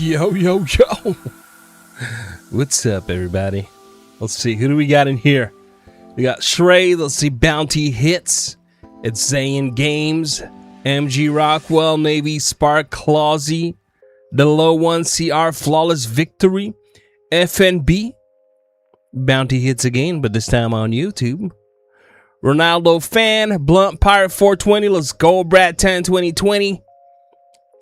Yo, yo, yo. What's up, everybody? Let's see, who do we got in here? We got Shrey, let's see, Bounty Hits. It's Zayn Games, MG Rockwell, Navy, Spark, Clausy, The Low One, CR, Flawless Victory, FNB, Bounty Hits again, but this time on YouTube. Ronaldo Fan, Blunt Pirate 420, let's go, Brad 10 2020.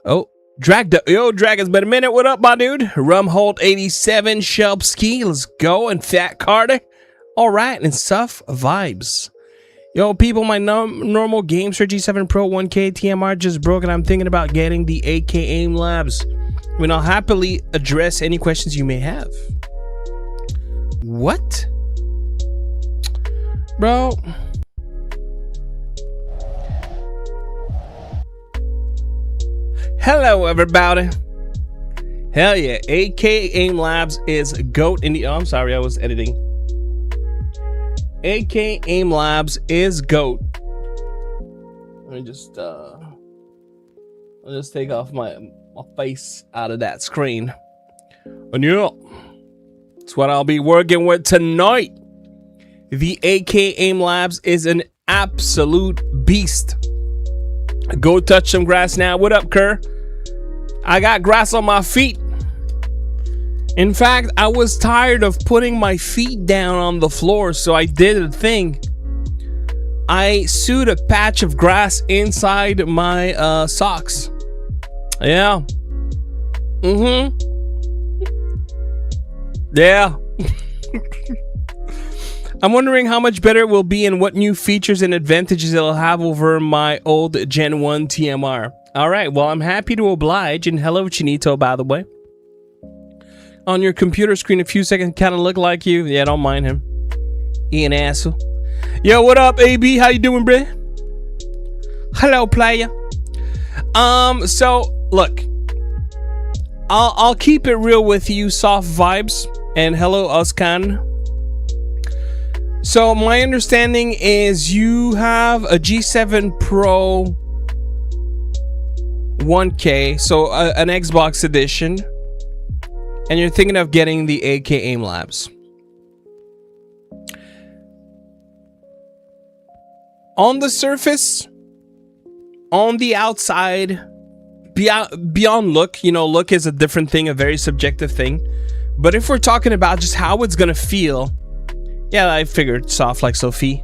Oh, Drag, it's been a minute. What up, my dude? Rumholt 87, Shelpski, let's go, and Fat Carter. All right, and Suff Vibes. Yo, people, my normal GameSir G7 Pro 1K TMR just broke, and I'm thinking about getting the AK Aim Labs. I mean, I'll happily address any questions you may have. What? Bro. Hello, everybody. Hell yeah, AK Aim Labs is GOAT in the... Oh, I'm sorry, I was editing. AK Aim Labs is GOAT. Let me just I'll just take off my face out of that screen. And yeah, that's what I'll be working with tonight. The AK Aim Labs is an absolute beast. Go touch some grass now. What up, Kerr? I got grass on my feet. In fact, I was tired of putting my feet down on the floor, so I did a thing. I sewed a patch of grass inside my socks. Yeah. Yeah. I'm wondering how much better it will be and what new features and advantages it'll have over my old Gen 1 TMR. All right, well, I'm happy to oblige. And hello, Chinito, by the way. On your computer screen, a few seconds kind of look like you. Yeah, don't mind him. He an asshole. Yo, what up, AB? How you doing, bruh? Hello, player. So, look. I'll keep it real with you, Soft Vibes. And hello, Uskan. So my understanding is you have a G7 Pro 1K, so an Xbox edition, and you're thinking of getting the AK Aim Labs. On the surface, on the outside, beyond look, you know, look is a different thing, a very subjective thing. But if we're talking about just how it's gonna feel, yeah, I figured soft like Sophie.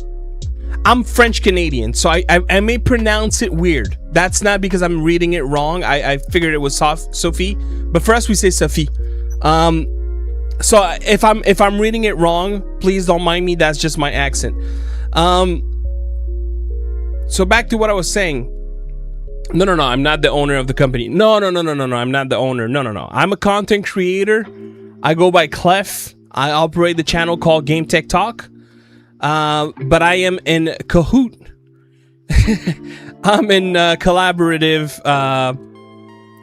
I'm French Canadian, so I may pronounce it weird. That's not because I'm reading it wrong. I figured it was soft Sophie, but for us we say Sophie. So if I'm reading it wrong, please don't mind me. That's just my accent. So back to what I was saying. No, I'm not the owner of the company. No, I'm not the owner. No. I'm a content creator. I go by Clef. I operate the channel called Game Tech Talk, but I am in Kahoot. I'm in collaborative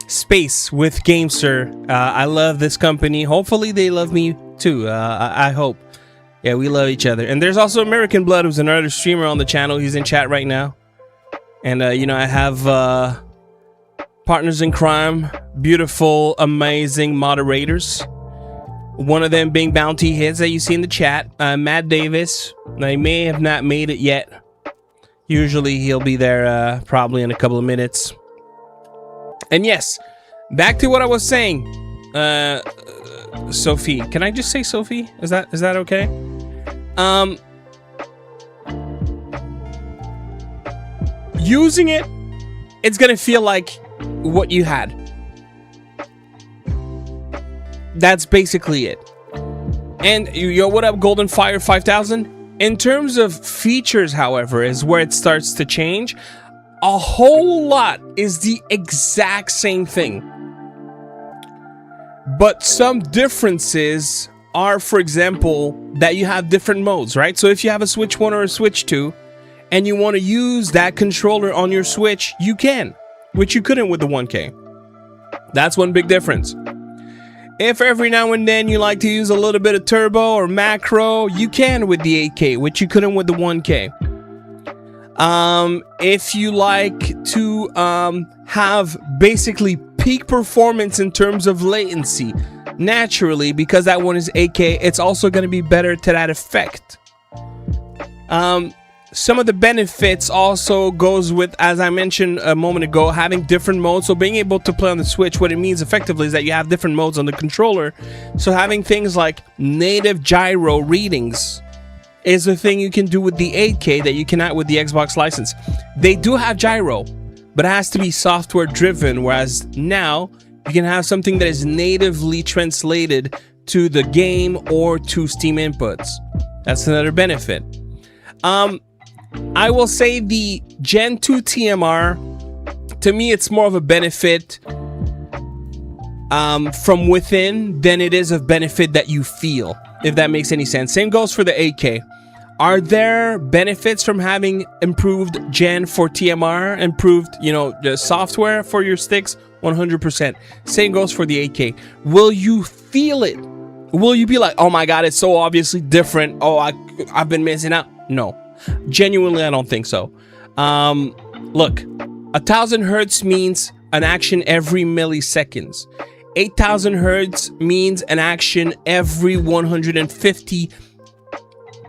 space with GameSir. I love this company. Hopefully they love me too. I hope. Yeah, we love each other. And there's also American Blood, who's another streamer on the channel. He's in chat right now. And you know, I have partners in crime, beautiful, amazing moderators. One of them being Bounty Hits that you see in the chat. Matt Davis. I may have not made it yet. Usually he'll be there probably in a couple of minutes. And yes, back to what I was saying. Sophie. Can I just say Sophie? Is that okay? Using it, it's gonna feel like what you had. That's basically it. And yo, what up, Golden Fire 5000? In terms of features, however, is where it starts to change. A whole lot is the exact same thing. But some differences are, for example, that you have different modes, right? So if you have a Switch 1 or a Switch 2, and you want to use that controller on your Switch, you can, which you couldn't with the 1K. That's one big difference. If every now and then you like to use a little bit of turbo or macro, you can with the 8K, which you couldn't with the 1K. If you like to have basically peak performance in terms of latency. Naturally, because that one is 8K, it's also going to be better to that effect. Some of the benefits also goes with, as I mentioned a moment ago, having different modes. So being able to play on the Switch, what it means effectively is that you have different modes on the controller. So having things like native gyro readings is a thing you can do with the 8K that you cannot with the Xbox license. They do have gyro, but it has to be software driven, whereas now you can have something that is natively translated to the game or to Steam inputs. That's another benefit. I will say the Gen 2 TMR, to me, it's more of a benefit from within than it is of benefit that you feel, if that makes any sense. Same goes for the 8K. Are there benefits from having improved Gen for TMR, improved, the software for your sticks? 100%. Same goes for the 8K. Will you feel it? Will you be like, oh my God, it's so obviously different. Oh, I've been missing out. No. Genuinely, I don't think so. Look, 1000 hertz means an action every milliseconds. 8000 hertz means an action every 150,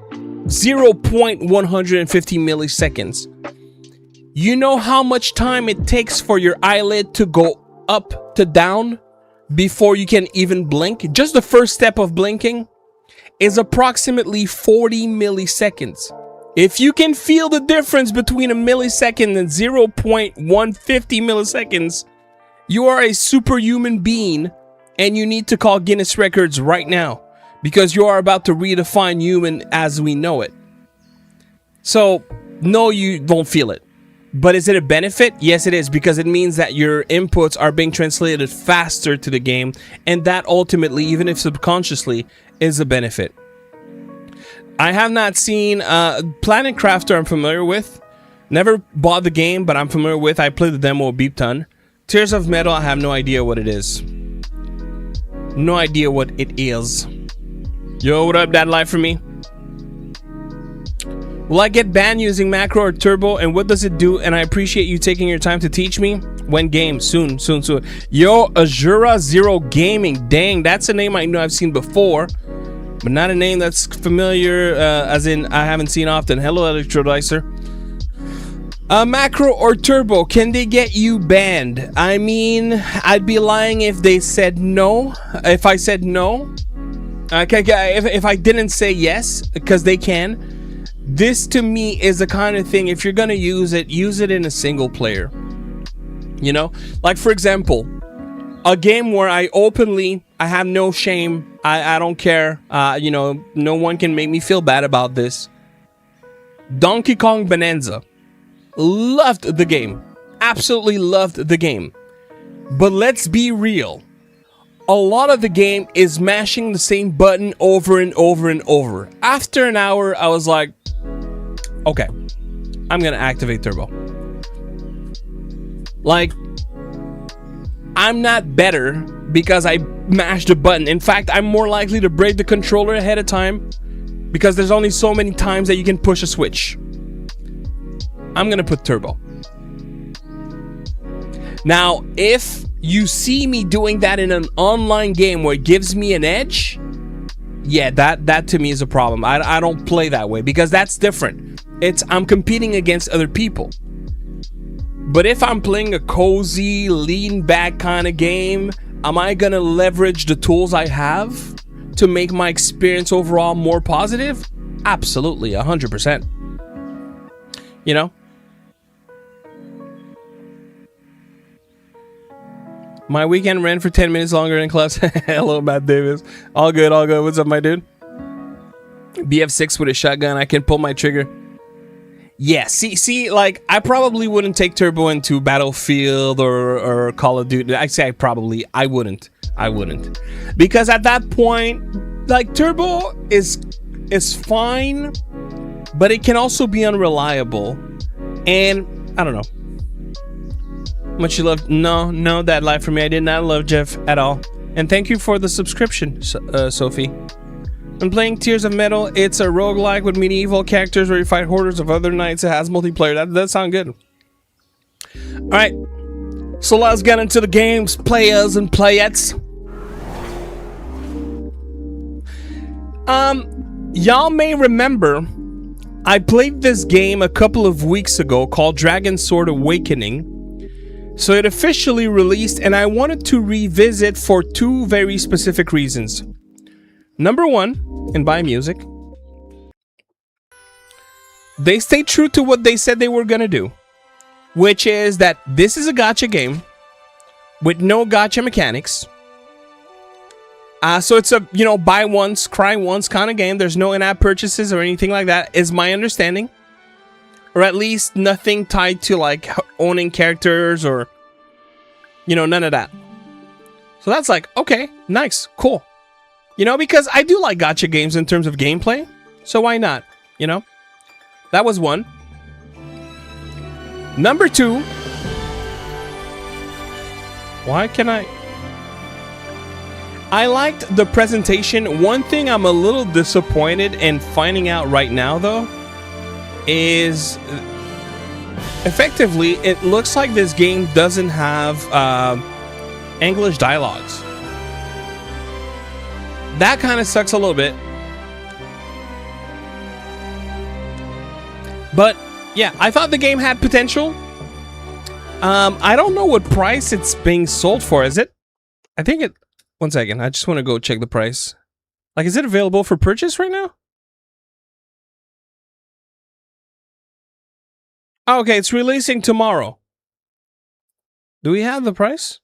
0.150 milliseconds. You know how much time it takes for your eyelid to go up to down before you can even blink? Just the first step of blinking is approximately 40 milliseconds. If you can feel the difference between a millisecond and 0.150 milliseconds, you are a superhuman being and you need to call Guinness Records right now because you are about to redefine human as we know it. So, no, you don't feel it. But is it a benefit? Yes, it is, because it means that your inputs are being translated faster to the game, and that ultimately, even if subconsciously, is a benefit. I have not seen Planet Crafter. I'm familiar with. Never bought the game, but I'm familiar with. I played the demo a beep ton. Tears of Metal, I have no idea what it is. No idea what it is. Yo, what up, Dad Life for me? Will I get banned using macro or turbo, and what does it do? And I appreciate you taking your time to teach me. When game? Soon. Yo, Azura Zero Gaming. Dang, that's a name I know I've seen before, but not a name that's familiar, as in I haven't seen often. Hello, Electrodicer. Macro or turbo, can they get you banned? I mean, I'd be lying if they said no. If I said no. If I didn't say yes, because they can. This to me is the kind of thing, if you're gonna use it in a single player. You know, like for example, a game where I have no shame, I don't care, no one can make me feel bad about this. Donkey Kong Bonanza. Loved the game. Absolutely loved the game. But let's be real. A lot of the game is mashing the same button over and over and over. After an hour, I was like, okay, I'm gonna activate turbo. Like, I'm not better because I mashed a button. In fact, I'm more likely to break the controller ahead of time because there's only so many times that you can push a switch. I'm gonna put turbo. Now, if you see me doing that in an online game where it gives me an edge, yeah, that to me is a problem. I don't play that way because that's different. I'm competing against other people. But if I'm playing a cozy, lean back kind of game, am I gonna leverage the tools I have to make my experience overall more positive? Absolutely, 100%. You know? My weekend ran for 10 minutes longer in class. Hello, Matt Davis. All good, all good. What's up, my dude? BF6 with a shotgun. I can pull my trigger. Yeah, see, like, I probably wouldn't take turbo into Battlefield or Call of Duty. I wouldn't. Because at that point, like, turbo is fine, but it can also be unreliable. And, I don't know. Much you love. No, that life for me. I did not love Jeff at all. And thank you for the subscription, Sophie. When playing Tears of Metal, it's a roguelike with medieval characters where you fight hordes of other knights. It has multiplayer. That sounds good. Alright. So let's get into the games, players and playettes. Y'all may remember I played this game a couple of weeks ago called Dragon Sword Awakening. So it officially released, and I wanted to revisit for two very specific reasons. Number one, and by music, they stayed true to what they said they were gonna do, which is that this is a gacha game with no gacha mechanics. So it's a, you know, buy once, cry once kind of game. There's no in-app purchases or anything like that, is my understanding. Or at least nothing tied to like owning characters or, you know, none of that. So that's like, okay, nice, cool. You know, because I do like gacha games in terms of gameplay. So why not, you know? That was one. Number two. Why can I liked the presentation. One thing I'm a little disappointed in finding out right now, though, is effectively it looks like this game doesn't have English dialogues. That kind of sucks a little bit. But yeah, I thought the game had potential. I don't know what price it's being sold for. Is it? I think it... One second, I just want to go check the price. Like, is it available for purchase right now? Oh, okay, it's releasing tomorrow. Do we have the price?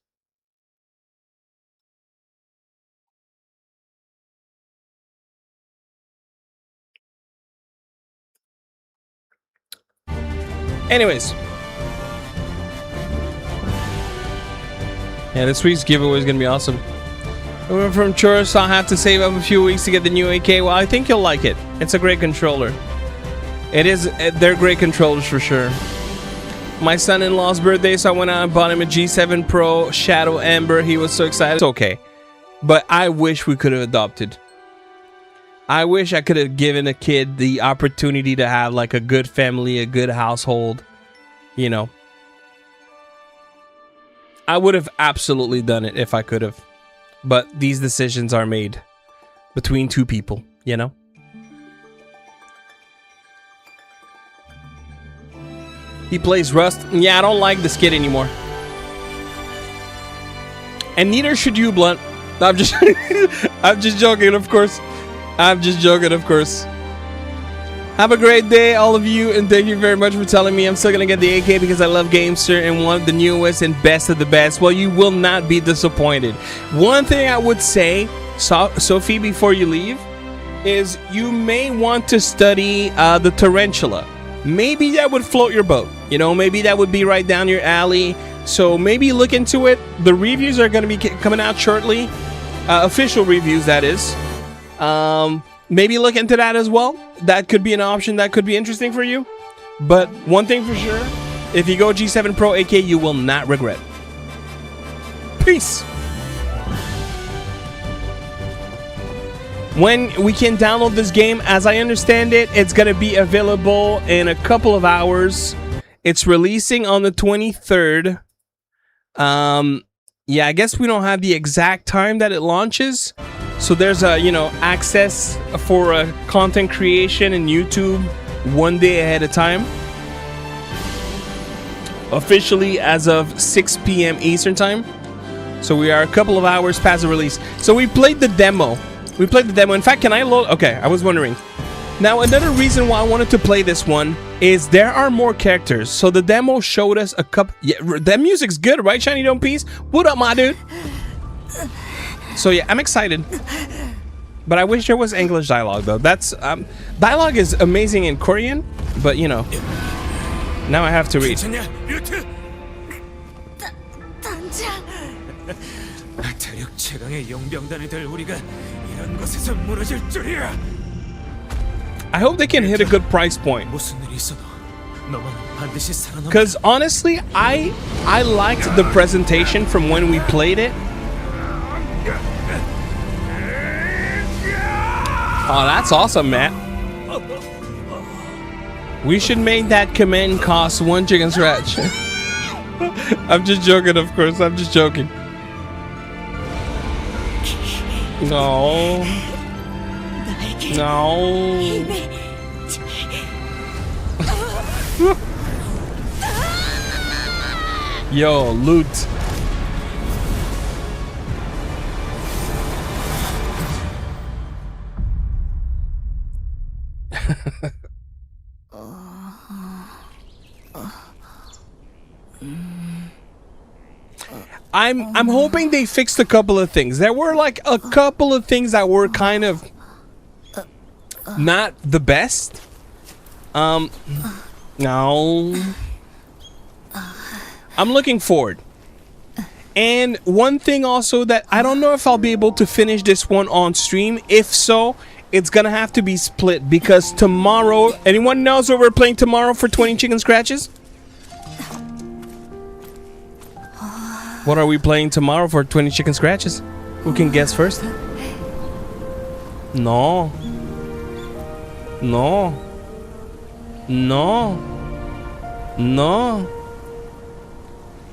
Anyways. Yeah, this week's giveaway is going to be awesome. We're from chores, so I'll have to save up a few weeks to get the new AK. Well, I think you'll like it. It's a great controller. It is. They're great controllers for sure. My son-in-law's birthday, so I went out and bought him a G7 Pro Shadow Ember. He was so excited. It's okay. But I wish we could have adopted. I wish I could have given a kid the opportunity to have like a good family, a good household. You know. I would have absolutely done it if I could have. But these decisions are made between two people, you know? He plays Rust. Yeah, I don't like this kid anymore. And neither should you, Blunt. I'm just I'm just joking, of course. I'm just joking, of course. Have a great day, all of you, and thank you very much for telling me. I'm still gonna get the AK because I love GameSir and want the newest and best of the best. Well, you will not be disappointed. One thing I would say, Sophie, before you leave, is you may want to study the Tarantula. Maybe that would float your boat. You know, maybe that would be right down your alley. So maybe look into it. The reviews are gonna be coming out shortly. Official reviews, that is. Maybe look into that as well. That could be an option that could be interesting for you. But one thing for sure, if you go G7 Pro AK, you will not regret. Peace. When we can download this game, as I understand it, it's going to be available in a couple of hours. It's releasing on the 23rd. Yeah, I guess we don't have the exact time that it launches. So there's a, you know, access for content creation in YouTube one day ahead of time. Officially as of 6 p.m. Eastern time. So we are a couple of hours past the release. So we played the demo. In fact, can I load? Okay, I was wondering. Now, another reason why I wanted to play this one is there are more characters. So the demo showed us a couple. Yeah, that music's good, right, Shiny Dome Piece? What up, my dude? So yeah, I'm excited. But I wish there was English dialogue, though. That's dialogue is amazing in Korean, but you know, now I have to read. I hope they can hit a good price point. Because honestly, I liked the presentation from when we played it. Oh, that's awesome, Matt. We should make that command cost 1 chicken scratch. I'm just joking, of course. I'm just joking. No. No. Yo, loot. I'm hoping they fixed a couple of things. There were like a couple of things that were kind of not the best. No. I'm looking forward. And one thing also that I don't know if I'll be able to finish this one on stream. If so, it's gonna have to be split because tomorrow, anyone knows what we're playing tomorrow for 20 chicken scratches? What are we playing tomorrow for 20 chicken scratches? Who can guess first? No. No. No. No.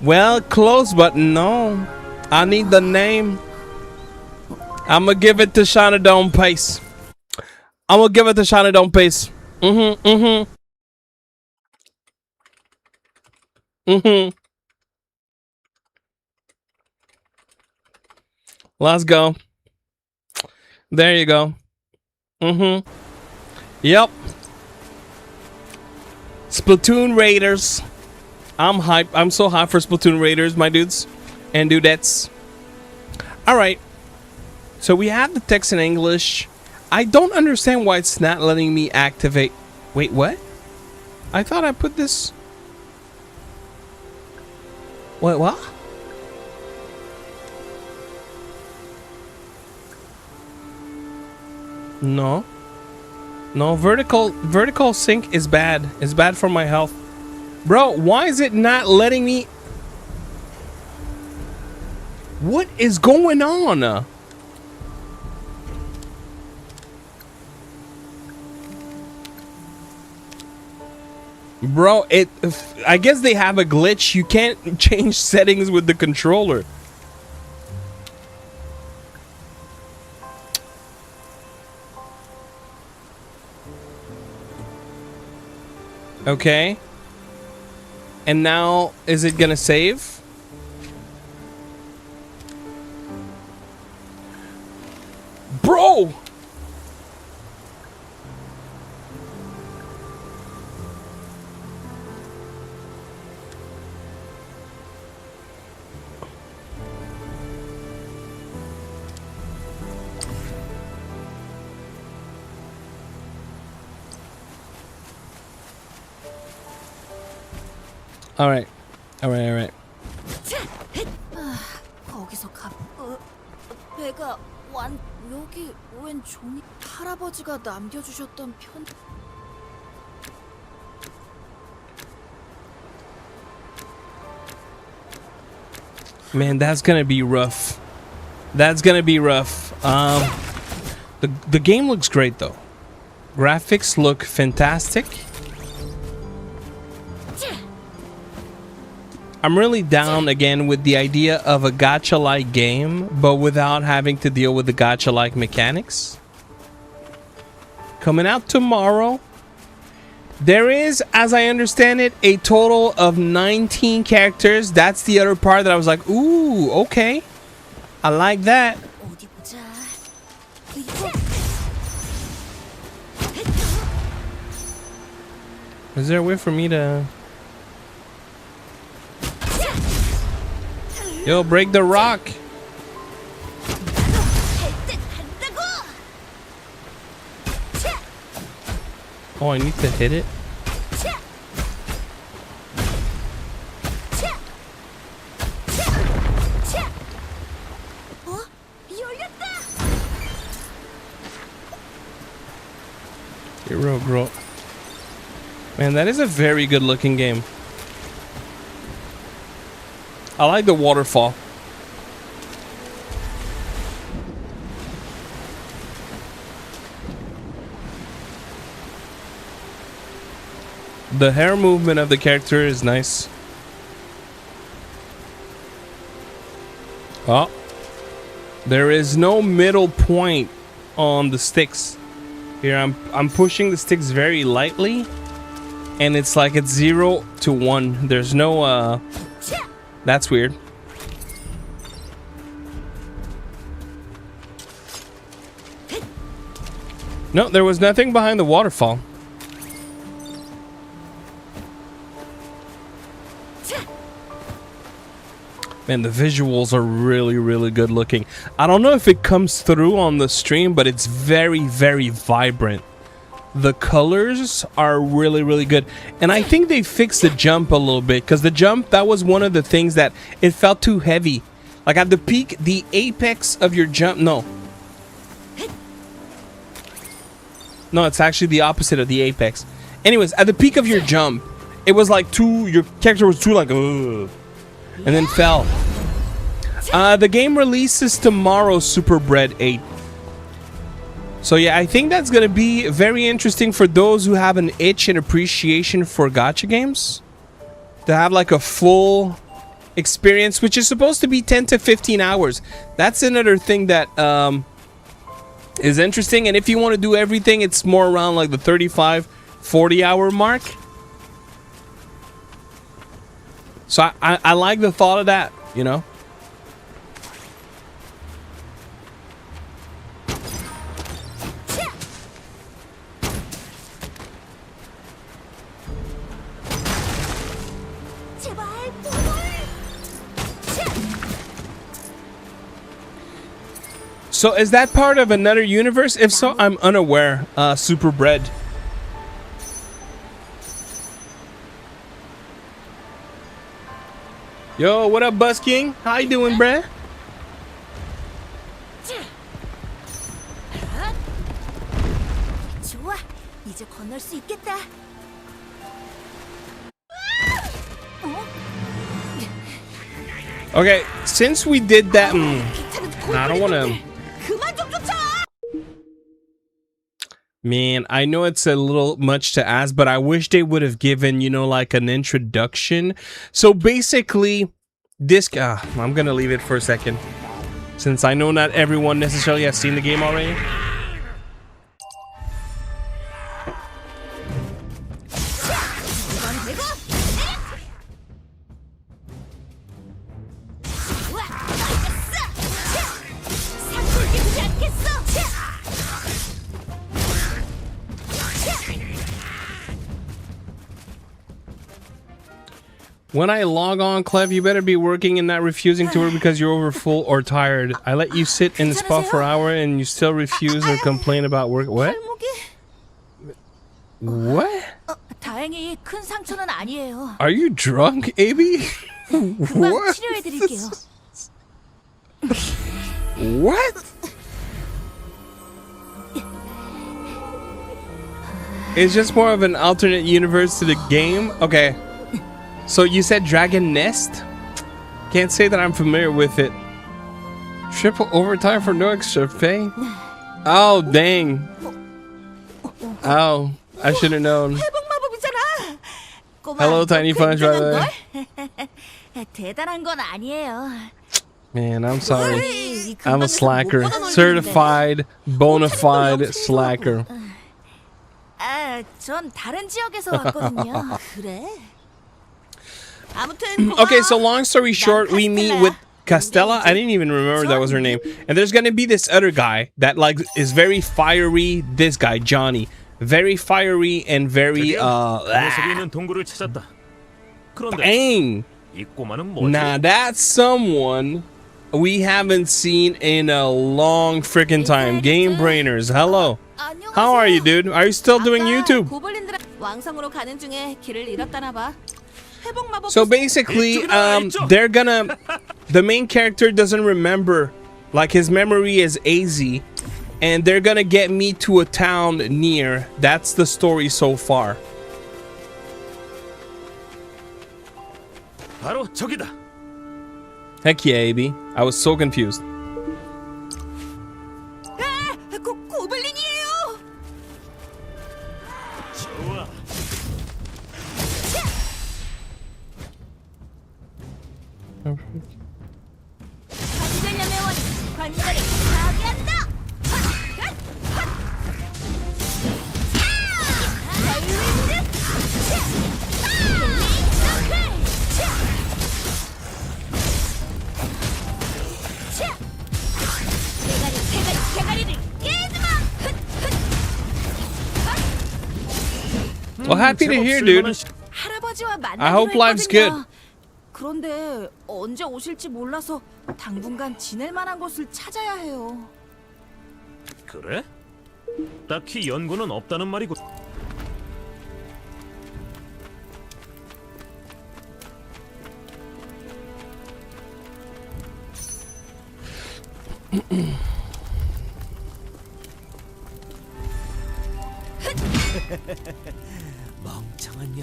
Well, close, but no. I need the name. I'm gonna give it to Shana Dome Pace. I'm gonna give it to Shana Dome Pace. Let's go. There you go. Yep. Splatoon Raiders. I'm hype. I'm so hyped for Splatoon Raiders, my dudes and dudettes. All right. So we have the text in English. I don't understand why it's not letting me activate. Wait, what? I thought I put this. Wait, what? No. No, vertical sync is bad. It's bad for my health. Bro, why is it not letting me? What is going on? Bro, I guess they have a glitch. You can't change settings with the controller. Okay. And now, is it gonna save? Bro! All right. 거기서 배가 여기 웬 종이 할아버지가 남겨주셨던 편. Man, that's gonna be rough. That's gonna be rough. The game looks great though. Graphics look fantastic. I'm really down again with the idea of a gacha-like game, but without having to deal with the gacha-like mechanics. Coming out tomorrow. There is, as I understand it, a total of 19 characters. That's the other part that I was like, ooh, okay. I like that. Is there a way for me to... Yo, break the rock. Oh, I need to hit it. Hero Grow. Man, that is a very good looking game. I like the waterfall. The hair movement of the character is nice. Oh, there is no middle point on the sticks. Here, I'm pushing the sticks very lightly, and it's like it's 0 to 1. There's no that's weird. No, there was nothing behind the waterfall. Man, the visuals are really, really good looking. I don't know if it comes through on the stream, but it's very, very vibrant. The colors are really, really good. And I think they fixed the jump a little bit, because the jump, that was one of the things that it felt too heavy. Like at the peak, the apex of your jump, no, it's actually the opposite of the apex. Anyways, at the peak of your jump, it was like your character was too like, ugh, and then fell. The game releases tomorrow, Superbread 8. So yeah, I think that's gonna be very interesting for those who have an itch and appreciation for gacha games. To have like a full experience, which is supposed to be 10 to 15 hours. That's another thing that is interesting. And if you want to do everything, it's more around like the 35-40 hour mark. So I like the thought of that, you know. So is that part of another universe? If so, I'm unaware. Superbread. Yo, what up, Bus King? How you doing, bruh? 좋아, 이제 건널 수 있겠다. Okay, since we did that, I don't want to. Man, I know it's a little much to ask, but I wish they would have given, you know, like an introduction. So basically, this guy, I'm going to leave it for a second, since I know not everyone necessarily has seen the game already. When I log on, Clev, you better be working and not refusing to work because you're over full or tired. I let you sit in the spot for an hour and you still refuse or complain about work. What? What? 다행히 큰 상처는 아니에요. Are you drunk, AB? What? 치료해드릴게요. What? It's just more of an alternate universe to the game? Okay. So you said Dragon Nest? Can't say that I'm familiar with it. Triple overtime for no extra pay? Oh, dang. Oh, I should have known. Hello, Tiny Punch, by the way. 대단한 건 아니에요. Man, I'm sorry. I'm a slacker. Certified, bona fide slacker. 전 다른 지역에서 왔거든요. 그래? Okay, so long story short, we meet with Castella. I didn't even remember that was her name. And there's gonna be this other guy that like is very fiery. This guy, Johnny, very fiery and very dang. Now that's someone we haven't seen in a long freaking time. Game Brainers, hello. How are you, dude? Are you still doing YouTube? 왕성으로 가는 중에 길을 잃었다나 봐. So basically, they're gonna, the main character doesn't remember, like his memory is hazy, and they're gonna get me to a town near. That's the story so far. 바로 저기다. Heck yeah, AB. I was so confused. 고블린이에요. 좋아. happy to hear, dude. 할아버지와 I hope 만나기로 life's good. 했거든요. 그런데 언제 오실지 몰라서 당분간 지낼 만한 곳을 찾아야 해요. 그래? 딱히 연고는 없다는 말이고.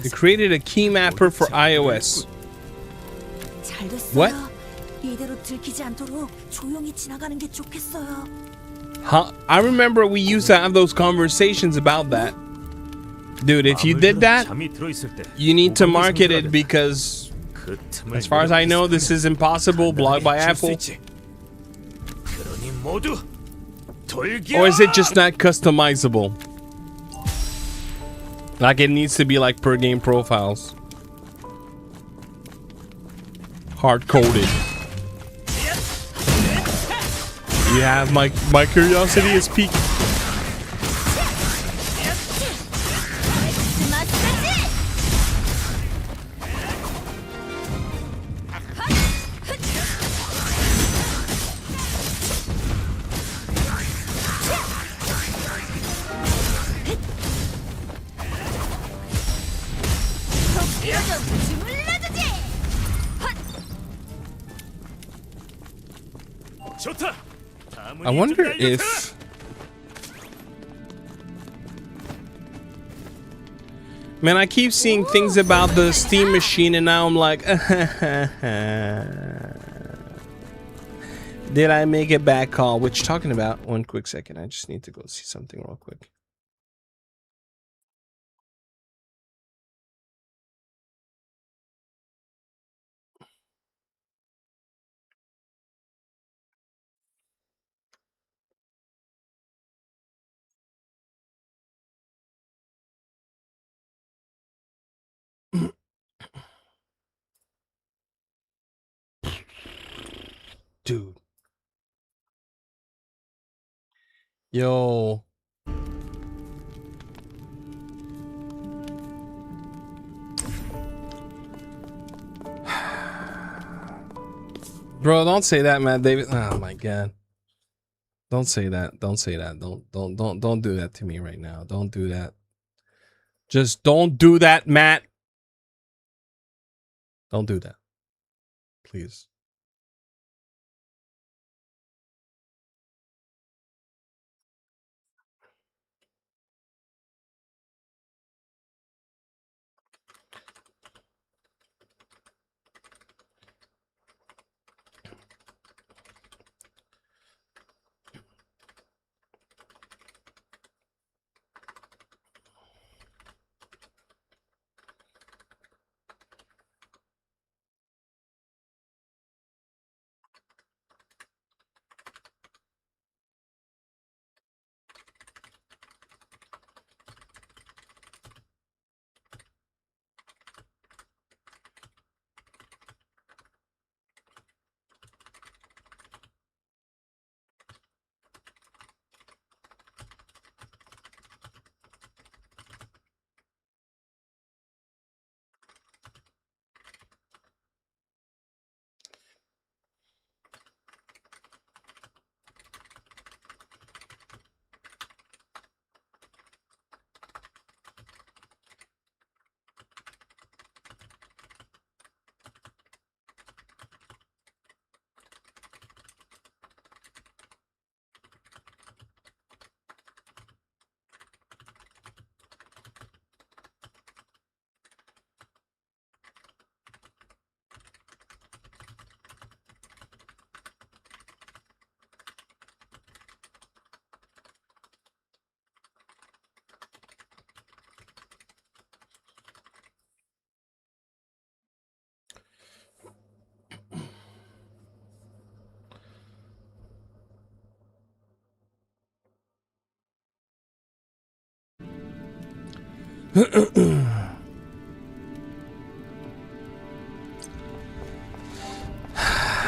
They created a key mapper for iOS. 잘 됐어요. What? 이대로 들키지 않도록 조용히 지나가는 게 좋겠어요. Huh? I remember we used to have those conversations about that. Dude, if you did that, you need to market it because, as far as I know, this is impossible. Blocked by Apple. Or is it just not customizable? Like it needs to be like per game profiles. Hard coded. Yeah, my curiosity is peaked. I wonder if... Man, I keep seeing things about the Steam machine and now I'm like... Did I make a bad call? Which, talking about, one quick second, I just need to go see something real quick. Dude. Yo. Bro, don't say that, man, David. Oh my god. Don't say that. Don't say that. Don't do that to me right now. Don't do that. Just don't do that, Matt. Don't do that. Please.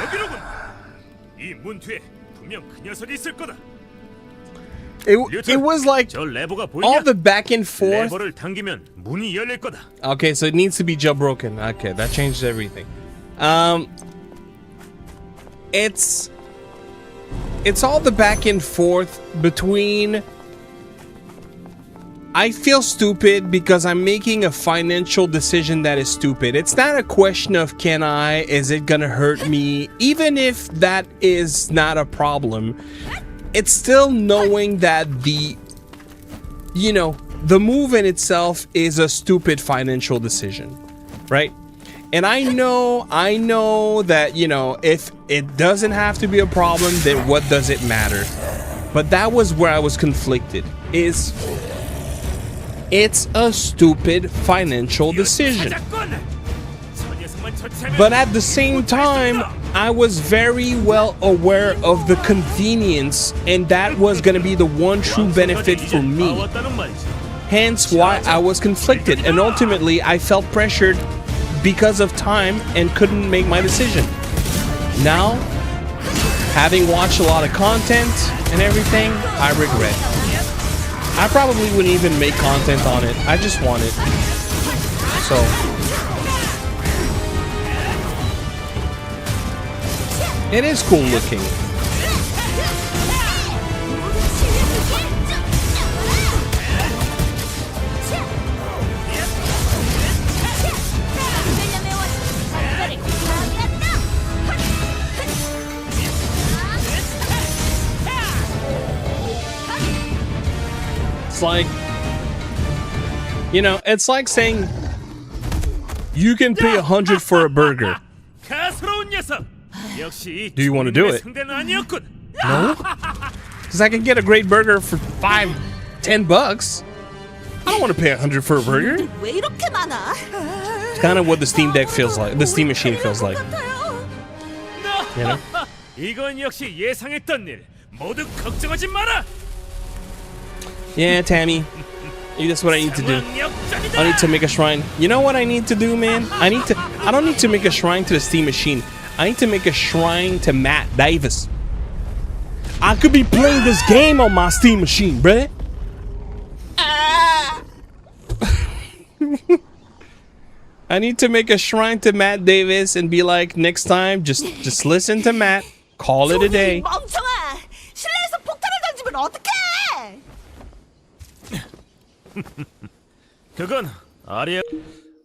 여기로군. 이 문 뒤에 분명 그 녀석이 있을 거다. it was like 저 레버가 all 보이냐? the back and forth. 레버를 당기면 문이 열릴 거다. Okay, so it needs to be jailbroken. Okay, that changes everything. It's all the back and forth between. I feel stupid because I'm making a financial decision that is stupid. It's not a question of is it gonna hurt me? Even if that is not a problem, it's still knowing that the move in itself is a stupid financial decision, right? And I know that, if it doesn't have to be a problem, then what does it matter? But that was where I was conflicted. It's a stupid financial decision. But at the same time, I was very well aware of the convenience, and that was going to be the one true benefit for me. Hence why I was conflicted, and ultimately I felt pressured because of time and couldn't make my decision. Now, having watched a lot of content and everything, I regret. I probably wouldn't even make content on it. I just want it. So it is cool looking. Like, it's like saying you can pay 100 for a burger. Do you want to do it? No, because I can get a great burger for $5-10. I don't want to pay 100 for a burger. It's kind of what the Steam Deck feels like. The Steam Machine feels like. 이건 역시 예상했던 일. 모두 걱정하지 마라. Yeah, Tammy. That's what I need to do. I need to make a shrine. You know what I need to do, man? I don't need to make a shrine to the Steam Machine. I need to make a shrine to Matt Davis. I could be playing this game on my Steam Machine, bruh. I need to make a shrine to Matt Davis and be like, next time, just listen to Matt. Call it a day.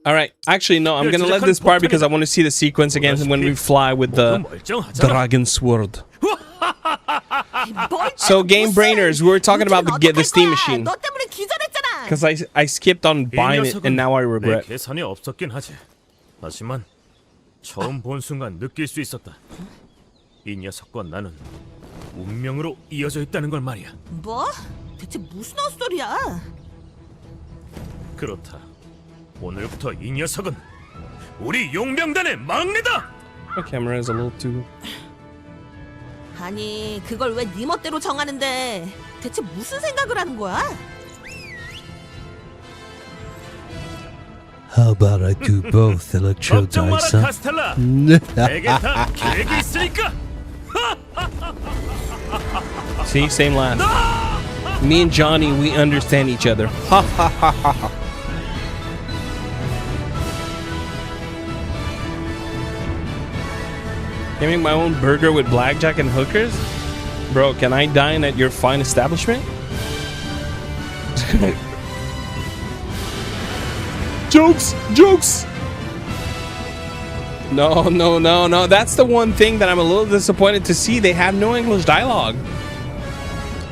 Alright, actually no, I'm gonna let this part because I want to see the sequence again when we fly with the Dragon Sword. So Game Brainers, we were talking about the Steam Machine. Because I skipped on buying it and now I regret. 하지만 처음 본 순간 느낄 수 있었다. 이 녀석과 나는 운명으로 이어져 있다는 걸 말이야. 뭐? 대체 무슨 헛소리야? 그렇다. 오늘부터 이 녀석은 우리 용병단의 막내다. The camera is a little too. 아니, 그걸 왜 네 멋대로 정하는데? 대체 무슨 생각을 하는 거야? How about I do both, Electro 걱정 마라, Dyson? 카스텔라. 내게 다 계획이 있으니까. See, same laugh. Me and Johnny, we understand each other. Ha ha ha ha ha. Can I make my own burger with blackjack and hookers? Bro, can I dine at your fine establishment? Jokes! Jokes! No, no, no, no. That's the one thing that I'm a little disappointed to see. They have no English dialogue.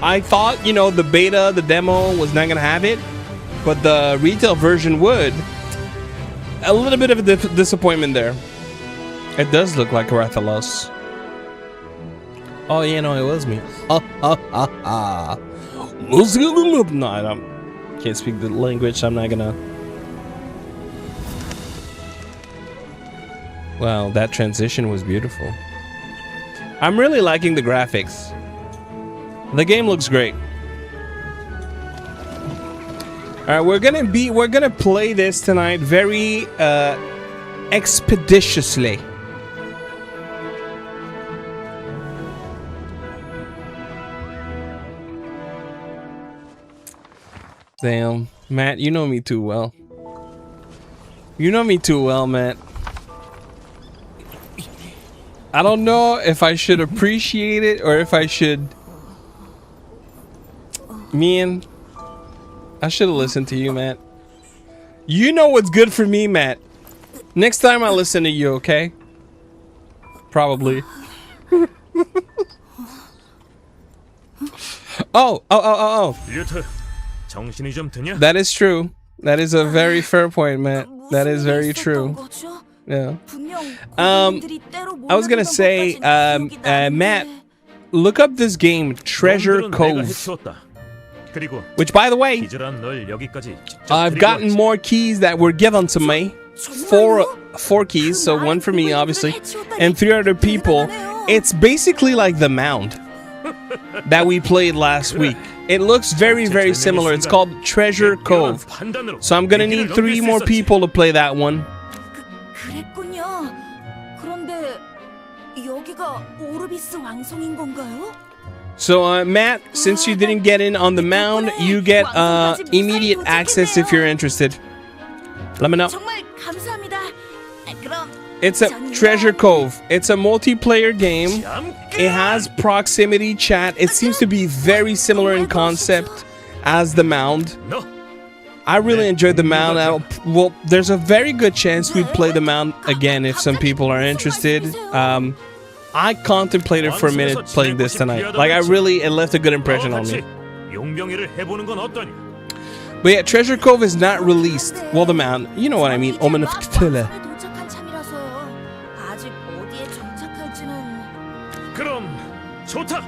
I thought, the beta, the demo was not going to have it, but the retail version would. A little bit of a disappointment there. It does look like Rathalos. Oh, yeah, no, it was me. No, I can't speak the language. I'm not gonna. Wow, that transition was beautiful. I'm really liking the graphics. The game looks great. All right, we're gonna play this tonight very expeditiously. Damn, Matt, you know me too well. You know me too well, Matt. I don't know if I should appreciate it or if I should. Man, I should have listened to you, Matt. You know what's good for me, Matt. Next time I listen to you, okay? Probably. Oh. 류트, 정신이 좀 드냐? That is true. That is a very fair point, Matt. That is very true. Yeah. I was gonna say, Matt, look up this game, Treasure 놈들은 내가 Cove. 해치웠다. 그리고 Which, by the way, 기절한 널 여기까지 직접 I've 데리고 gotten 왔지. more keys that were given to me. Four keys, so one for me, obviously, and 3 other people. It's basically like the mound that we played last week. It looks very, very similar. It's called Treasure Cove. So I'm gonna need 3 more people to play that one. 그랬군요. 그런데 여기가 오르비스 왕성인 건가요? So Matt, since you didn't get in on the mound, you get immediate access if you're interested. Let me know. 정말 감사합니다. 그럼 It's a Treasure Cove. It's a multiplayer game. It has proximity chat. It seems to be very similar in concept as the mound. 너 I really enjoyed the mound. Well, there's a very good chance we'd play the mound again if some people are interested. I contemplated for a minute playing this tonight. Like, it left a good impression on me. 용병이를 해보는 건 어떠냐? But yeah, Treasure Cove is not released. Well, the mound, you know what I mean. Omen of Cthulhu. 도착한 참이라서 아직 어디에 정착할지는. 그럼 좋다.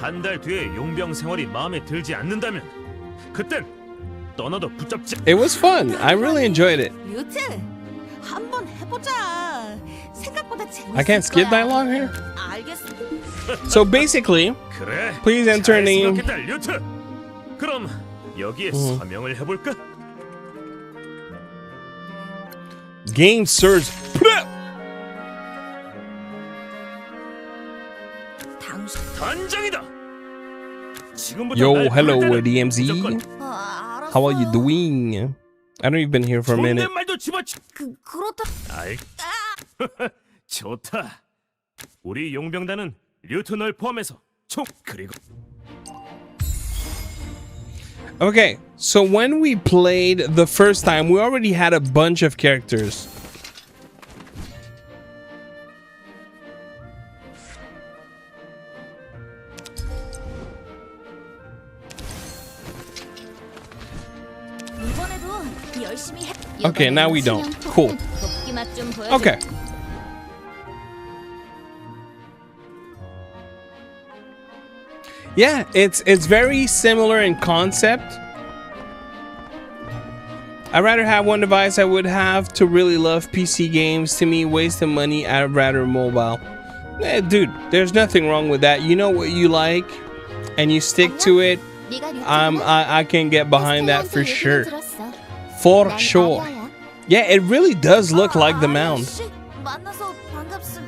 한 달 뒤에 용병 생활이 마음에 들지 않는다면 그땐 떠나도 붙잡지. It was fun. I really enjoyed it. 류트, 한번 해보자. 생각보다 재밌을 거야. I can't skip dialogue here. 알겠어. So basically, 그래. please enter 잘 name. 생각했다, 류트. 그럼 여기에 서명을 해볼까? GameSir's. 당신. 단장이다. 지금부터 Yo, 날 hello, 부를 때는 DMZ. 무조건 알았어. How are you doing? I know you've been here for a minute. 존댓말도 집어치. 그렇다. 아이. 좋다. 우리 용병단은 류트 널 포함해서 총 그리고 Okay, so when we played the first time, we already had a bunch of characters. 이번에도 열심히 해. Okay, now we don't. Cool. Okay. Yeah, it's very similar in concept. I'd rather have one device I would have to really love PC games. To me, wasting money, I'd rather mobile. Dude, there's nothing wrong with that. You know what you like, and you stick to it. I can get behind that for sure. For sure. Yeah, it really does look like the mound. 만나서 반갑습.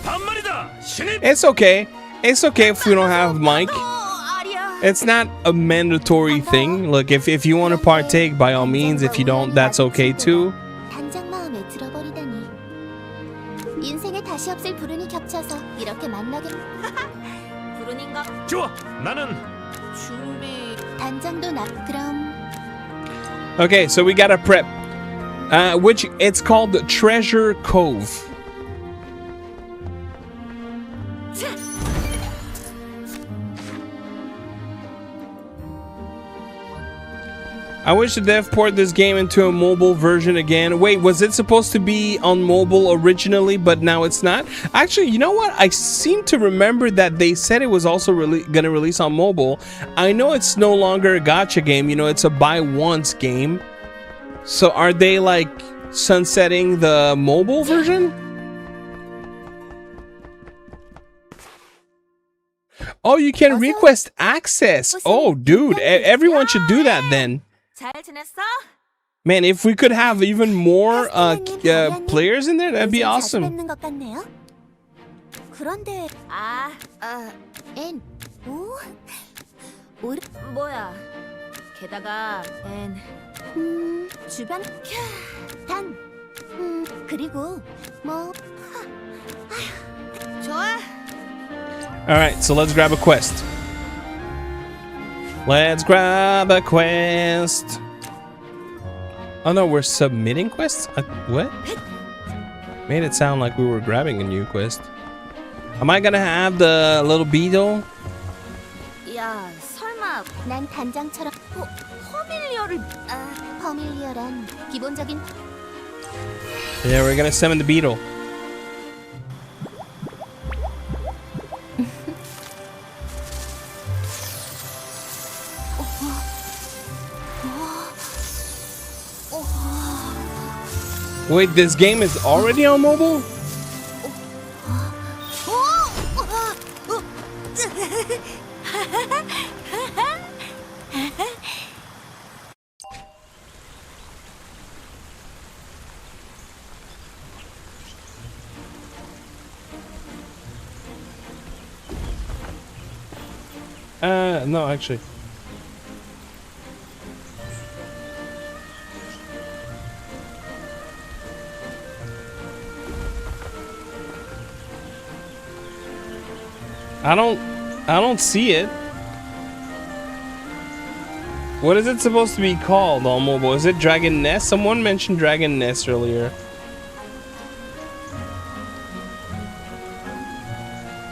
반말이다. 신입. It's okay. It's okay if we don't have mic. 아리야. It's not a mandatory thing. Look, if you want to partake, by all means. If you don't, that's okay too. 단장 마음에 들어버리다니. 인생에 다시 없을 불운이 겹쳐서 이렇게 만나게. 불운인가? 좋아. 나는 준비. 단장도 나. 그럼 Okay, so we got a prep. Which it's called Treasure Cove. I wish the dev port this game into a mobile version again. Wait, was it supposed to be on mobile originally, but now it's not? Actually, you know what? I seem to remember that they said it was also gonna release on mobile. I know it's no longer a gacha game. You know, it's a buy once game. So are they like sunsetting the mobile version? Oh, you can request access. Oh, dude, everyone should do that then. 잘 지냈어? Man, if we could have even more players in there, that'd be awesome. 뵙는 것 같네요. 그런데 아, 엔 오? 오르 뭐야? 게다가 주변 단. 그리고 뭐 좋아. Alright, so let's grab a quest. Let's grab a quest. Oh no, we're submitting quests? What? Made it sound like we were grabbing a new quest. Am I gonna have the little beetle? 야, 설마 난 단장처럼 퍼밀리어를 퍼밀리어란 기본적인 Yeah, we're gonna summon the beetle. Wait, this game is already on mobile? No, actually. I don't see it. What is it supposed to be called on mobile? Is it Dragon Nest? Someone mentioned Dragon Nest earlier.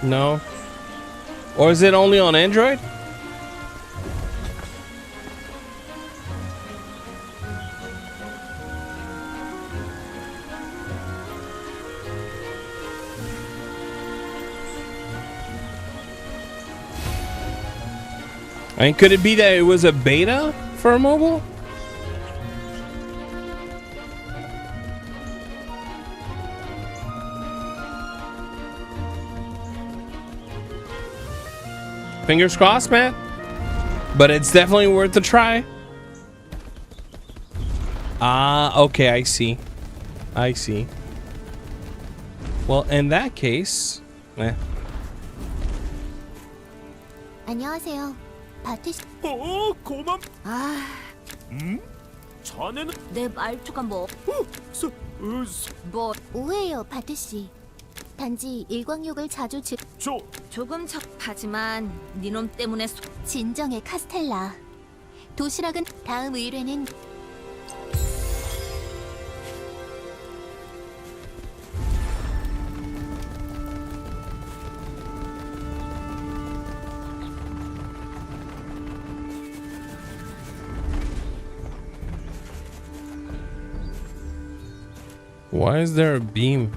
No. Or is it only on Android? I mean, could it be that it was a beta for mobile? Fingers crossed, man. But it's definitely worth a try. Ah, okay, I see. I see. Well, in that case, 안녕하세요. 바티스 고맙. 자네는 내 말투가 뭐 오해요, 바티씨. 단지 일광욕을 자주 조금 하지만 니놈 때문에 진정의 카스텔라. 도시락은 다음 의뢰는 why is there a beam?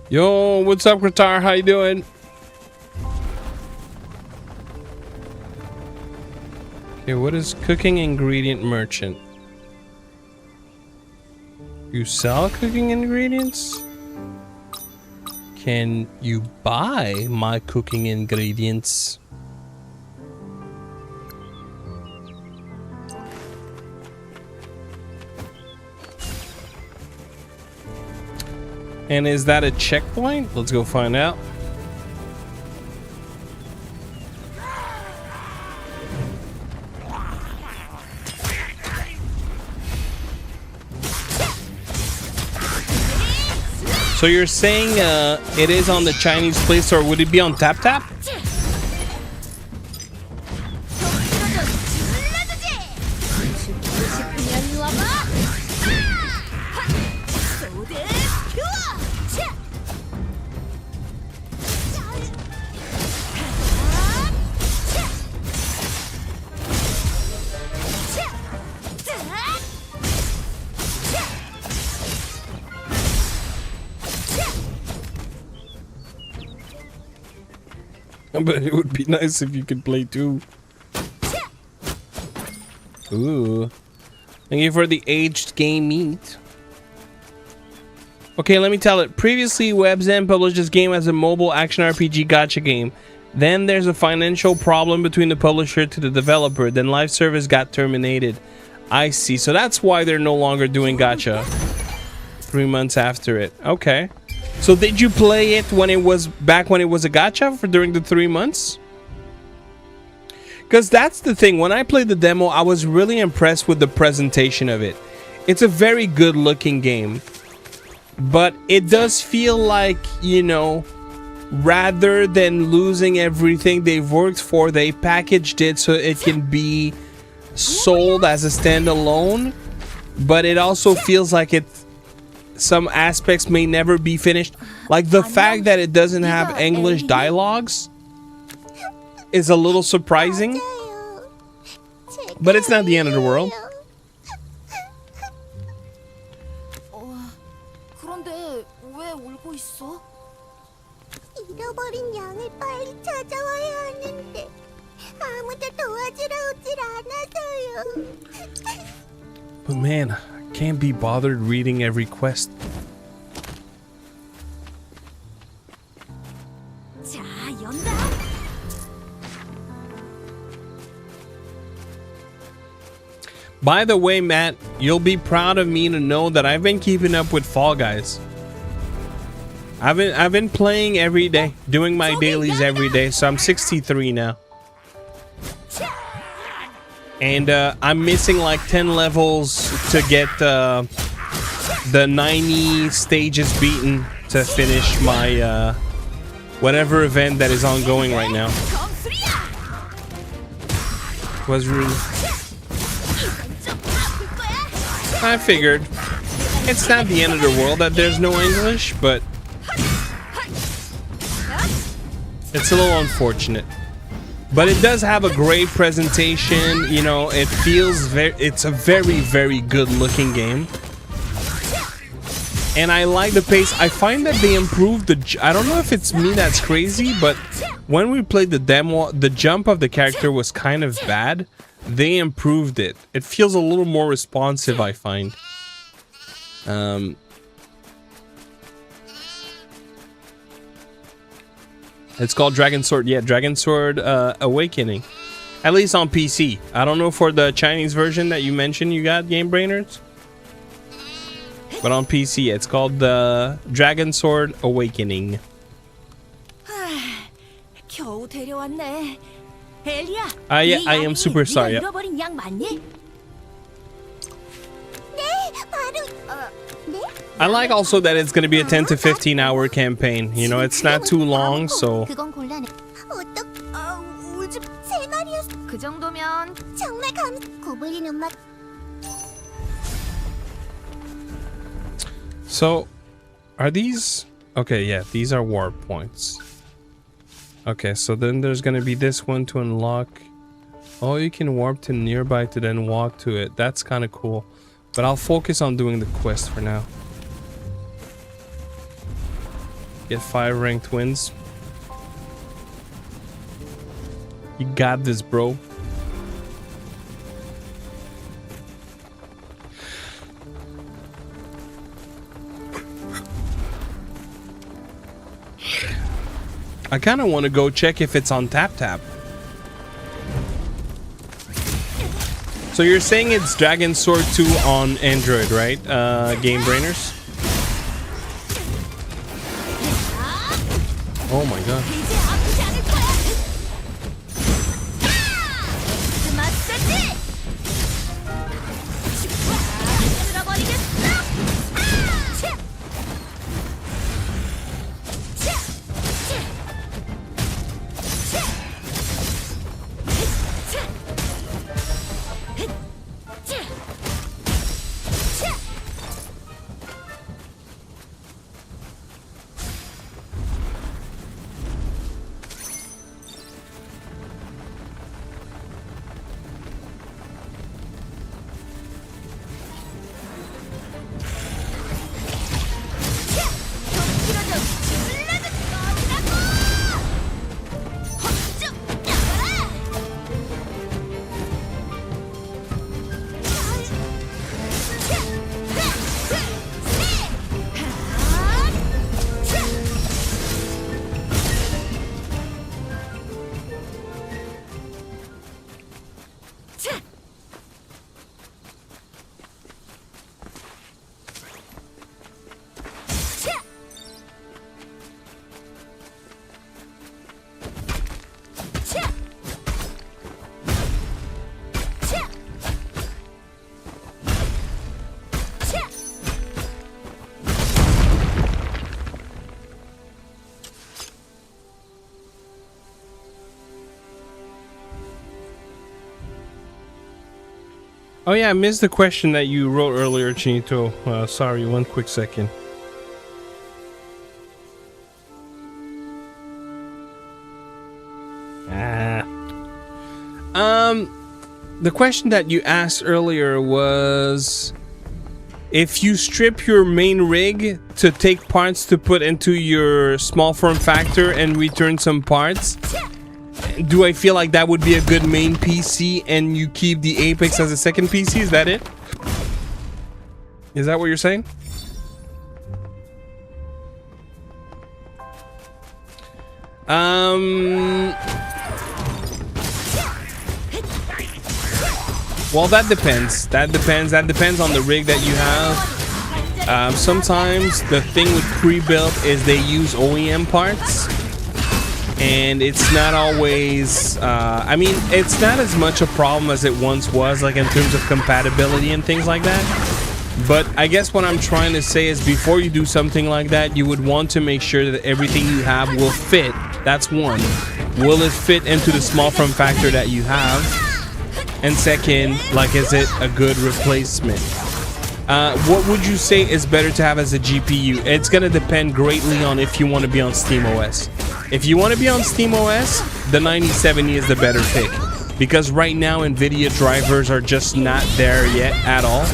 Yo, what's up, Qatar? How you doing? Okay, what is cooking ingredient merchant? You sell cooking ingredients? Can you buy my cooking ingredients? And is that a checkpoint? Let's go find out. So you're saying it is on the Chinese Play Store. Would it be on TapTap? But it would be nice if you could play too. Ooh. Thank you for the aged game meat. Okay, let me tell it. Previously, WebZen published this game as a mobile action RPG gacha game. Then there's a financial problem between the publisher to the developer. Then live service got terminated. I see. So that's why they're no longer doing gacha 3 months after it. Okay. So did you play it when it was back when it was a gacha for during the 3 months? Because that's the thing. When I played the demo, I was really impressed with the presentation of it. It's a very good looking game. But it does feel like, you know, rather than losing everything they've worked for, they packaged it so it can be sold as a standalone. But it also feels like some aspects may never be finished. Like the fact that it doesn't have English dialogues is a little surprising. But it's not the end of the world. 그런데 왜 울고 있어? 잃어버린 양을 빨리 찾아와야 하는데 아무도 도와주러 오질 않아서요. But man, I can't be bothered reading every quest. 자, 연다. By the way, Matt, you'll be proud of me to know that I've been keeping up with Fall Guys. I've been playing every day, doing my dailies every day, so I'm 63 now. And I'm missing like 10 levels to get the 90 stages beaten to finish my whatever event that is ongoing right now. Was really... I figured it's not the end of the world that there's no English, but it's a little unfortunate. But it does have a great presentation, you know, it feels it's a very, very good looking game. And I like the pace. I find that they improved I don't know if it's me that's crazy, but when we played the demo, the jump of the character was kind of bad. They improved it. It feels a little more responsive, I find. It's called Dragon Sword. Yeah, Dragon Sword Awakening. At least on PC. I don't know for the Chinese version that you mentioned you got, Game Brainers. But on PC, it's called the Dragon Sword Awakening. 겨우 데려왔네. 엘리야. Yeah, I am super sorry. Yeah. 잃어버린 양 맞니? 네, 바로 네? I like also that it's going to be a 10 to 15 hour campaign. You know, it's not too long, so... 그건 곤란해. 울지 세 마리였어. 그 정도면 정말 고블린 음악. So, are these... Okay, yeah, these are warp points. Okay, so then there's gonna be this one to unlock. Oh, you can warp to nearby to then walk to it. That's kind of cool. But I'll focus on doing the quest for now. Get 5 ranked wins. You got this, bro. I kind of want to go check if it's on TapTap. So you're saying it's Dragon Sword 2 on Android, right? Game Brainers? Oh my god. Oh yeah, I missed the question that you wrote earlier, Chinito. Sorry, one quick second. The question that you asked earlier was if you strip your main rig to take parts to put into your small form factor and return some parts, do I feel like that would be a good main PC and you keep the Apex as a second PC? Is that it? Is that what you're saying? Well, that depends. That depends on the rig that you have. Sometimes the thing with pre-built is they use OEM parts, and it's not always. I mean, it's not as much a problem as it once was, like in terms of compatibility and things like that. But I guess what I'm trying to say is before you do something like that, you would want to make sure that everything you have will fit. That's one. Will it fit into the small form factor that you have? And second, like, is it a good replacement? What would you say is better to have as a GPU? It's gonna depend greatly on if you want to be on SteamOS. If you want to be on SteamOS, the 9070 is the better pick. Because right now, NVIDIA drivers are just not there yet at all.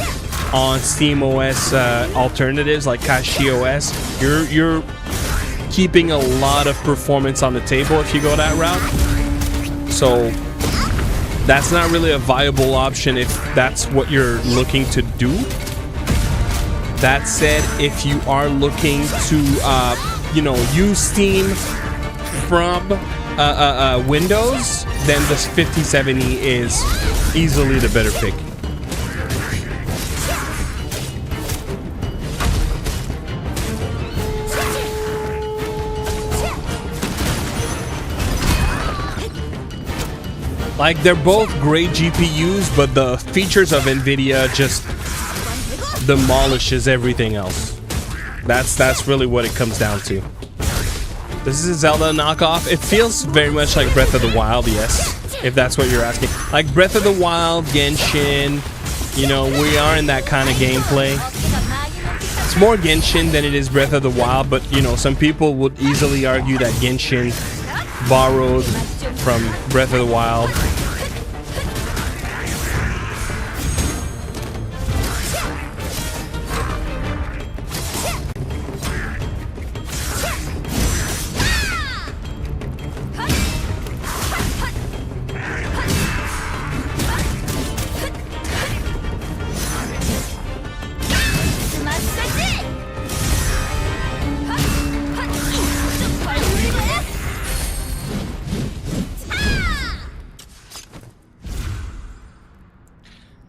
On SteamOS alternatives like CachyOS, you're keeping a lot of performance on the table if you go that route. So that's not really a viable option if that's what you're looking to do. That said, if you are looking to, you know, use Steam from Windows, then this 5070 is easily the better pick. Like, they're both great GPUs, but the features of NVIDIA just demolishes everything else. That's really what it comes down to. This is a Zelda knockoff. It feels very much like Breath of the Wild, yes, if that's what you're asking. Like Breath of the Wild, Genshin, you know, we are in that kind of gameplay. It's more Genshin than it is Breath of the Wild, but, you know, some people would easily argue that Genshin borrowed from Breath of the Wild.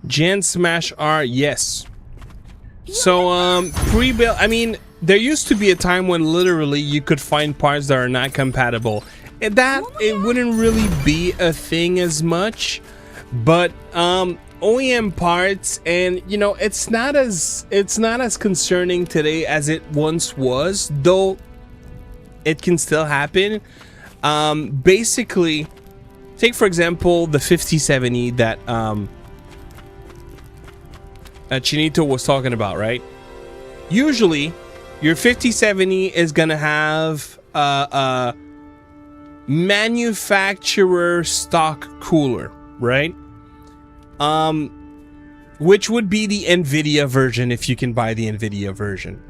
Gen Smash R, yes. So pre-built, I mean, there used to be a time when literally you could find parts that are not compatible, and that it wouldn't really be a thing as much. But OEM parts, and you know, it's not as concerning today as it once was, though it can still happen. Basically, take for example the 5070 that Chinito was talking about, right? Usually, your 5070 is gonna have a manufacturer stock cooler, right? Which would be the NVIDIA version if you can buy the NVIDIA version.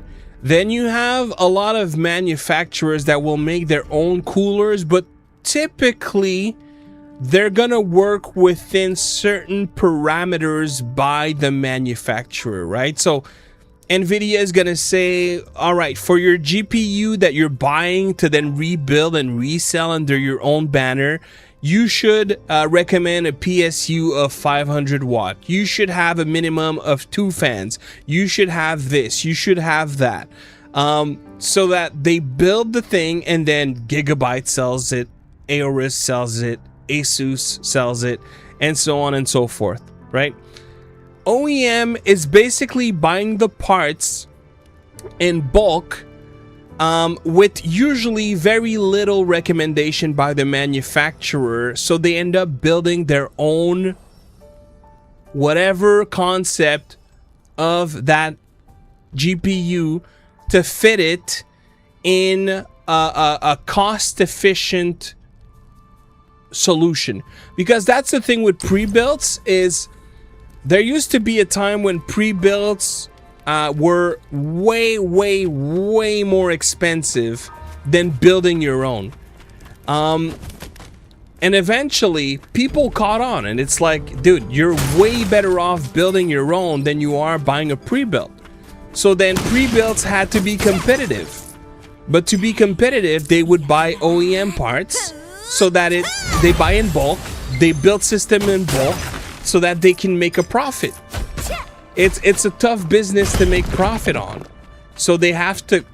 Then you have a lot of manufacturers that will make their own coolers, but typically they're gonna work within certain parameters by the manufacturer, right? So NVIDIA is gonna say, all right, for your GPU that you're buying to then rebuild and resell under your own banner, you should recommend a PSU of 500 watt. You should have a minimum of 2 fans. You should have this. You should have that. So that they build the thing, and then Gigabyte sells it, Aorus sells it, Asus sells it, and so on and so forth, right? OEM is basically buying the parts in bulk, with usually very little recommendation by the manufacturer, so they end up building their own whatever concept of that GPU to fit it in a cost-efficient solution. Because that's the thing with pre-builts, is there used to be a time when pre-builts were way more expensive than building your own. And eventually people caught on, and it's like, dude, you're way better off building your own than you are buying a pre-built. So then pre-builts had to be competitive. But to be competitive, they would buy OEM parts so that they buy in bulk, they build system in bulk so that they can make a profit. It's a tough business to make profit on. So they have to.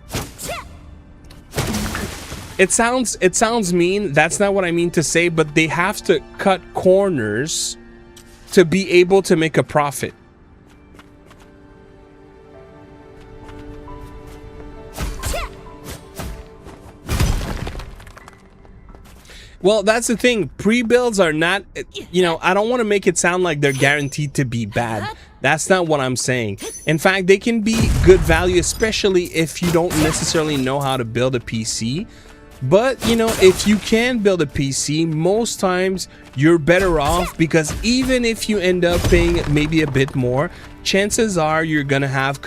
It sounds mean. That's not what I mean to say, but they have to cut corners to be able to make a profit. Well, that's the thing. Pre-builds are not, you know, I don't want to make it sound like they're guaranteed to be bad. That's not what I'm saying. In fact, they can be good value, especially if you don't necessarily know how to build a PC. But, you know, if you can build a PC, most times you're better off, because even if you end up paying maybe a bit more, chances are you're gonna have,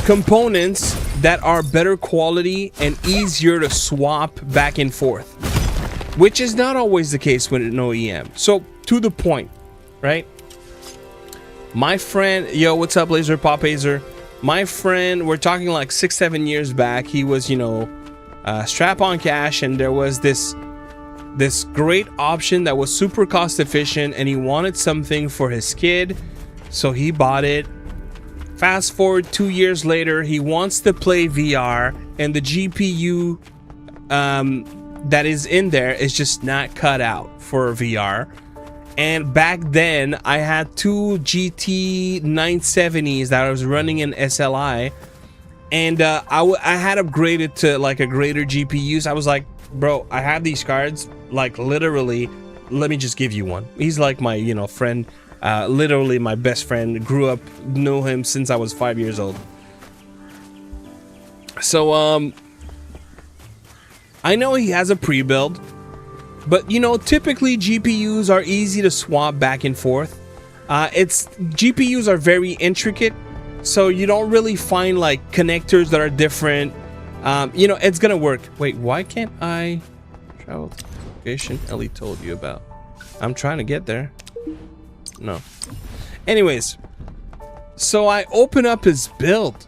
components that are better quality and easier to swap back and forth, which is not always the case with an OEM. So, to the point, right? My friend, yo, what's up, Laser Pop Hazer? My friend, we're talking like 6-7 years back. He was, you know, strap on cash, and there was this great option that was super cost efficient, and he wanted something for his kid, so he bought it. Fast forward 2 years later, he wants to play VR, and the GPU that is in there is just not cut out for VR. And back then, I had two GT 970s that I was running in SLI, and I had upgraded to like a greater GPUs. I was like, bro, I have these cards, like literally, let me just give you one. He's like my, you know, friend, literally my best friend. Grew up, knew him since I was 5 years old. So I know he has a pre-build. But, you know, typically GPUs are easy to swap back and forth. GPUs are very intricate, so you don't really find like connectors that are different. You know, it's gonna work. Wait, why can't I travel to the location Ellie told you about? I'm trying to get there. No. Anyways, so I open up his build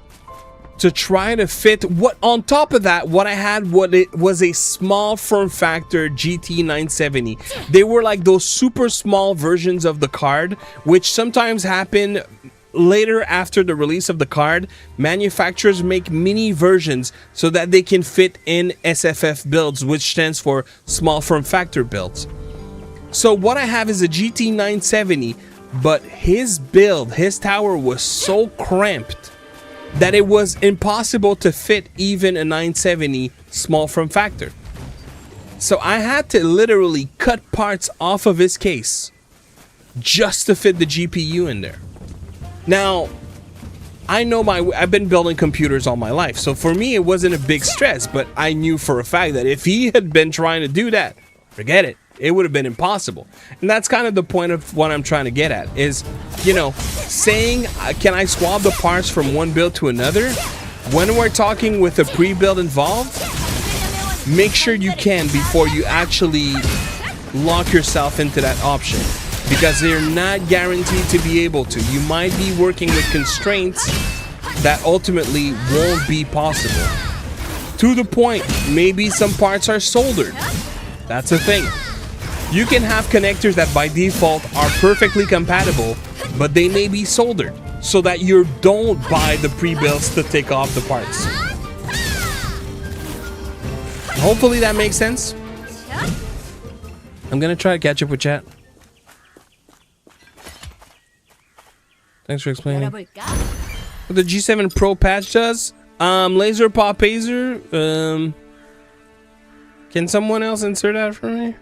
to try to fit what on top of that, what I had, what it was a small form factor GT 970. They were like those super small versions of the card, which sometimes happen later after the release of the card. Manufacturers make mini versions so that they can fit in SFF builds, which stands for small form factor builds. So what I have is a GT 970, but his build, his tower was so cramped that it was impossible to fit even a 970 small form factor. So I had to literally cut parts off of his case just to fit the GPU in there. Now, I know I've been building computers all my life, so for me it wasn't a big stress, but I knew for a fact that if he had been trying to do that, forget it. It would have been impossible. And that's kind of the point of what I'm trying to get at is, you know, saying, can I swap the parts from one build to another? When we're talking with a pre-build involved, make sure you can before you actually lock yourself into that option, because they're not guaranteed to be able to. You might be working with constraints that ultimately won't be possible. To the point, maybe some parts are soldered. That's a thing. You can have connectors that by default are perfectly compatible, but they may be soldered, so that you don't buy the pre-builds to take off the parts. Hopefully that makes sense. I'm gonna try to catch up with chat. Thanks for explaining. What the G7 Pro patch does? Laser Pop Hazer, can someone else insert that for me?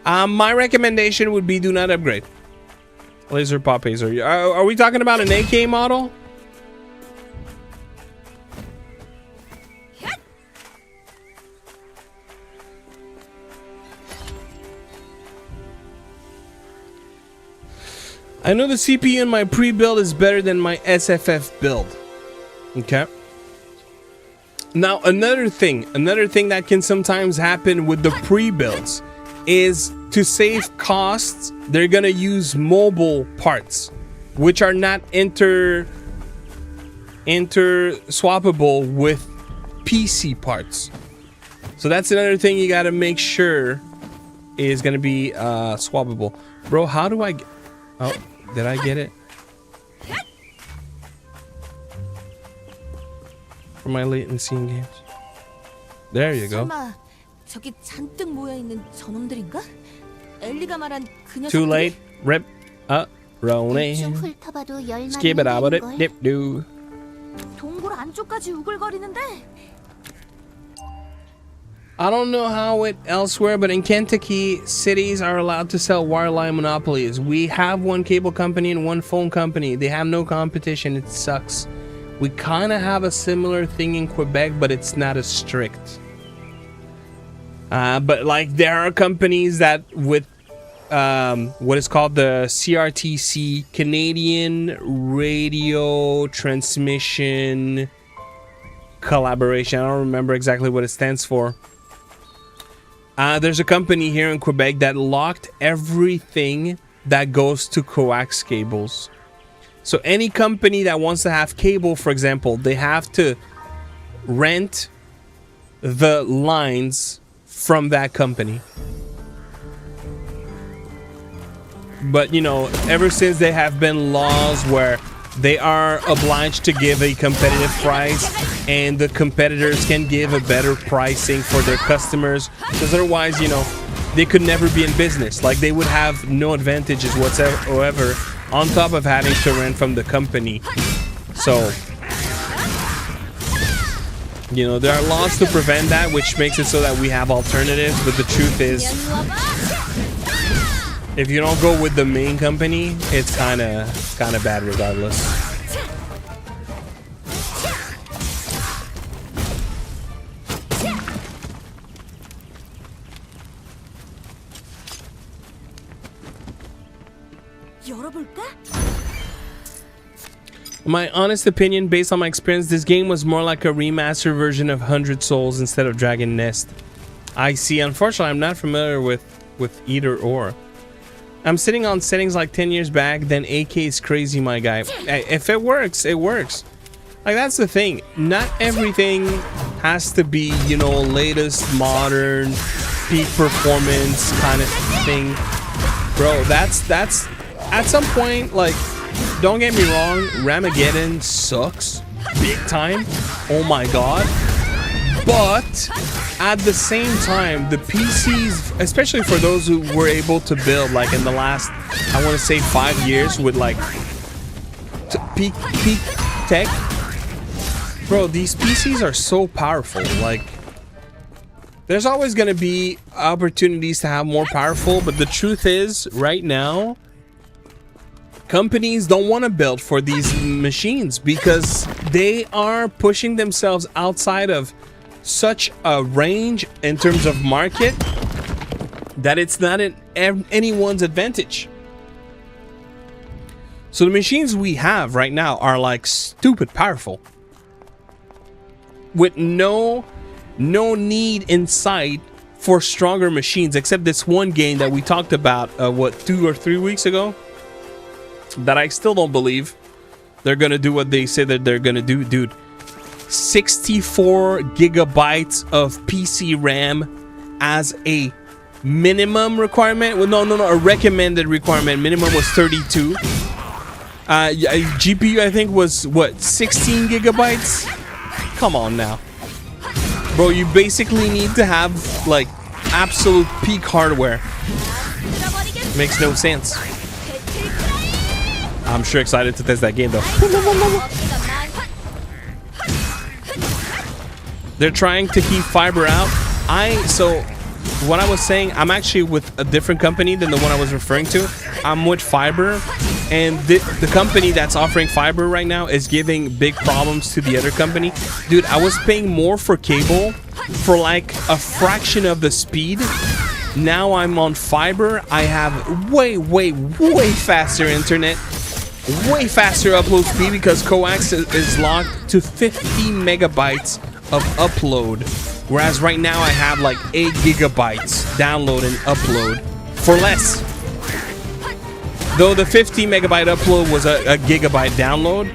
My recommendation would be do not upgrade. Laser pop laser. Are we talking about an AK model? I know the CPU in my pre-build is better than my SFF build. Okay. Now, another thing that can sometimes happen with the pre-builds is to save costs, they're gonna use mobile parts, which are not swappable with PC parts. So that's another thing you gotta make sure is gonna be swappable. Bro, how do I oh, did I get it? For my latency in games. There you go. 설마 저기 잔뜩 모여 있는 저놈들인가? 엘리가 말한 그 녀석들. Too late. Rip up. Rolling. 대충 훑어봐도 열만 Skip it out of it. 걸. Dip do. 동굴 안쪽까지 우글거리는데. I don't know how it elsewhere, but in Kentucky, cities are allowed to sell wireline monopolies. We have one cable company and one phone company. They have no competition. It sucks. We kind of have a similar thing in Quebec, but it's not as strict. But like there are companies that with what is called the CRTC, Canadian Radio Transmission Collaboration. I don't remember exactly what it stands for. There's a company here in Quebec that locked everything that goes to coax cables. So any company that wants to have cable, for example, they have to rent the lines from that company. But you know, ever since there have been laws where they are obliged to give a competitive price and the competitors can give a better pricing for their customers, because otherwise, you know, they could never be in business. Like they would have no advantages whatsoever on top of having to rent from the company. So, you know, there are laws to prevent that, which makes it so that we have alternatives. But the truth is, if you don't go with the main company, it's kind of bad regardless. 열어볼까? My honest opinion, based on my experience, this game was more like a remastered version of 100 Souls instead of Dragon Nest. I see. Unfortunately, I'm not familiar with either or. I'm sitting on settings like 10 years back, then AK is crazy, my guy. If it works, it works. Like, that's the thing. Not everything has to be, you know, latest, modern, peak performance kind of thing. Bro, that's at some point, like, don't get me wrong, Ramageddon sucks big time. Oh my god. But at the same time, the PCs, especially for those who were able to build like in the last, I want to say 5 years with like peak tech, bro, these PCs are so powerful. Like, there's always going to be opportunities to have more powerful, but the truth is right now, companies don't want to build for these machines because they are pushing themselves outside of such a range in terms of market that it's not in anyone's advantage. So the machines we have right now are like stupid powerful with no need in sight for stronger machines, except this one game that we talked about what, 2 or 3 weeks ago, that I still don't believe they're gonna do what they say that they're gonna do. Dude, 64 gigabytes of PC RAM as a minimum requirement. Well, no, a recommended requirement. Minimum was 32. GPU, I think, was what, 16 gigabytes? Come on now, bro. You basically need to have like absolute peak hardware. Makes no sense. I'm sure excited to test that game though. They're trying to keep fiber out. So what I was saying, I'm actually with a different company than the one I was referring to. I'm with Fiber, and the company that's offering Fiber right now is giving big problems to the other company. Dude, I was paying more for cable for like a fraction of the speed. Now I'm on Fiber. I have way faster internet, way faster upload speed because coax is locked to 50 megabytes of upload, whereas right now I have like 8 gigabytes download and upload for less. Though the 50 megabyte upload was a gigabyte download,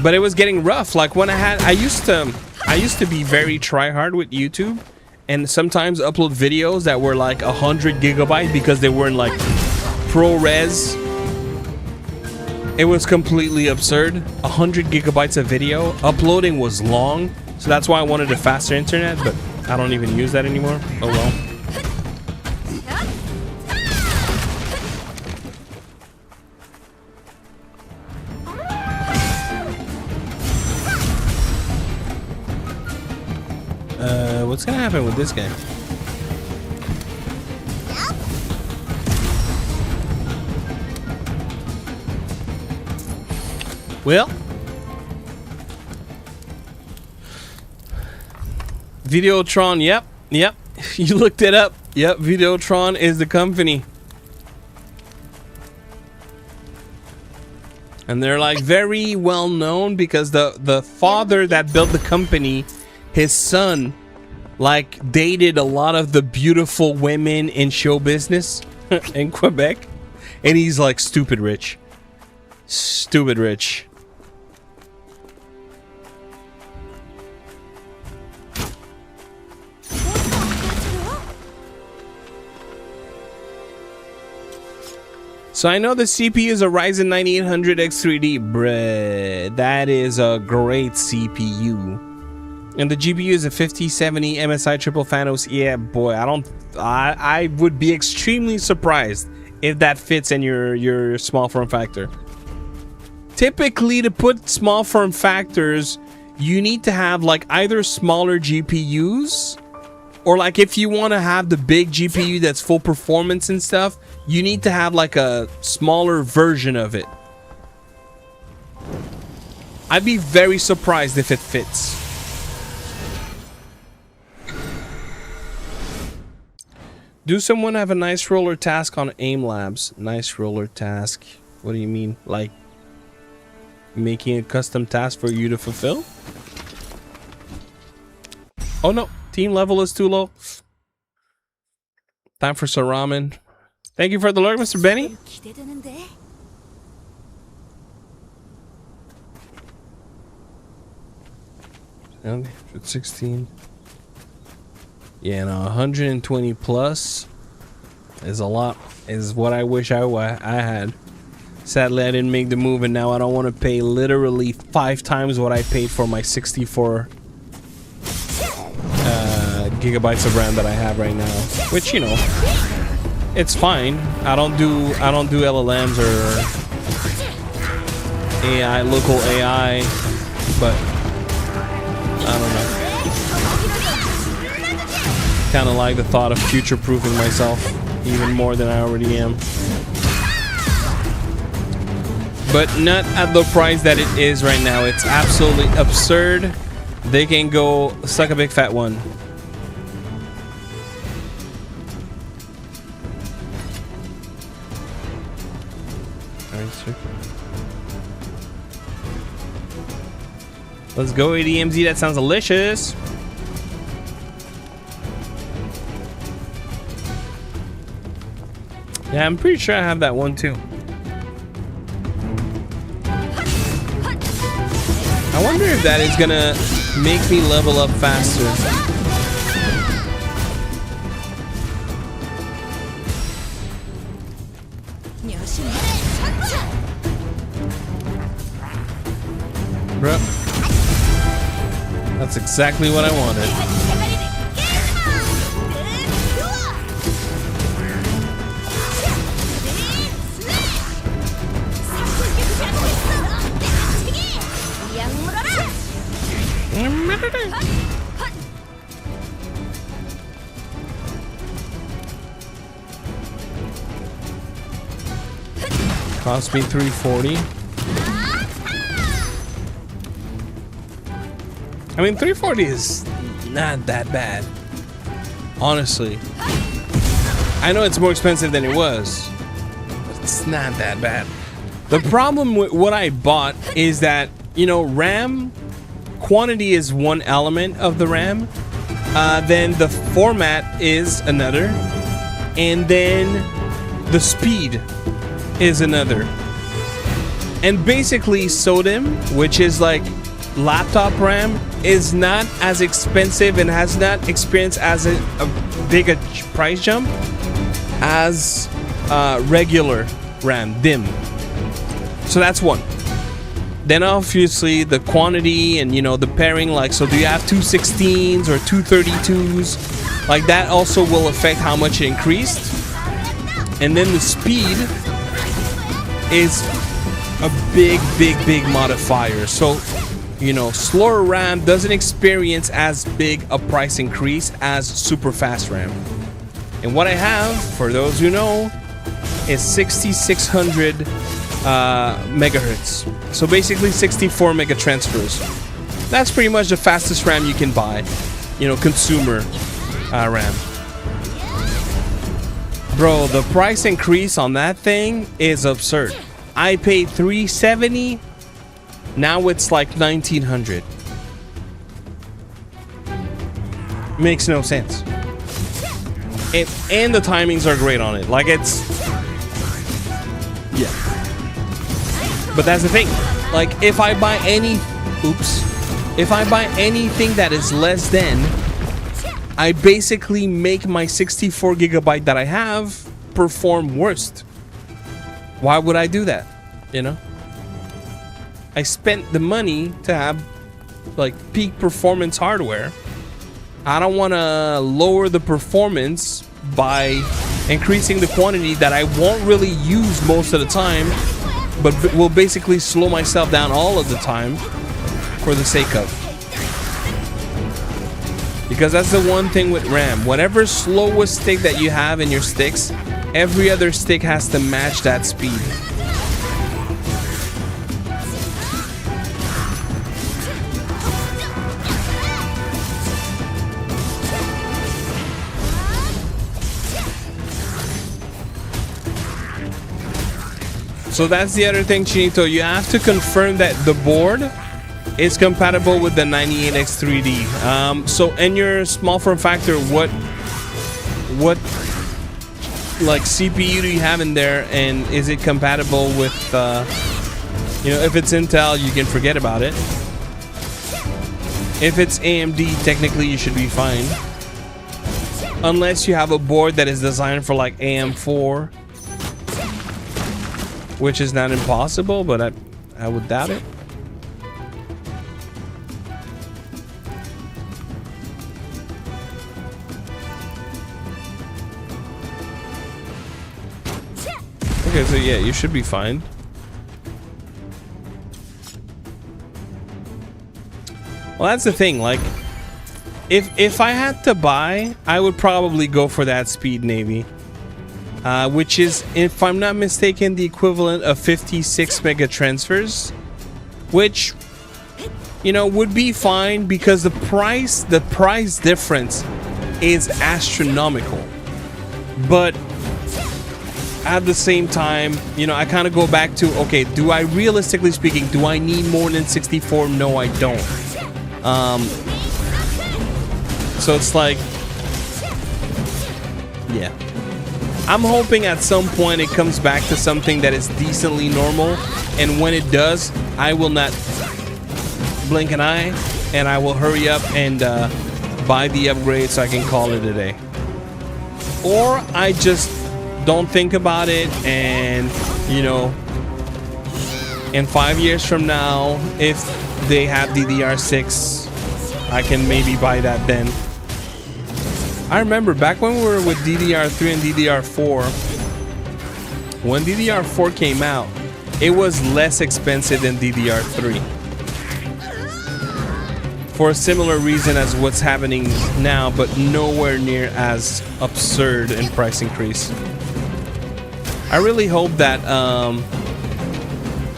but it was getting rough. Like when I used to be very try hard with YouTube, and sometimes upload videos that were like 100 gigabytes because they weren't like ProRes. It was completely absurd. 100 gigabytes of video. Uploading was long, so that's why I wanted a faster internet, but I don't even use that anymore. Oh well. What's gonna happen with this game? Well, Videotron, yep, you looked it up. Yep, Videotron is the company. And they're like very well known because the father that built the company, his son, like dated a lot of the beautiful women in show business in Quebec. And he's like stupid rich. Stupid rich. So I know the CPU is a Ryzen 9800 X3D, bruh. That is a great CPU. And the GPU is a 5070 MSI triple Phanos. Yeah, boy, I would be extremely surprised if that fits in your small form factor. Typically, to put small form factors, you need to have like either smaller GPUs, or like if you want to have the big GPU that's full performance and stuff, you need to have like a smaller version of it. I'd be very surprised if it fits. Do someone have a nice roller task on AIM Labs? Nice roller task. What do you mean? Like making a custom task for you to fulfill? Oh no, team level is too low. Time for some ramen. Thank you for the lurk, Mr. Benny. 16. Yeah, no, 120 plus is a lot. Is what I wish I had. Sadly, I didn't make the move, and now I don't want to pay literally 5 times what I paid for my 64 gigabytes of RAM that I have right now. Which, you know, it's fine. I don't do LLMs or AI, local AI, but I don't know. Kind of like the thought of future-proofing myself even more than I already am. But not at the price that it is right now. It's absolutely absurd. They can go suck a big fat one. Alright, sir. Let's go, ADMZ. That sounds delicious. Yeah, I'm pretty sure I have that one too. I wonder if that is gonna make me level up faster. Bruh. That's exactly what I wanted. Cost me $340. I mean, $340 is not that bad, honestly. I know it's more expensive than it was, but it's not that bad. The problem with what I bought is that, you know, RAM quantity is one element of the RAM, then the format is another, and then the speed is another. And basically SODIMM, which is like laptop RAM, is not as expensive and has not experienced as a big a price jump as regular RAM, DIMM. So that's one. Then obviously the quantity and, you know, the pairing, like, so do you have 216s or 232s? Like, that also will affect how much it increased. And then the speed is a big modifier. So, you know, slower RAM doesn't experience as big a price increase as super fast RAM. And what I have, for those who know, is 6600 megahertz. So basically 64 mega transfers. That's pretty much the fastest RAM you can buy, you know, consumer RAM. Bro, the price increase on that thing is absurd. I paid $370. Now it's like $1900. Makes no sense. And the timings are great on it. Like, it's, yeah. But that's the thing. Like, if I buy if I buy anything that is less than, I basically make my 64 gigabyte that I have perform worst. Why would I do that? You know? I spent the money to have like peak performance hardware. I don't want to lower the performance by increasing the quantity that I won't really use most of the time, but will basically slow myself down all of the time for the sake of. Because that's the one thing with RAM. Whatever slowest stick that you have in your sticks, every other stick has to match that speed. So that's the other thing, Chinito. You have to confirm that the board is compatible with the 98X3D. So in your small form factor, what like CPU do you have in there, and is it compatible with you know, if it's Intel, you can forget about it. If it's AMD, technically you should be fine, unless you have a board that is designed for like AM4, which is not impossible, but I would doubt it. Okay, so yeah, you should be fine. Well, that's the thing, like, if I had to buy, I would probably go for that Speed Navy. Which is, if I'm not mistaken, the equivalent of 56 mega transfers, which, you know, would be fine because the price difference is astronomical. But at the same time, you know, I kind of go back to, okay, do I, realistically speaking, do I need more than 64? No, I don't. So it's like, yeah. I'm hoping at some point it comes back to something that is decently normal, and when it does, I will not blink an eye, and I will hurry up and buy the upgrade so I can call it a day. Or I just don't think about it, and, you know, in 5 years from now, if they have DDR6, I can maybe buy that then. I remember back when we were with DDR3 and DDR4, when DDR4 came out, it was less expensive than DDR3. For a similar reason as what's happening now, but nowhere near as absurd in price increase. I really hope that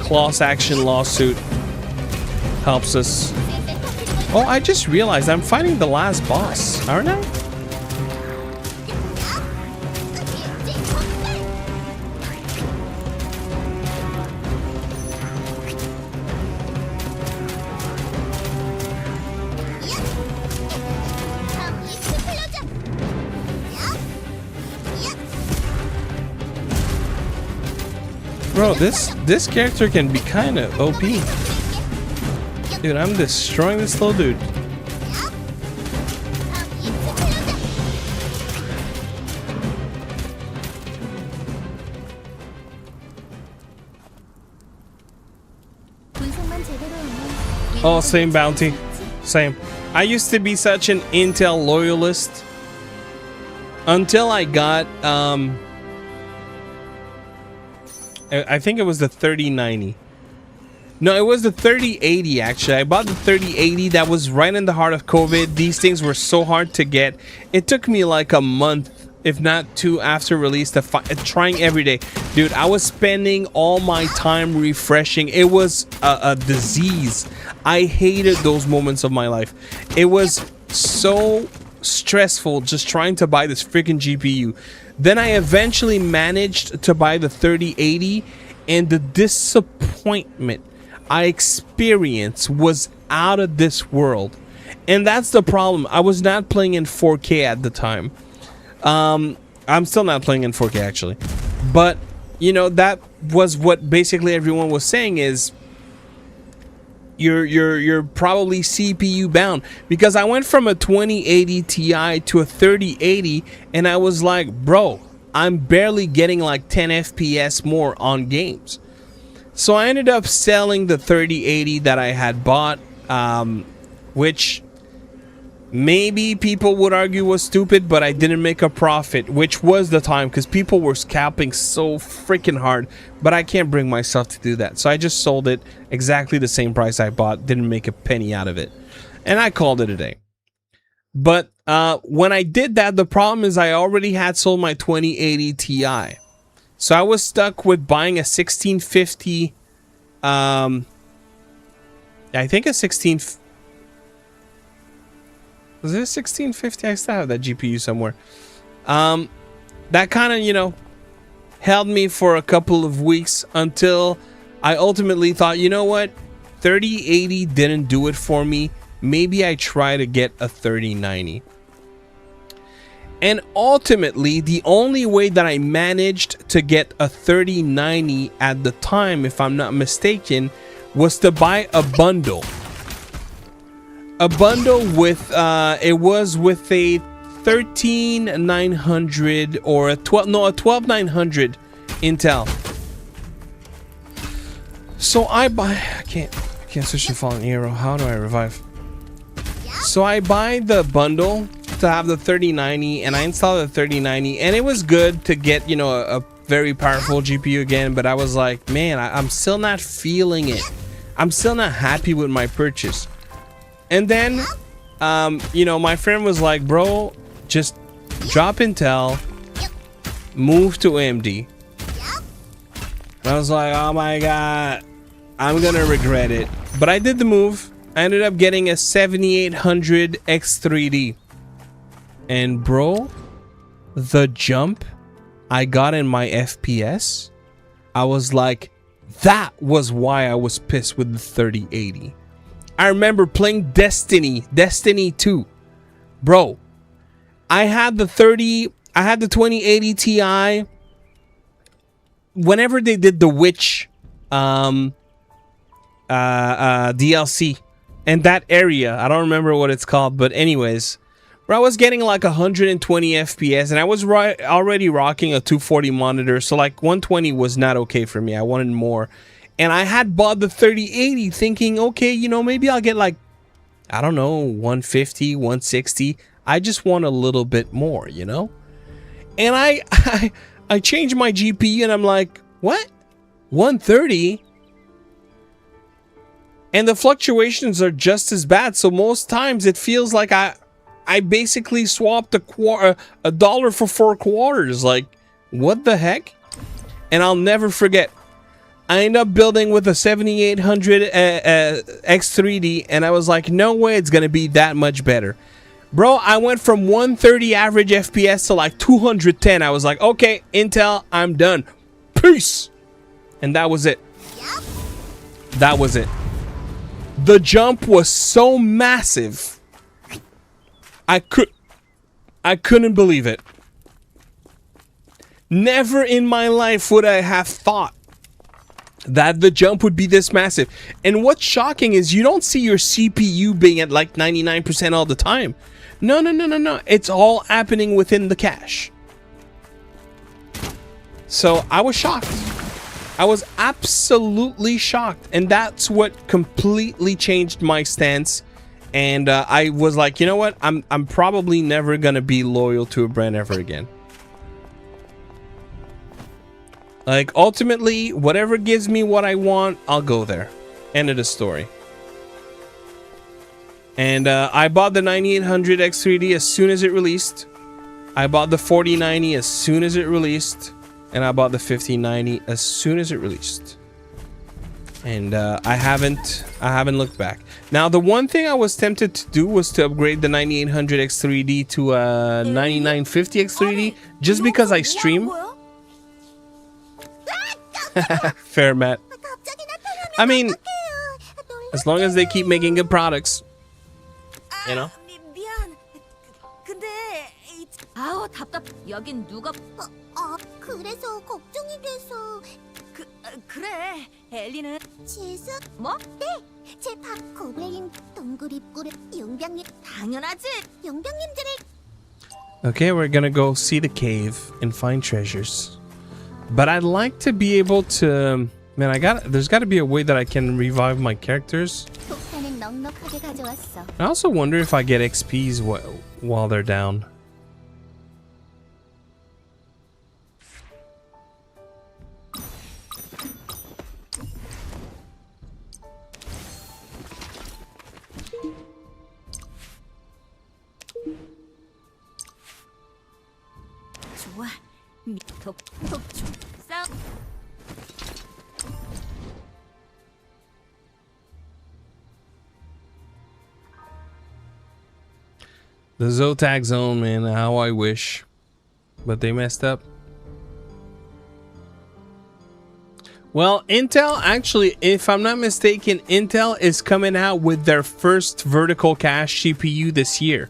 class action lawsuit helps us. Oh, I just realized I'm fighting the last boss, aren't I? Bro, this character can be kind of OP. Dude, I'm destroying this little dude. Oh, same bounty. Same. I used to be such an Intel loyalist until I got I think it was the 3090. No, it was the 3080 actually. I bought the 3080. That was right in the heart of COVID. These things were so hard to get. It took me like a month, if not two, after release to trying every day. Dude, I was spending all my time refreshing. It was a disease. I hated those moments of my life. It was so stressful just trying to buy this freaking GPU. Then I eventually managed to buy the 3080, and the disappointment I experienced was out of this world. And that's the problem. I was not playing in 4K at the time. I'm still not playing in 4K actually. But, you know, that was what basically everyone was saying is you're probably CPU bound, because I went from a 2080 Ti to a 3080 and I was like, bro, I'm barely getting like 10 FPS more on games. So I ended up selling the 3080 that I had bought, which maybe people would argue was stupid, but I didn't make a profit, which was the time because people were scalping so freaking hard, but I can't bring myself to do that. So I just sold it exactly the same price I bought, didn't make a penny out of it, and I called it a day. But when I did that, the problem is I already had sold my 2080 Ti. So I was stuck with buying a 1650, I think a 16... Was it a 1650? I still have that GPU somewhere. That kind of, you know, held me for a couple of weeks until I ultimately thought, you know what? 3080 didn't do it for me. Maybe I try to get a 3090. And ultimately, the only way that I managed to get a 3090 at the time, if I'm not mistaken, was to buy a bundle. A bundle with, it was with a 13900 or a 12900 Intel. So I buy, I can't switch to falling arrow. How do I revive? So I buy the bundle to have the 3090 and I installed the 3090 and it was good to get, you know, a very powerful GPU again, but I was like, man, I'm still not feeling it. I'm still not happy with my purchase. And then, you know, my friend was like, bro, just drop Intel, move to AMD. And I was like, oh my God, I'm gonna regret it. But I did the move. I ended up getting a 7800 X3D. And bro, the jump I got in my FPS, I was like, that was why I was pissed with the 3080. I remember playing Destiny 2. Bro, I had the 2080 Ti. Whenever they did the Witch DLC and that area, I don't remember what it's called, but anyways, where I was getting like 120 FPS and I was already rocking a 240 monitor, so like 120 was not okay for me. I wanted more. And I had bought the 3080 thinking, okay, you know, maybe I'll get like, I don't know, 150, 160. I just want a little bit more, you know? And I changed my GPU and I'm like, what? 130? And the fluctuations are just as bad. So most times it feels like I basically swapped a dollar for 4 quarters. Like, what the heck? And I'll never forget. I ended up building with a 7800 X3D, and I was like, no way it's gonna be that much better. Bro, I went from 130 average FPS to like 210. I was like, okay, Intel, I'm done. Peace. And that was it. That was it. The jump was so massive. I couldn't believe it. Never in my life would I have thought that the jump would be this massive. And what's shocking is you don't see your CPU being at like 99% all the time. No. It's all happening within the cache. So I was shocked. I was absolutely shocked. And that's what completely changed my stance. And I was like, you know what? I'm probably never gonna be loyal to a brand ever again. Like, ultimately, whatever gives me what I want, I'll go there. End of the story. And I bought the 9800 X3D as soon as it released. I bought the 4090 as soon as it released. And I bought the 5090 as soon as it released. And I haven't looked back. Now, the one thing I was tempted to do was to upgrade the 9800 X3D to a 9950 X3D just because I stream. Fair, Matt. I mean, as long as they keep making good products, you know. 미안. 근데 아우 답답. 여긴 누가? 그래서 걱정이 돼서. 그래. 엘리는 재수? 뭐? 네. 제 밥 고블린 동굴 입구를 용병님. 당연하지. 용병님들을. Okay, we're gonna go see the cave and find treasures. But I'd like to be able to... Man, there's got to be a way that I can revive my characters. 폭탄은 넉넉하게 가져왔어. I also wonder if I get XPs while they're down. 좋아. 독촉 싸움. The Zotag zone, man, how I wish. But they messed up. Well, Intel, actually, if I'm not mistaken, Intel is coming out with their first vertical cache CPU this year.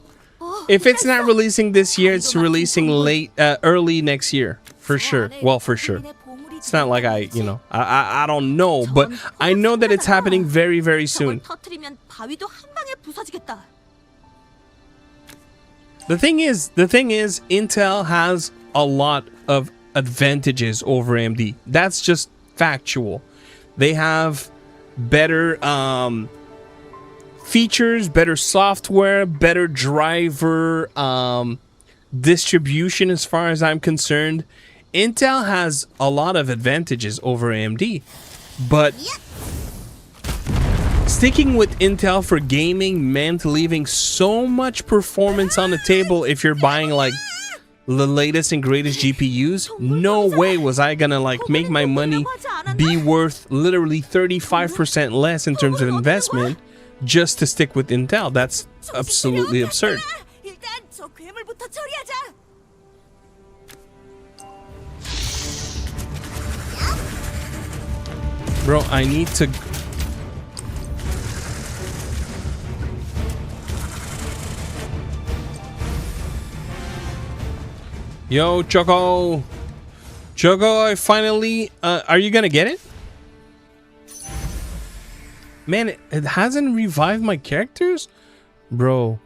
If it's not releasing this year, it's releasing early next year. For sure. Well, for sure. It's not like I don't know, but I know that it's happening very, very soon. The thing is, Intel has a lot of advantages over AMD. That's just factual. They have better features, better software, better driver distribution as far as I'm concerned. Intel has a lot of advantages over AMD, but sticking with Intel for gaming meant leaving so much performance on the table if you're buying like the latest and greatest GPUs. No way was I gonna like make my money be worth literally 35% less in terms of investment just to stick with Intel. That's absolutely absurd. Bro, I need to... Yo, Choco! Choco, I finally... are you gonna get it? Man, it hasn't revived my characters? Bro.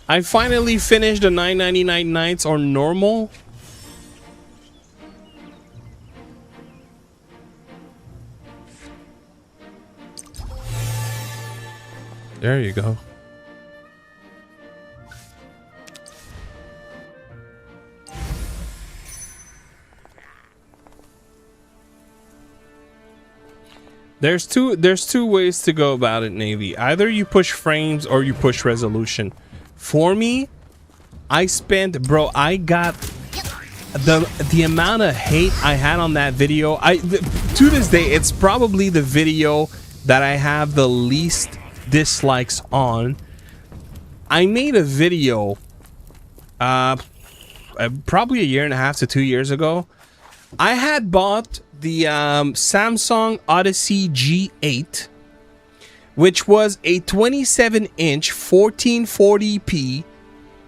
I finally finished the 999 nights or normal. There you go. There's two ways to go about it, Navy. Either you push frames or you push resolution. For me, I spent, bro, I got the amount of hate I had on that video, to this day, it's probably the video that I have the least dislikes on. I made a video probably a year and a half to 2 years ago. I had bought the Samsung Odyssey G8, which was a 27-inch 1440p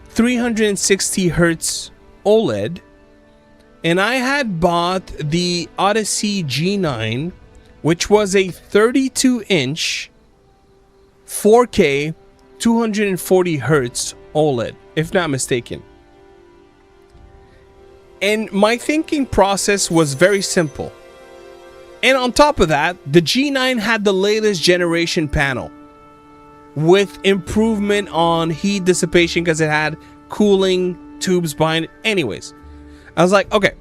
360 hertz OLED, and I had bought the Odyssey G9, which was a 32-inch 4K 240 hertz OLED, if not mistaken. And my thinking process was very simple. And on top of that, the G9 had the latest generation panel with improvement on heat dissipation because it had cooling tubes behind it. Anyways, I was like, okay,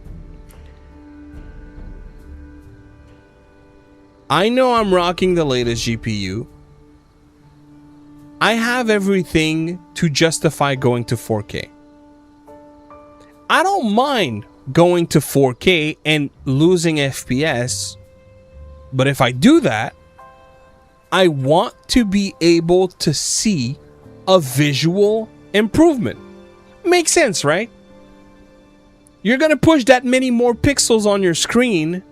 I know I'm rocking the latest GPU. I have everything to justify going to 4K. I don't mind going to 4K and losing FPS, but if I do that, I want to be able to see a visual improvement. Makes sense, right? You're gonna push that many more pixels on your screen.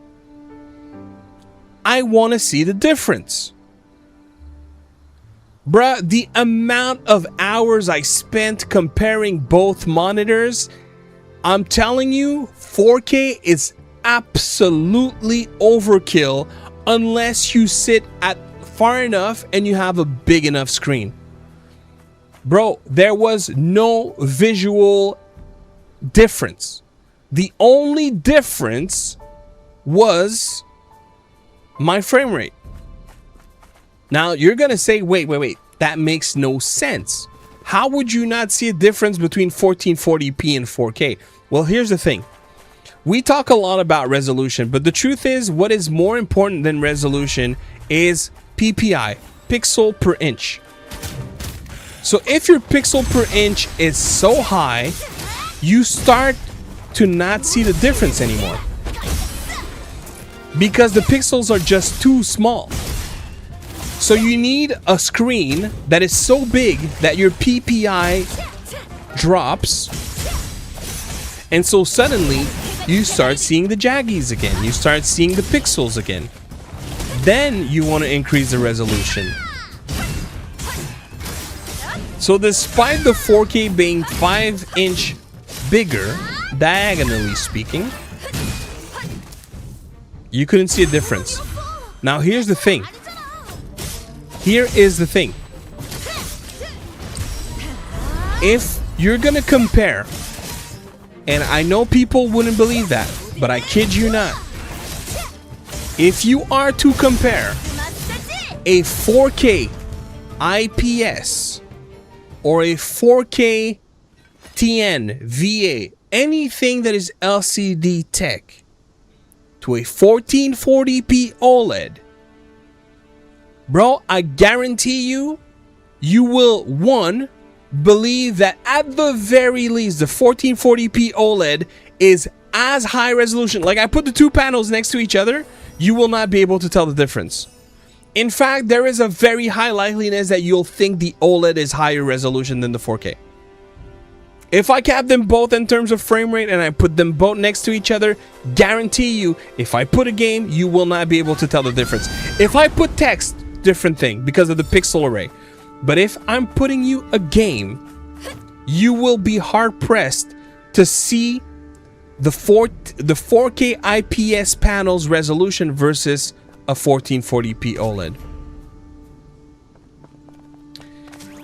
I want to see the difference. Bruh, the amount of hours I spent comparing both monitors, I'm telling you, 4K is absolutely overkill unless you sit at far enough and you have a big enough screen. Bro, there was no visual difference. The only difference was my frame rate. Now, you're going to say, wait, that makes no sense. How would you not see a difference between 1440p and 4K? Well, here's the thing. We talk a lot about resolution, but the truth is, what is more important than resolution is PPI, pixel per inch. So if your pixel per inch is so high, you start to not see the difference anymore, because the pixels are just too small. So you need a screen that is so big that your PPI drops, and so suddenly you start seeing the jaggies again, you start seeing the pixels again. Then you want to increase the resolution. So despite the 4K being 5-inch bigger, diagonally speaking, you couldn't see a difference. Now here's the thing. Here is the thing. If you're gonna compare, and I know people wouldn't believe that, but I kid you not. If you are to compare a 4K IPS or a 4K TN, VA, anything that is LCD tech to a 1440p OLED, bro, I guarantee you, you will, one, believe that at the very least, the 1440p OLED is as high resolution. Like, I put the two panels next to each other, you will not be able to tell the difference. In fact, there is a very high likeliness that you'll think the OLED is higher resolution than the 4K. If I cap them both in terms of frame rate and I put them both next to each other, guarantee you, if I put a game, you will not be able to tell the difference. If I put text, different thing because of the pixel array. But if I'm putting you a game, you will be hard pressed to see the 4K IPS panel's resolution versus a 1440p OLED.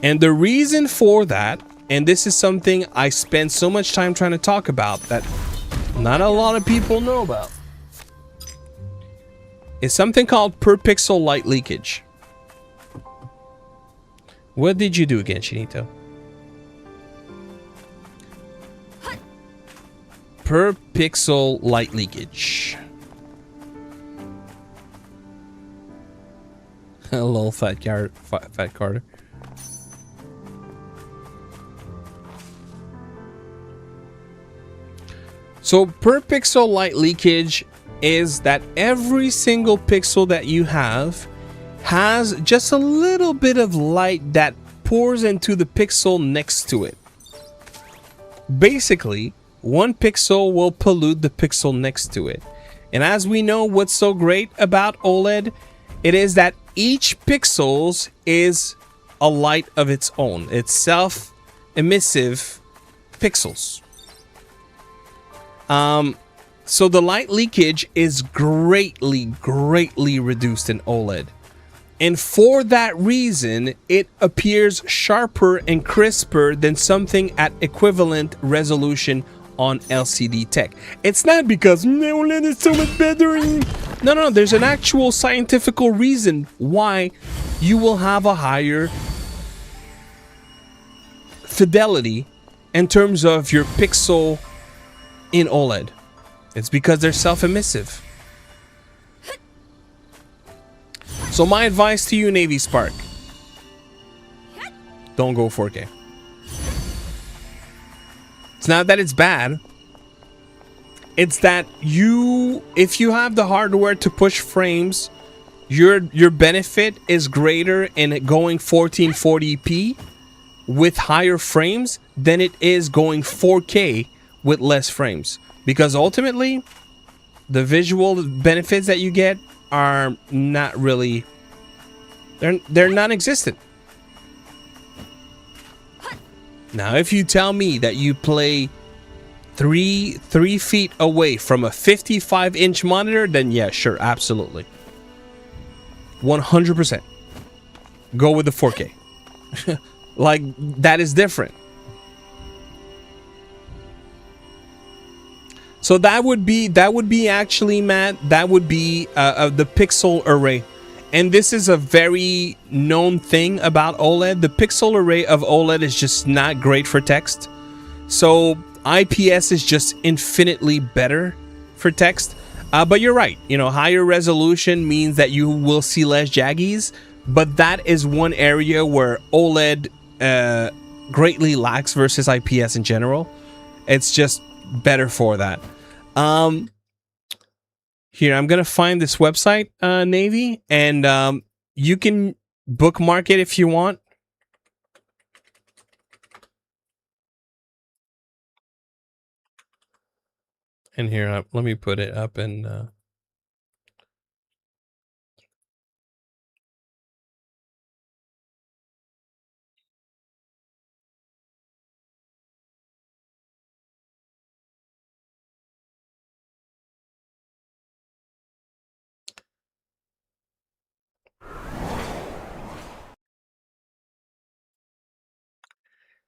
And the reason for that, and this is something I spend so much time trying to talk about that not a lot of people know about, is something called per pixel light leakage. What did you do again, Shinito? Per pixel light leakage. Lol, fat Carter. So per pixel light leakage is that every single pixel that you have has just a little bit of light that pours into the pixel next to it. Basically, one pixel will pollute the pixel next to it. And as we know, what's so great about OLED, it is that each pixels is a light of its own. It's self-emissive pixels. So the light leakage is greatly reduced in OLED. And for that reason, it appears sharper and crisper than something at equivalent resolution on LCD tech. It's not because OLED is so much better. No, there's an actual scientific reason why you will have a higher fidelity in terms of your pixel in OLED. It's because they're self-emissive. So my advice to you, Navy Spark, don't go 4K. It's not that it's bad. It's that if you have the hardware to push frames, your benefit is greater in going 1440p with higher frames than it is going 4K with less frames. Because ultimately, the visual benefits that you get are not really, they're non-existent. Now, if you tell me that you play three feet away from a 55-inch monitor, then yeah, sure, absolutely. 100%. Go with the 4K. Like, that is different. So that would be actually, Matt, that would be the pixel array. And this is a very known thing about OLED. The pixel array of OLED is just not great for text. So IPS is just infinitely better for text. But you're right. You know, higher resolution means that you will see less jaggies. But that is one area where OLED greatly lacks versus IPS in general. It's just better for that. Here, I'm gonna find this website, Navy, and you can bookmark it if you want. And here, let me put it up and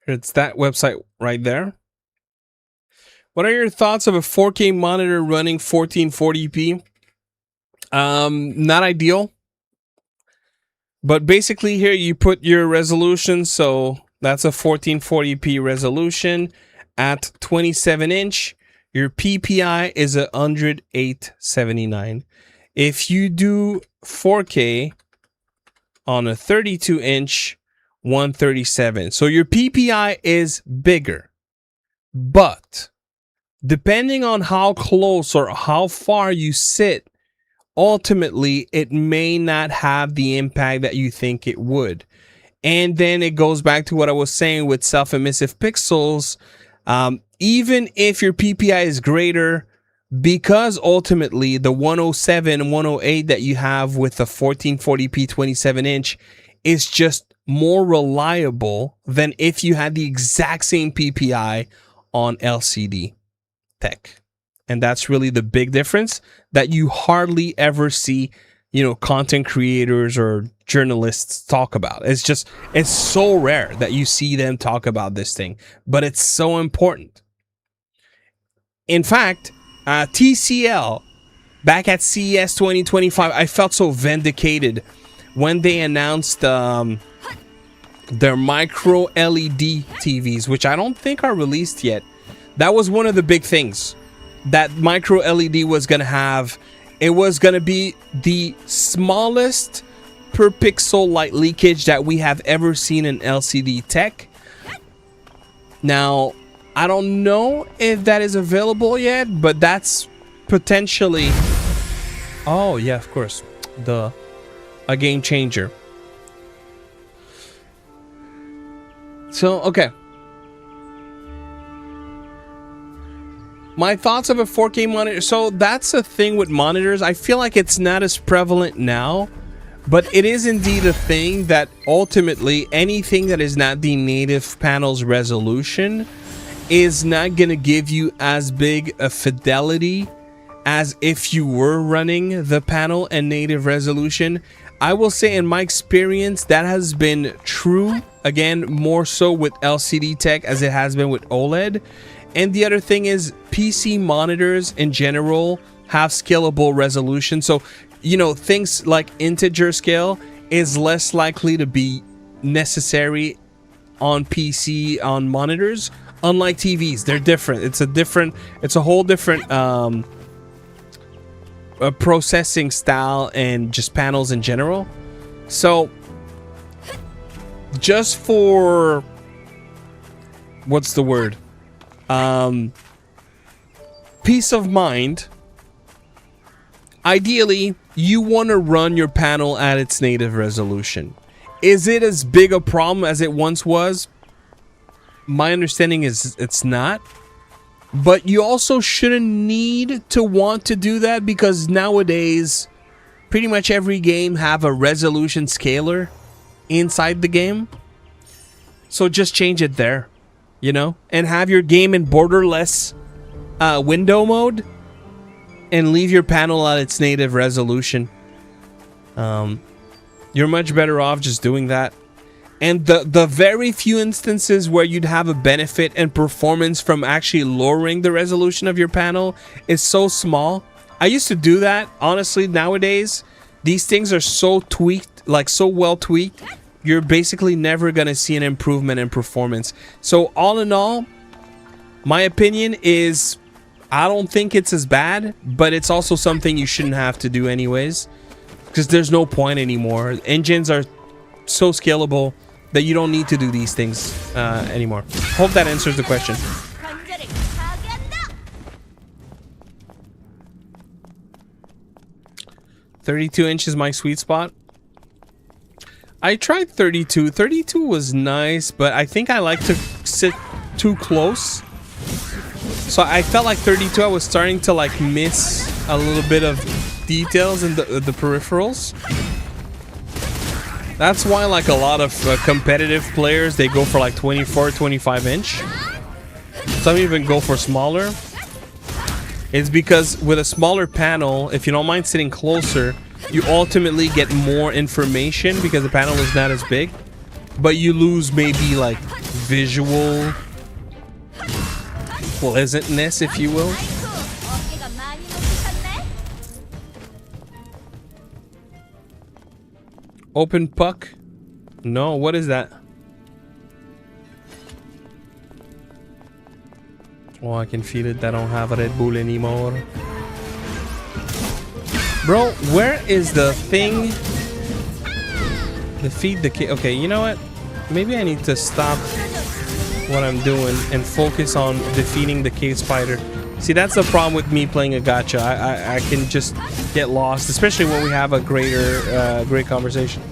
it's that website right there. What are your thoughts of a 4K monitor running 1440p? Not ideal. But basically here you put your resolution, so that's a 1440p resolution at 27 inch. Your PPI is 108.79. If you do 4K on a 32 inch, 137. So your PPI is bigger. But depending on how close or how far you sit, ultimately it may not have the impact that you think it would. And then it goes back to what I was saying with self-emissive pixels. Even if your PPI is greater, because ultimately the 107 108 that you have with the 1440p 27 inch is just more reliable than if you had the exact same PPI on LCD tech. And that's really the big difference that you hardly ever see, you know, content creators or journalists talk about. It's so rare that you see them talk about this thing, but it's so important. In fact, TCL back at CES 2025, I felt so vindicated when they announced their micro LED TVs, which I don't think are released yet. That was one of the big things that micro LED was going to have. It was going to be the smallest per pixel light leakage that we have ever seen in LCD tech. Now, I don't know if that is available yet, but that's potentially... Oh, yeah, of course. A game changer. So, okay. My thoughts of a 4K monitor. So, that's a thing with monitors. I feel like it's not as prevalent now, but it is indeed a thing that ultimately anything that is not the native panel's resolution is not going to give you as big a fidelity as if you were running the panel and native resolution. I will say in my experience that has been true, again, more so with LCD tech as it has been with OLED. And the other thing is PC monitors in general have scalable resolution. So, you know, things like integer scale is less likely to be necessary on PC on monitors. Unlike TVs, they're different. It's a whole different processing style and just panels in general. So just for what's the word? Peace of mind. Ideally, you want to run your panel at its native resolution. Is it as big a problem as it once was? My understanding is it's not. But you also shouldn't need to want to do that, because nowadays pretty much every game have a resolution scaler inside the game. So just change it there, you know, and have your game in borderless window mode and leave your panel at its native resolution. You're much better off just doing that. And the very few instances where you'd have a benefit and performance from actually lowering the resolution of your panel is so small. I used to do that. Honestly, nowadays, these things are so tweaked, like so well tweaked, you're basically never going to see an improvement in performance. So all in all, my opinion is I don't think it's as bad, but it's also something you shouldn't have to do anyways, because there's no point anymore. Engines are so scalable that you don't need to do these things anymore. Hope that answers the question. 32 inch is my sweet spot. I tried 32. 32 was nice, but I think I like to sit too close. So I felt like 32, I was starting to like miss a little bit of details in the peripherals. That's why like a lot of competitive players, they go for like 24, 25 inch. Some even go for smaller. It's because with a smaller panel, if you don't mind sitting closer, you ultimately get more information because the panel is not as big. But you lose maybe like visual pleasantness, if you will. Open puck? No, what is that? Oh, I can feel it. I don't have a Red Bull anymore. Bro, where is the thing? The feed the kid. Okay, you know what? Maybe I need to stop what I'm doing and focus on defeating the cave spider. See, that's the problem with me playing a gacha. I can just get lost, especially when we have a great conversation.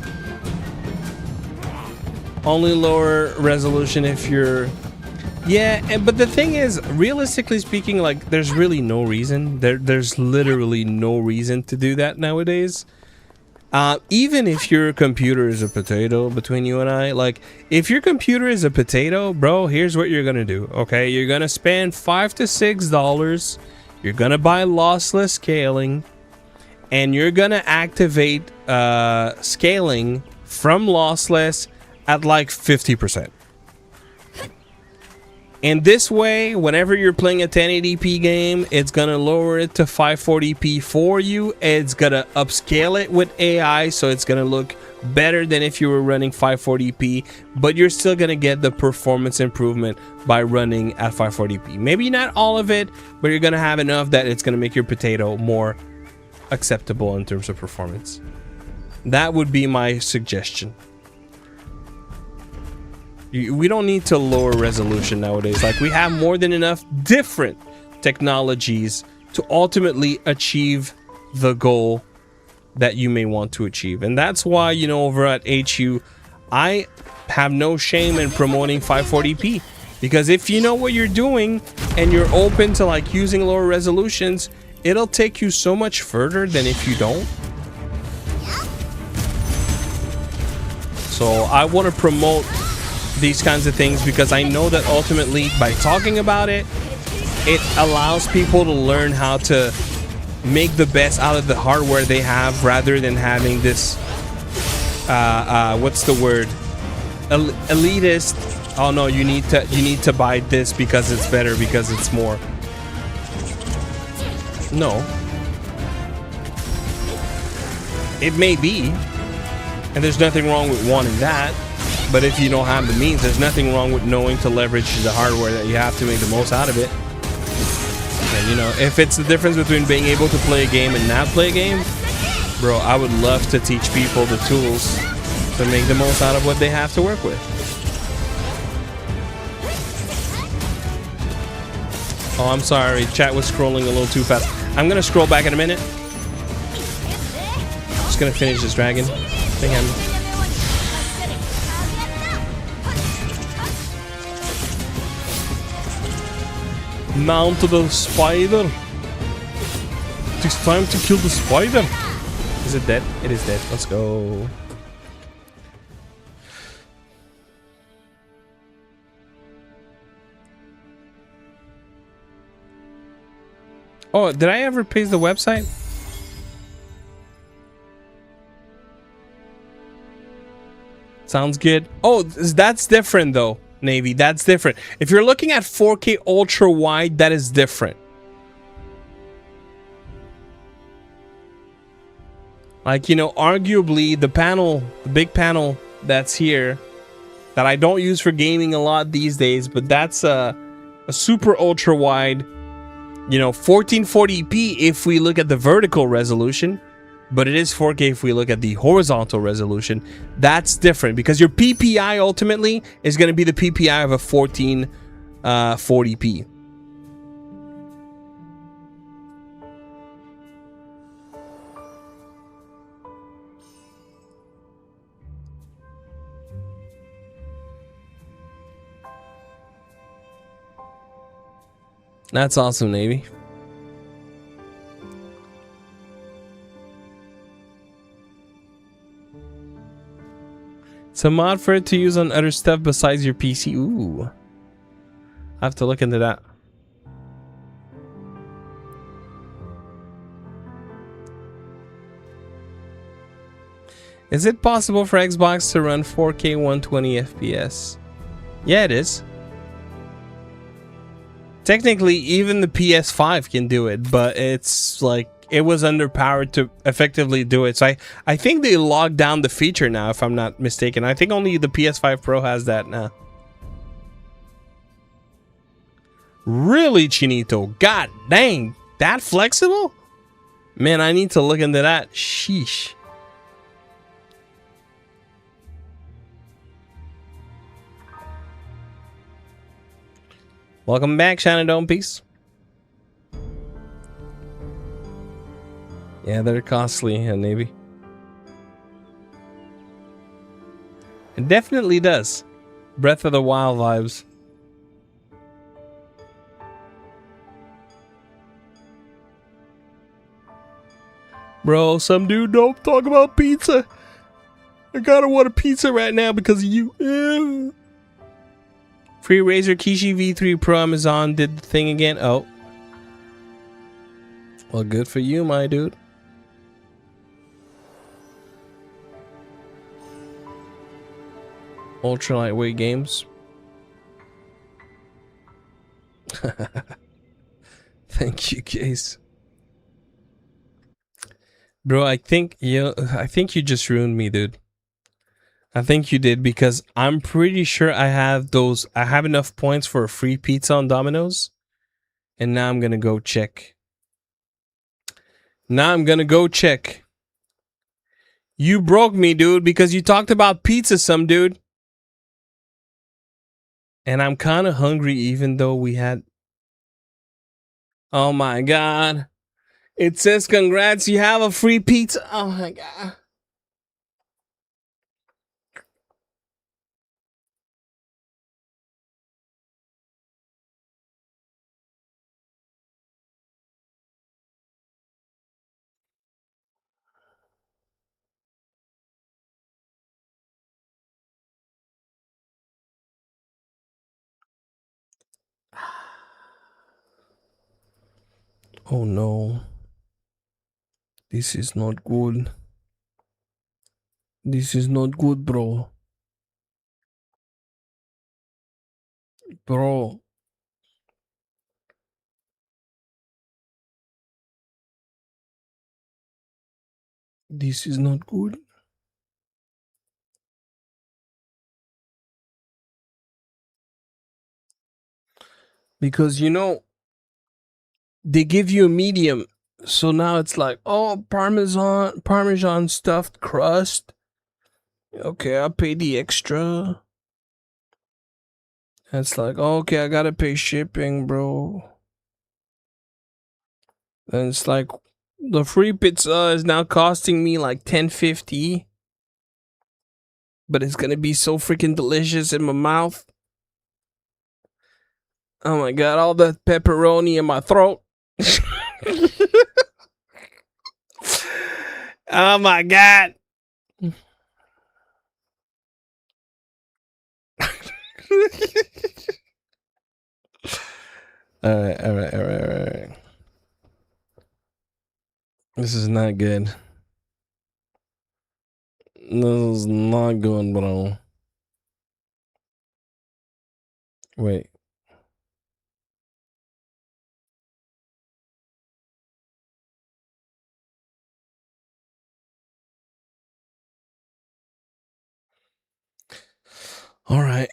Only lower resolution if you're... Yeah, but the thing is, realistically speaking, like, there's really no reason. There's literally no reason to do that nowadays. Even if your computer is a potato, between you and I, like, if your computer is a potato, bro, here's what you're gonna do, okay? You're gonna spend $5 to $6. You're gonna buy lossless scaling, and you're gonna activate scaling from lossless at like 50%. And this way, whenever you're playing a 1080p game, it's gonna lower it to 540p for you. It's gonna upscale it with AI, so it's gonna look better than if you were running 540p, but you're still gonna get the performance improvement by running at 540p. Maybe not all of it, but you're gonna have enough that it's gonna make your potato more acceptable in terms of performance. That would be my suggestion. We don't need to lower resolution nowadays. Like, we have more than enough different technologies to ultimately achieve the goal that you may want to achieve. And that's why, you know, over at HU, I have no shame in promoting 540p, because if you know what you're doing and you're open to like using lower resolutions, it'll take you so much further than if you don't. So I want to promote these kinds of things because I know that ultimately by talking about it, it allows people to learn how to make the best out of the hardware they have, rather than having this what's the word, elitist, oh no, you need to buy this because it's better, because it's more. No, it may be, and there's nothing wrong with wanting that, but if you don't have the means, there's nothing wrong with knowing to leverage the hardware that you have to make the most out of it. And you know, if it's the difference between being able to play a game and not play a game, bro, I would love to teach people the tools to make the most out of what they have to work with. Oh, I'm sorry, chat was scrolling a little too fast. I'm gonna scroll back in a minute. Just gonna finish this dragon. Thing Mount the spider. It's time to kill the spider. Is it dead? It is dead. Let's go. Oh, did I ever paste the website? Sounds good. Oh, that's different though, Navy. That's different. If you're looking at 4K ultra wide, that is different. Like, you know, arguably the panel, the big panel that's here, that I don't use for gaming a lot these days, but that's a super ultra wide, you know, 1440p if we look at the vertical resolution, but it is 4K if we look at the horizontal resolution. That's different because your PPI ultimately is going to be the PPI of a 1440p. That's awesome, Navy. It's a mod for it to use on other stuff besides your PC. Ooh. I have to look into that. Is it possible for Xbox to run 4K 120 FPS? Yeah, it is. Technically, even the PS5 can do it, but it's like it was underpowered to effectively do it. So I think they logged down the feature now, if I'm not mistaken. I think only the PS5 Pro has that now. Really, Chinito? God dang, that flexible? Man, I need to look into that. Sheesh. Welcome back, Shannon Peace. Yeah, they're costly, Navy. It definitely does. Breath of the Wild vibes. Bro, some dude don't talk about pizza. I gotta want a pizza right now because of you. Free Razer Kishi V3 Pro Amazon did the thing again. Oh. Well, good for you, my dude. Ultra lightweight games. Thank you, Case. Bro, I think you just ruined me, dude. I think you did, because I'm pretty sure I have enough points for a free pizza on Domino's. And now I'm gonna go check. You broke me, dude, because you talked about pizza, some dude. And I'm kind of hungry even though we had... Oh my god. It says congrats, you have a free pizza. Oh my god. Oh no. This is not good. This is not good, bro. Bro. This is not good. Because you know, they give you a medium. So now it's like, oh, Parmesan stuffed crust. Okay, I'll pay the extra. And it's like, oh, okay, I gotta pay shipping, bro. And it's like, the free pizza is now costing me like $10.50. But it's gonna be so freaking delicious in my mouth. Oh my god, all the pepperoni in my throat. Oh my god. Alright. This is not good. This is not good, bro. Wait. Alright.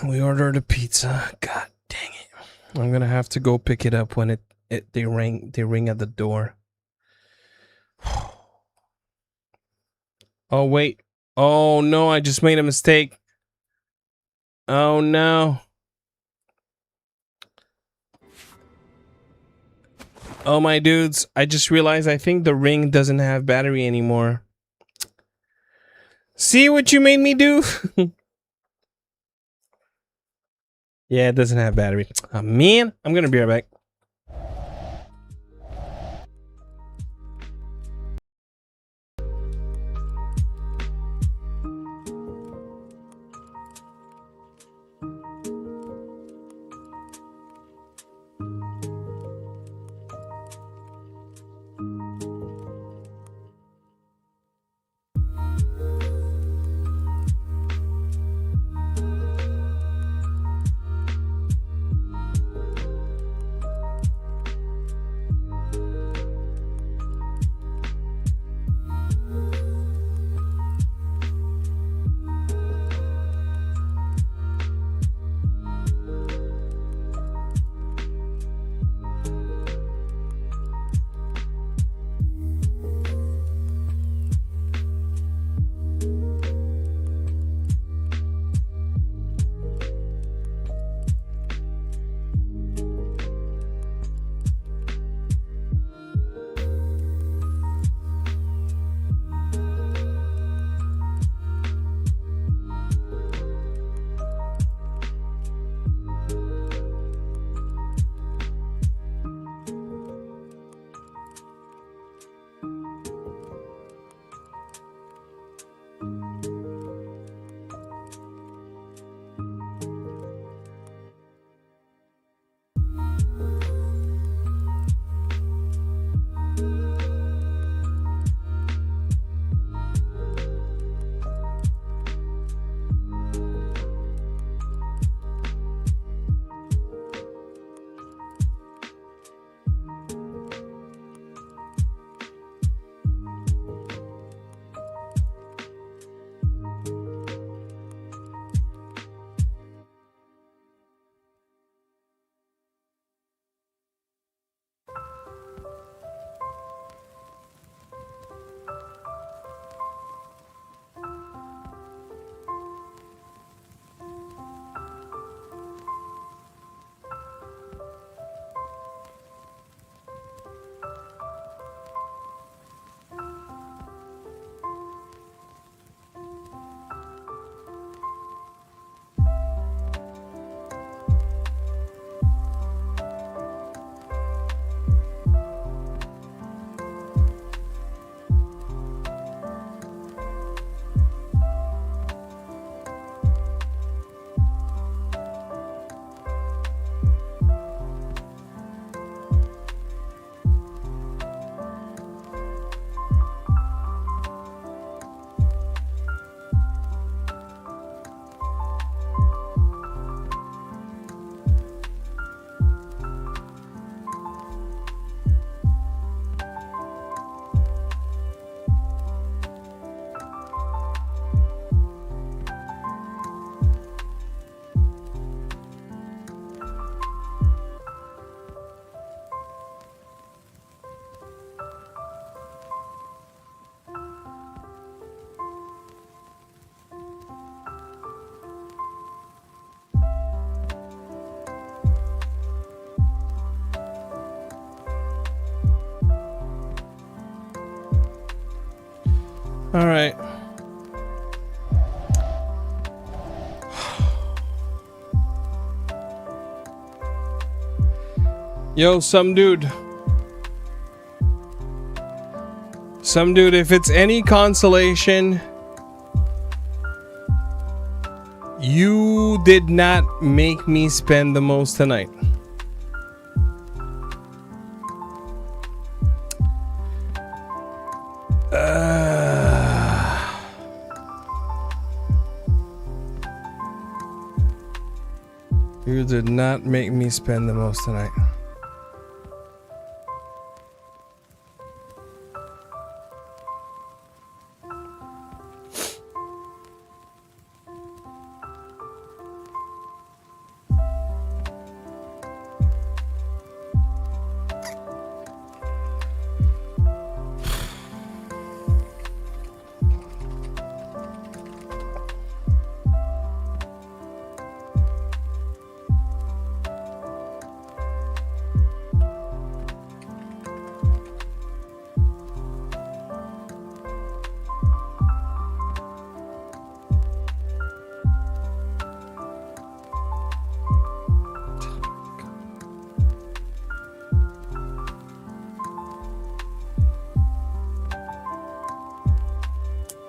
We ordered a pizza. God dang it. I'm gonna have to go pick it up when they ring at the door. Oh wait. Oh no, I just made a mistake. Oh no. Oh my dudes, I just realized I think the ring doesn't have battery anymore. See what you made me do? Yeah, it doesn't have battery. Oh man, I'm gonna be right back. All right. Yo, some dude, if it's any consolation, you did not make me spend the most tonight. You did not make me spend the most tonight.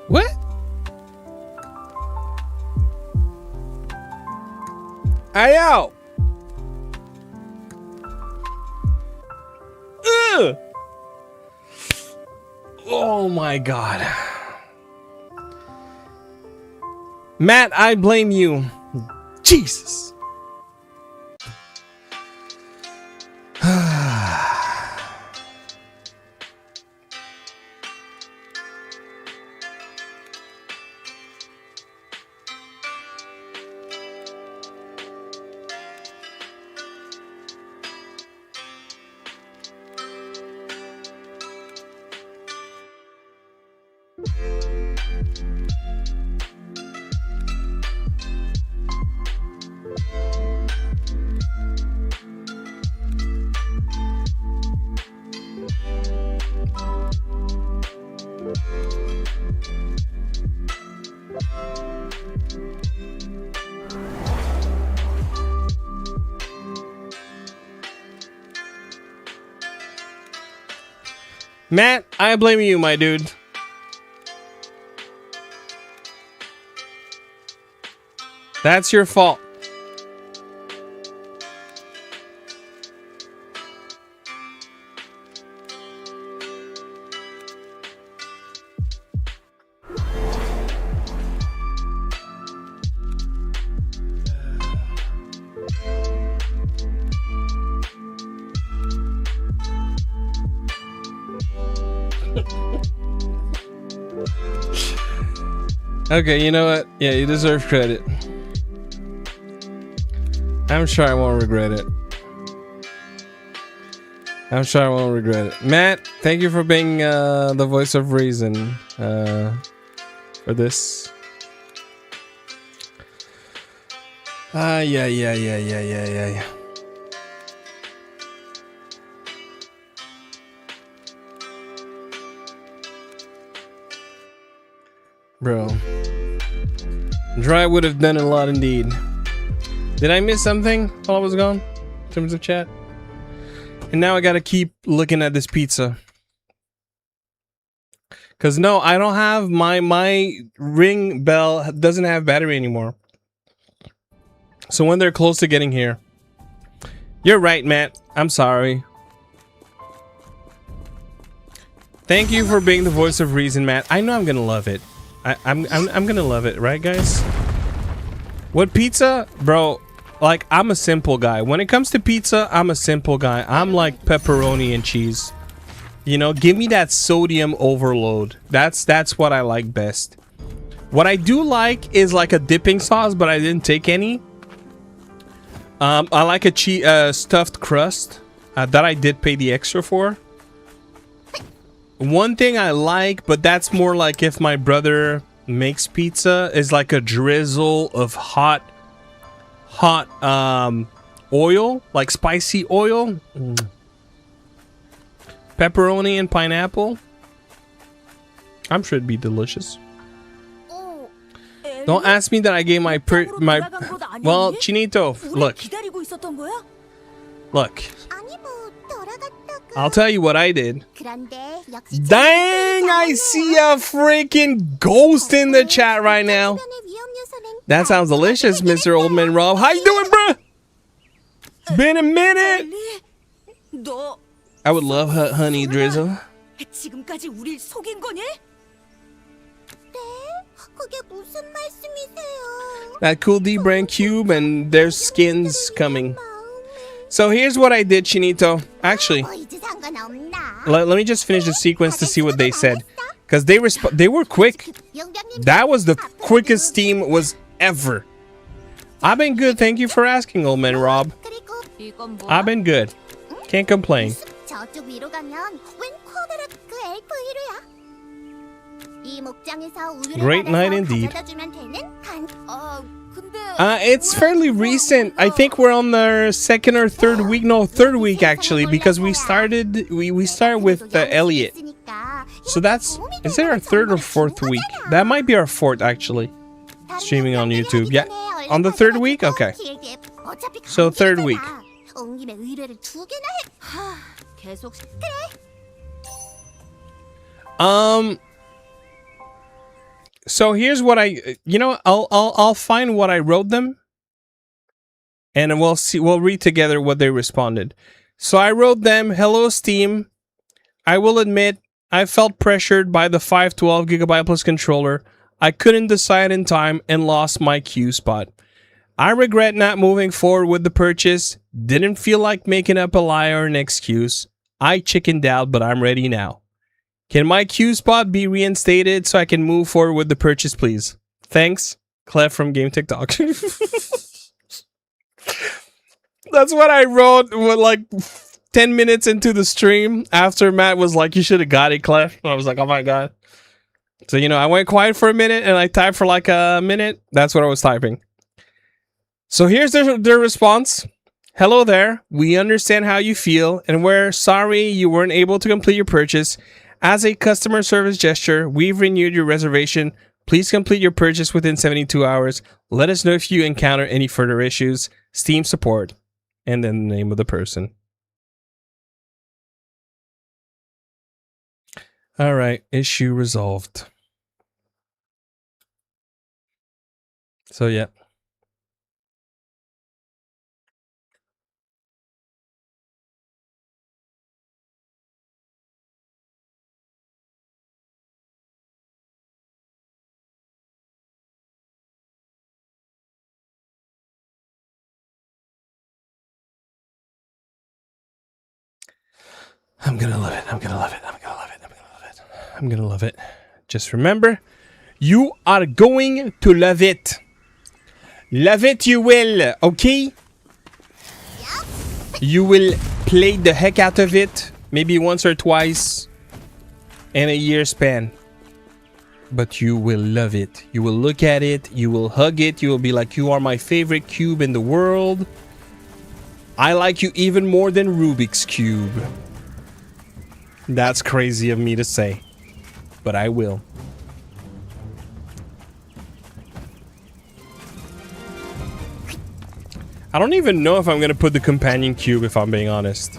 What? Hey, yo. Ugh. Oh my God. Matt, I blame you. Jesus. Matt, I blame you, my dude. That's your fault. Okay, you know what? Yeah, you deserve credit. I'm sure I won't regret it. I'm sure I won't regret it. Matt, thank you for being the voice of reason for this. Yeah. Bro. Dry would have done a lot indeed. Did I miss something while I was gone? In terms of chat? And now I gotta keep looking at this pizza. Cause no, I don't have my ring bell doesn't have battery anymore. So when they're close to getting here. You're right, Matt. I'm sorry. Thank you for being the voice of reason, Matt. I know I'm gonna love it. I'm gonna love it, right, guys? What pizza? Bro, like, I'm a simple guy. When it comes to pizza, I'm a simple guy. I'm like pepperoni and cheese. You know, give me that sodium overload. That's what I like best. What I do like is like a dipping sauce, but I didn't take any. I like a stuffed crust that I did pay the extra for. One thing I like, but that's more like if my brother makes pizza, is like a drizzle of hot oil, like spicy oil. Pepperoni and pineapple. I'm sure it'd be delicious. 어, Don't ask me that I gave my my. 돌아간 것 아니니? Well, Chinito, 우리 look, 기다리고 있었던 거야? look. 아니 뭐 돌아갔다가. I'll tell you what I did. 그런데 역시 Dang, I see a freaking ghost in the chat right now. 주변의 위험 요소는 That sounds delicious, Mr. Oldman Rob. How you doing, bruh? It's been a minute. 엘리, 너 I would love honey drizzle. 지금까지 우릴 속인 거니? 그게 무슨 말씀이세요? That cool D-brand cube and there's skins coming. So here's what I did, Chinito. Actually, 뭐 이제 상관없나? let me just finish the sequence to see what they said. Because they were quick. 용병님 That was the quickest Steam was ever. I've been good, thank you for asking, old man Rob. 그리고 이건 뭐야? I've been good. Can't complain. 저쪽 위로 가면 웬 커다란 그 엘프 이루야. 이 목장에서 우유를 Great night 받아서 indeed. 가져다 주면 되는 간. 근데 It's fairly recent. I think we're on the second or third week. No, third week actually, because we started with Elliot. So that's, is it our third or fourth week? That might be our fourth actually. Streaming on YouTube. Yeah, on the third week. Okay. So third week. 온 김에 의뢰를 두 개나 해. 계속 So here's what I'll find what I wrote them, and we'll read together what they responded. So I wrote them, hello Steam. I will admit I felt pressured by the 512GB plus controller. I couldn't decide in time and lost my queue spot. I regret not moving forward with the purchase. Didn't feel like making up a lie or an excuse. I chickened out, but I'm ready now. Can my queue spot be reinstated so I can move forward with the purchase, please? Thanks, Clef from Game TikTok. That's what I wrote with like 10 minutes into the stream after Matt was like, you should have got it, Clef. I was like, oh my god. So, I went quiet for a minute and I typed for like a minute. That's what I was typing. So here's their response. Hello there. We understand how you feel and we're sorry you weren't able to complete your purchase. As a customer service gesture, we've renewed your reservation. Please complete your purchase within 72 hours. Let us know if you encounter any further issues. Steam support. And then the name of the person. All right. Issue resolved. So, yeah. I'm gonna love it. I'm gonna love it. I'm gonna love it. I'm gonna love it. I'm gonna love it. Just remember, you are going to love it. Love it, you will. Okay? You will play the heck out of it. Maybe once or twice in a year span. But you will love it. You will look at it. You will hug it. You will be like, you are my favorite cube in the world. I like you even more than Rubik's Cube. That's crazy of me to say, but I will. I don't even know if I'm gonna put the companion cube, if I'm being honest.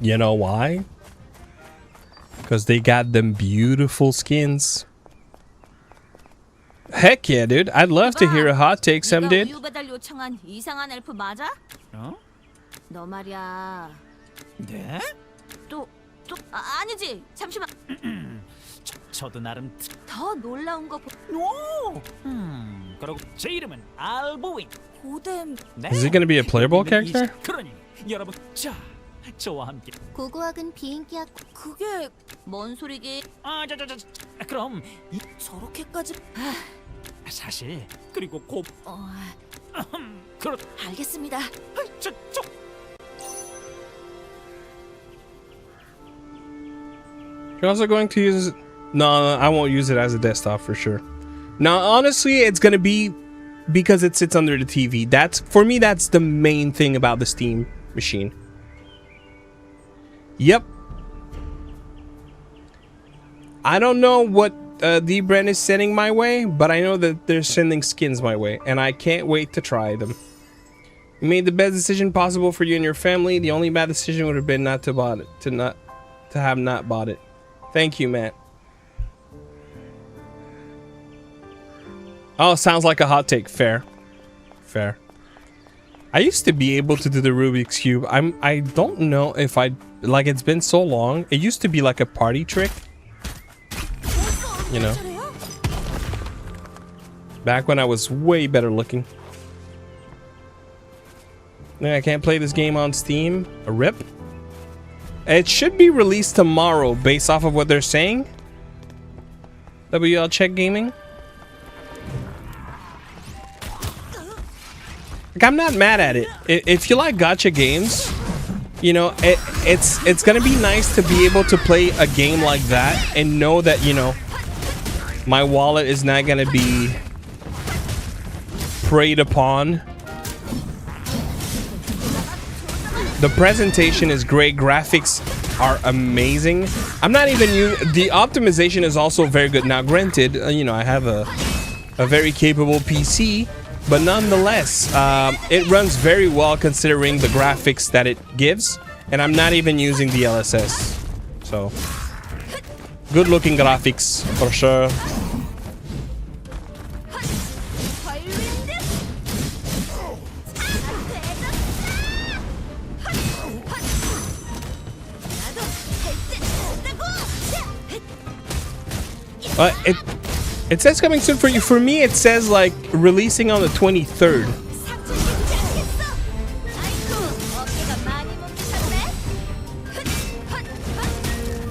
You know why? Because they got them beautiful skins. Heck yeah, dude. I'd love to hear a hot take Sam did. 우유 배달 요청한 이상한 엘프 맞아? 어? 너 말이야. 네? 아니지. 잠시만. 저도 나름 더 놀라운 거 오! 그리고 제 이름은 알보인. 고뎀. 네. Is it gonna be a playable character? 그러니 여러분 자 저와 함께 고고학은 비인기학. 그게 뭔 소리기? 그럼 저렇게까지 사실 그리고 그렇 알겠습니다. 저 You're also going to use... No, I won't use it as a desktop for sure. Now, honestly, it's going to be because it sits under the TV. For me, that's the main thing about the Steam machine. Yep. I don't know what D-Brand is sending my way, but I know that they're sending skins my way, and I can't wait to try them. You made the best decision possible for you and your family. The only bad decision would have been not to bought it, to have not bought it. Thank you, Matt. Oh, sounds like a hot take. Fair. Fair. I used to be able to do the Rubik's Cube. I don't know if like, it's been so long. It used to be like a party trick. You know. Back when I was way better looking. I can't play this game on Steam. A rip. It should be released tomorrow based off of what they're saying. WL Check Gaming. Like, I'm not mad at it. If you like gacha games, you know, it's gonna be nice to be able to play a game like that and know that, you know, my wallet is not gonna be preyed upon. The presentation is great. Graphics are amazing. I'm not even the optimization is also very good. Now, granted, you know, I have a very capable PC. But nonetheless, it runs very well considering the graphics that it gives. And I'm not even using the LSS. So, good looking graphics for sure. It says coming soon for you. For me, it says like releasing on the 23rd.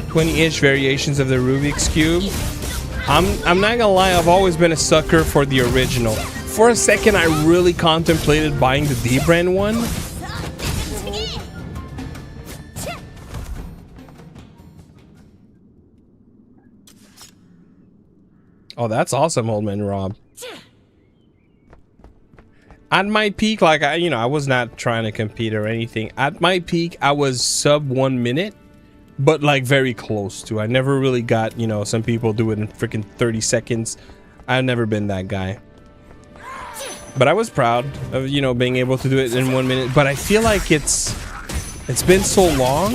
20-inch variations of the Rubik's Cube. I'm not gonna lie, I've always been a sucker for the original. For a second, I really contemplated buying the D-Brand one. Oh, that's awesome, Old Man Rob. At my peak, like, I was not trying to compete or anything. At my peak, I was sub 1 minute, but like very close to. I never really got, you know, some people do it in freaking 30 seconds. I've never been that guy. But I was proud of, you know, being able to do it in 1 minute. But I feel like it's been so long.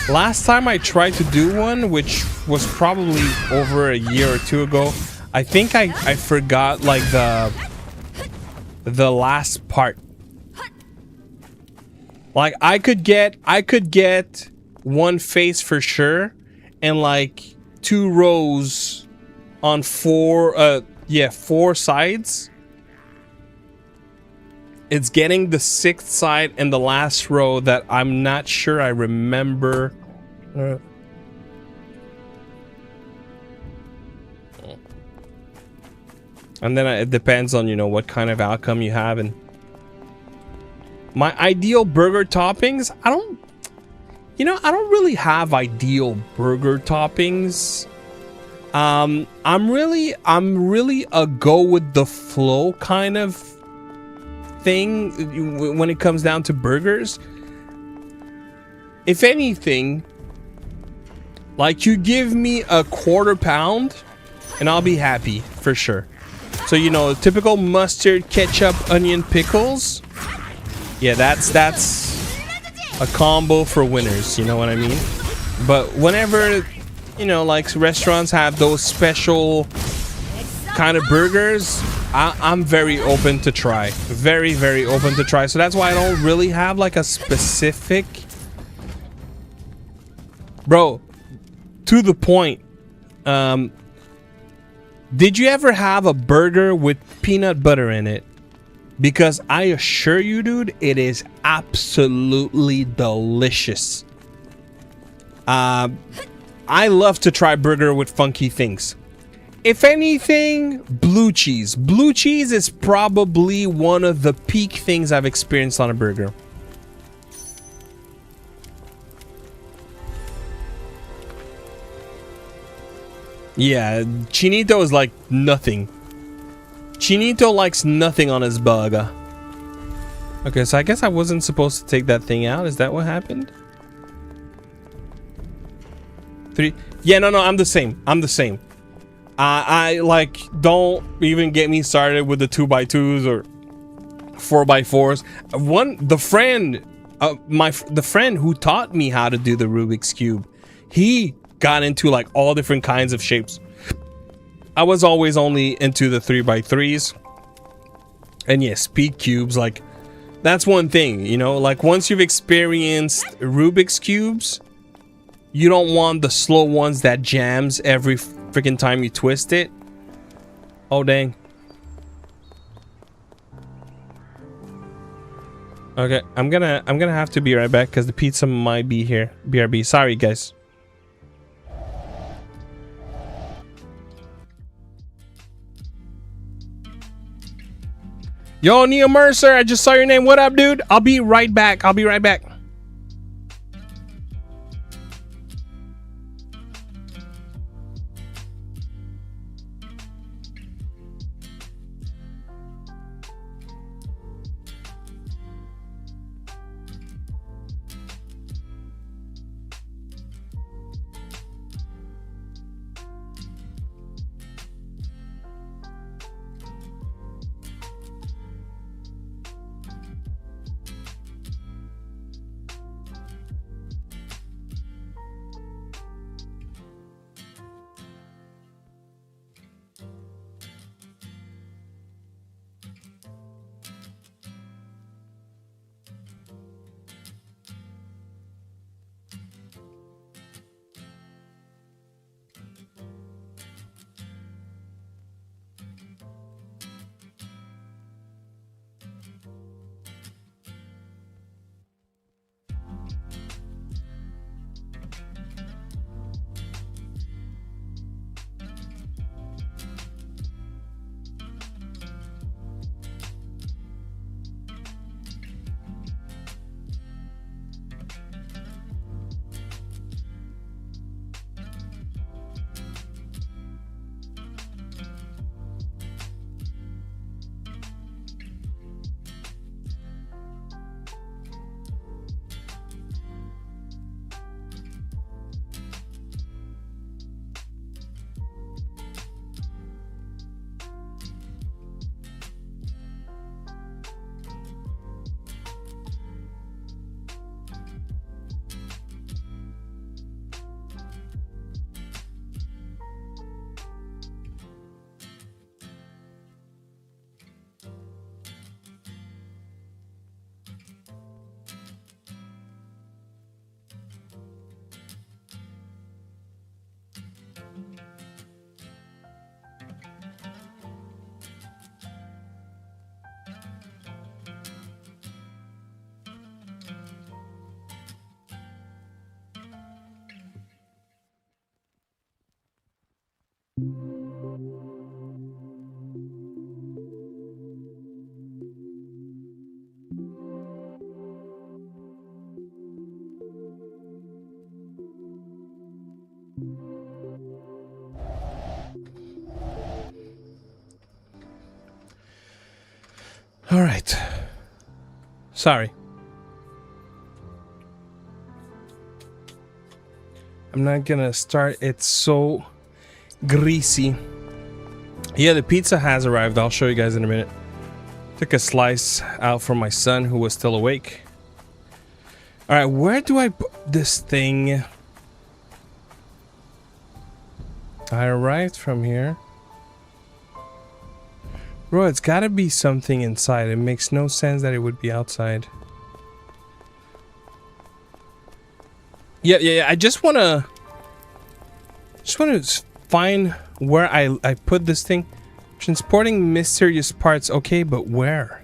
Last time I tried to do one, which was probably over a year or two ago, I think I forgot like the last part. Like I could get one face for sure, and like 2 rows on 4 sides. It's getting the 6th side and the last row that I'm not sure I remember. And then it depends on, you know, what kind of outcome you have. And my ideal burger toppings, I don't really have ideal burger toppings. I'm really a go with the flow kind of thing when it comes down to burgers. If anything, like, you give me a 1/4 pound and I'll be happy for sure. So, you know, typical mustard, ketchup, onion, pickles. Yeah, that's a combo for winners, you know what I mean? But whenever, you know, like restaurants have those special kind of burgers, I'm very open to try. Very, very open to try. So that's why I don't really have like a specific... Bro, to the point, did you ever have a burger with peanut butter in it? Because I assure you, dude, it is absolutely delicious. I love to try burger with funky things. If anything, blue cheese. Blue cheese is probably one of the peak things I've experienced on a burger. Yeah, Chinito is like nothing. Chinito likes nothing on his burger. Okay, so I guess I wasn't supposed to take that thing out. Is that what happened? 3. Yeah, no, I'm the same. I'm the same. I like, don't even get me started with the 2x2s or 4x4s. The friend who taught me how to do the Rubik's Cube, he got into like all different kinds of shapes. I was always only into the 3x3s. And yeah, speed cubes, like, that's one thing, you know, like once you've experienced Rubik's Cubes, you don't want the slow ones that jams every freaking time you twist it. Oh, dang. Okay, I'm gonna have to be right back because the pizza might be here. BRB, sorry guys. Yo, Neil Mercer, I just saw your name. What up, dude? I'll be right back. I'll be right back. All right. Sorry. I'm not gonna start. It's so greasy. Yeah, the pizza has arrived. I'll show you guys in a minute. Took a slice out for my son who was still awake. All right, where do I put this thing? I arrived from here. Bro, it's gotta be something inside. It makes no sense that it would be outside. Yeah. I just wanna find where I put this thing. Transporting mysterious parts, okay, but where?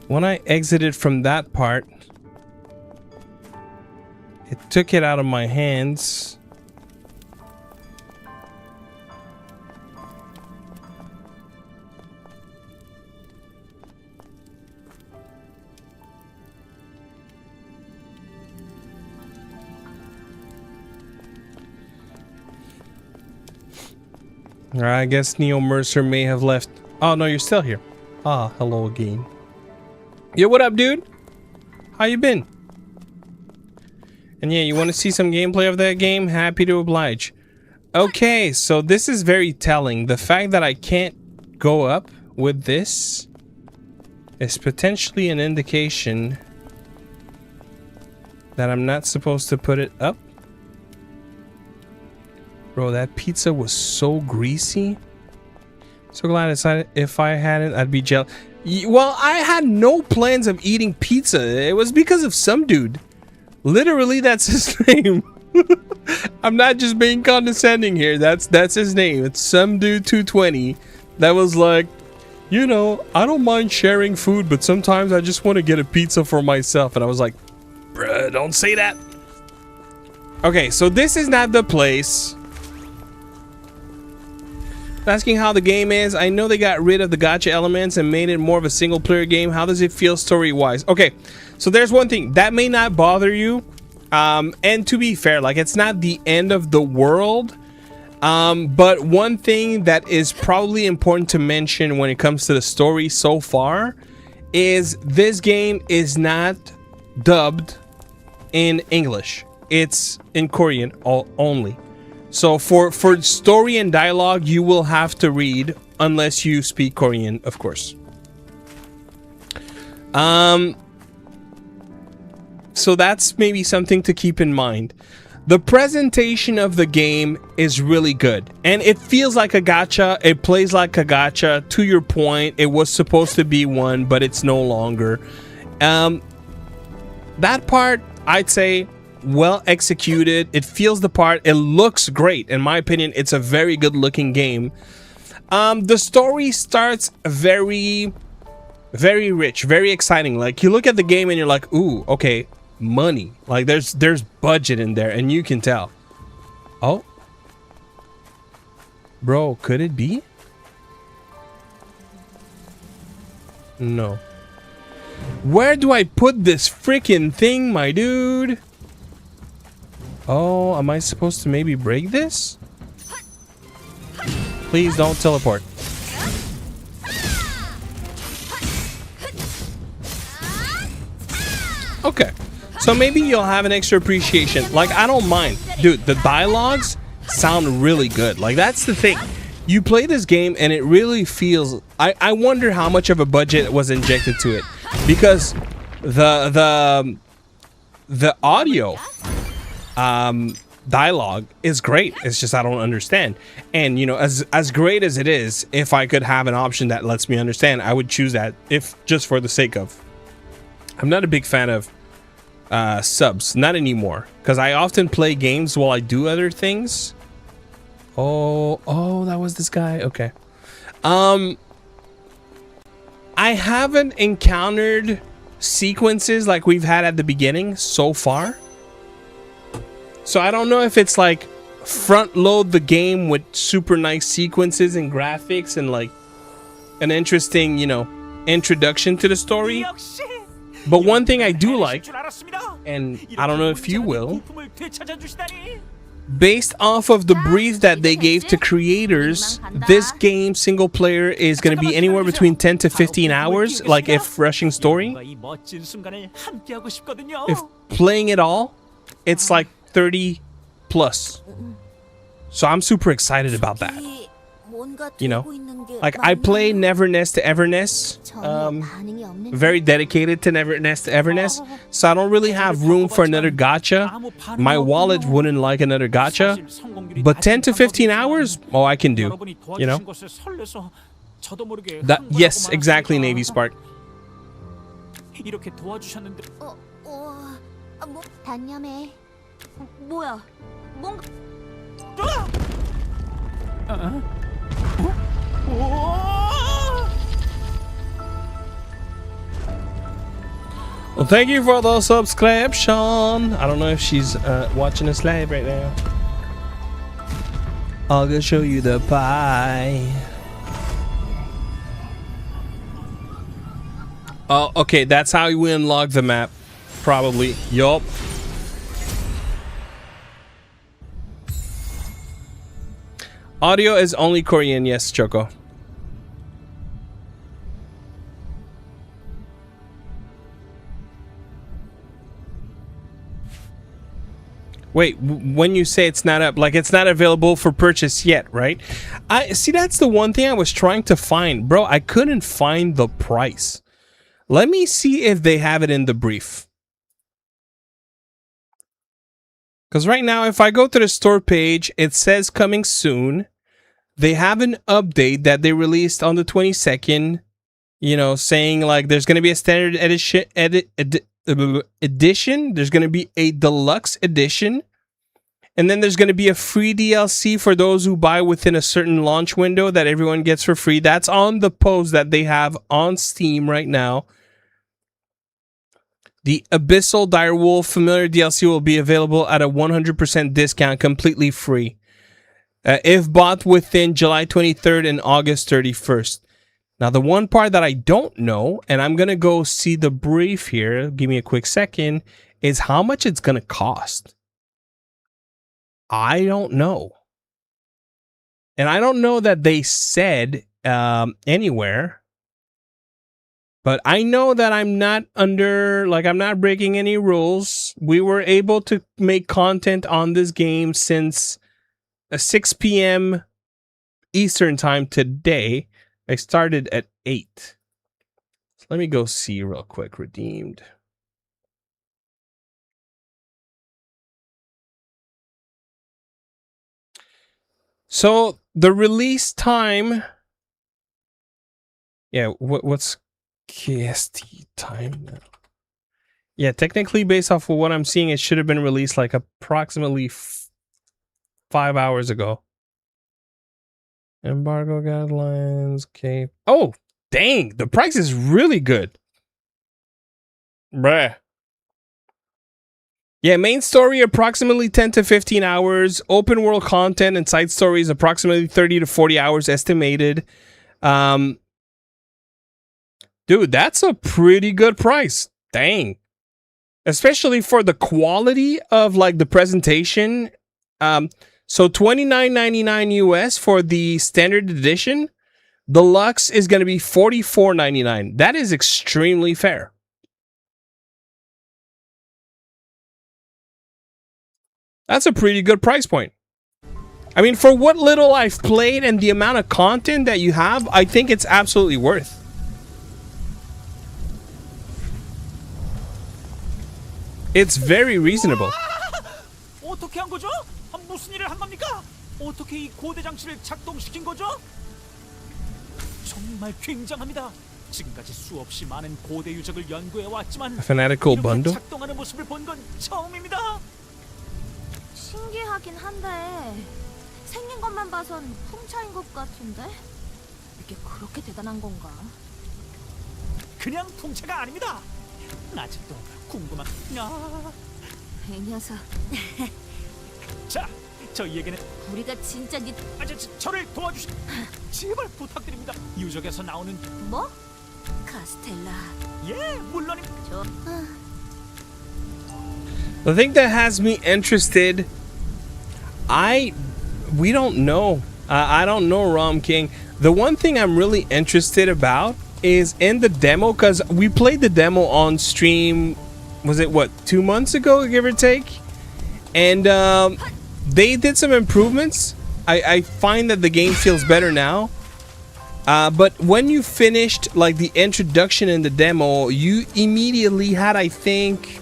When I exited from that part, it took it out of my hands. I guess Neo Mercer may have left. Oh no, you're still here. Ah, hello again. Yo, what up, dude? How you been? And yeah, you want to see some gameplay of that game? Happy to oblige. Okay, so this is very telling. The fact that I can't go up with this is potentially an indication that I'm not supposed to put it up. Bro, that pizza was so greasy. So glad I decided if I hadn't, I'd be jealous. Well, I had no plans of eating pizza. It was because of some dude. Literally, that's his name. I'm not just being condescending here. That's his name. It's some dude 220 that was like, you know, I don't mind sharing food, but sometimes I just want to get a pizza for myself. And I was like, bruh, don't say that. Okay, so this is not the place. Asking how the game is. I know they got rid of the gacha elements and made it more of a single player game. How does it feel story wise? Okay, so there's one thing that may not bother you, and to be fair, like, it's not the end of the world, but one thing that is probably important to mention when it comes to the story so far is this game is not dubbed in English. It's in Korean only. So for story and dialogue, you will have to read unless you speak Korean, of course. So that's maybe something to keep in mind. The presentation of the game is really good, and it feels like a gacha. It plays like a gacha. To your point, it was supposed to be one, but it's no longer. That part, I'd say, well executed. It feels the part. It looks great. In my opinion, it's a very good looking game. The story starts very rich, very exciting. Like, you look at the game and you're like, ooh, okay, money. Like, there's budget in there, and you can tell. Oh, bro, could it be? No. Where do I put this freaking thing, my dude? Oh, am I supposed to maybe break this? Please don't teleport. Okay, so maybe you'll have an extra appreciation. Like, I don't mind. Dude, the dialogues sound really good. Like, that's the thing. You play this game and it really feels... I wonder how much of a budget was injected to it. Because the audio... dialogue is great. It's just I don't understand. And you know, as great as it is, if I could have an option that lets me understand, I would choose that, if just for the sake of. I'm not a big fan of subs, not anymore, because I often play games while I do other things. Oh, that was this guy. Okay. I haven't encountered sequences like we've had at the beginning so far. So I don't know if it's like front load the game with super nice sequences and graphics and like an interesting, you know, introduction to the story. But one thing I do like, and I don't know if you will, based off of the brief that they gave to creators, this game single player is going to be anywhere between 10 to 15 hours, like if rushing story. If playing it all, it's like 30 plus. So I'm super excited about that. You know, like, I play Never Nest to Everness, very dedicated to Never Nest to Everness, so I don't really have room for another gacha. My wallet wouldn't like another gacha, but 10 to 15 hours, oh, I can do, you know. That, yes, exactly, Navy Spark. 뭐야? 뭔가 Well, thank you for the subscription. I don't know if she's watching us live right now. I'll go show you the pie. Oh, okay, that's how we unlock the map. Probably. Yup. Audio is only Korean, yes, Choco. Wait, when you say it's not up, like it's not available for purchase yet, right? I see, that's the one thing I was trying to find. Bro, I couldn't find the price. Let me see if they have it in the brief. Because right now, if I go to the store page, it says coming soon. They have an update that they released on the 22nd, you know, saying like there's going to be a standard edition. There's going to be a deluxe edition. And then there's going to be a free DLC for those who buy within a certain launch window that everyone gets for free. That's on the post that they have on Steam right now. The Abyssal Direwolf Familiar DLC will be available at a 100% discount, completely free. If bought within July 23rd and August 31st. Now, the one part that I don't know, and I'm going to go see the brief here, give me a quick second, is how much it's going to cost. I don't know. And I don't know that they said anywhere. But I know that I'm not I'm not breaking any rules. We were able to make content on this game since 6 p.m. Eastern time today. I started at 8. So let me go see real quick. Redeemed. So the release time. Yeah, what's KST time now? Yeah, technically based off of what I'm seeing, it should have been released like approximately 5 hours ago. Embargo guidelines, okay. Oh, dang, the price is really good. Bruh. Yeah, main story approximately 10 to 15 hours. Open world content and side stories approximately 30 to 40 hours estimated. Dude, that's a pretty good price. Dang. Especially for the quality of like the presentation. So $29.99 US for the standard edition. Deluxe is going to be $44.99. That is extremely fair. That's a pretty good price point. I mean, for what little I've played and the amount of content that you have, I think it's absolutely worth. It's very reasonable. 어떻게 한 거죠? 무슨 일을 한 겁니까? 어떻게 이 고대 장치를 작동시킨 거죠? 정말 굉장합니다. 지금까지 수없이 많은 고대 유적을 연구해 왔지만 Fanatical bundle? 작동하는 모습을 본 건 처음입니다. 신기하긴 한데 생긴 것만 봐선 풍차인 것 같은데 이게 그렇게 대단한 건가? 그냥 풍차가 아닙니다. 아직도 궁금한. 이 녀석. 자, 저희에게는 우리가 진짜 저를 도와주시. 제발 부탁드립니다. 유적에서 나오는 뭐? 카스텔라. 예, 물론입니다. The thing that has me interested, we don't know. I don't know, Rom King. The one thing I'm really interested about is in the demo, because we played the demo on stream, was it what, 2 months ago, give or take? And they did some improvements. I find that the game feels better now. But when you finished like the introduction in the demo, you immediately had, I think,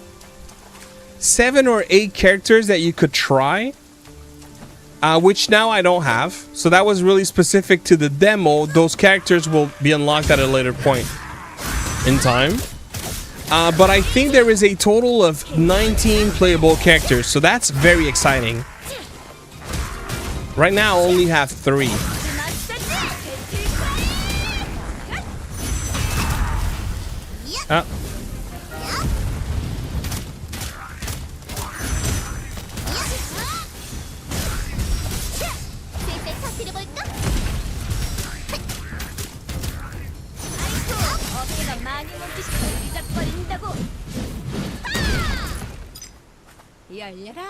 7 or 8 characters that you could try, which now I don't have. So that was really specific to the demo. Those characters will be unlocked at a later point in time. But I think there is a total of 19 playable characters, so that's very exciting. Right now, I only have 3. 열려라.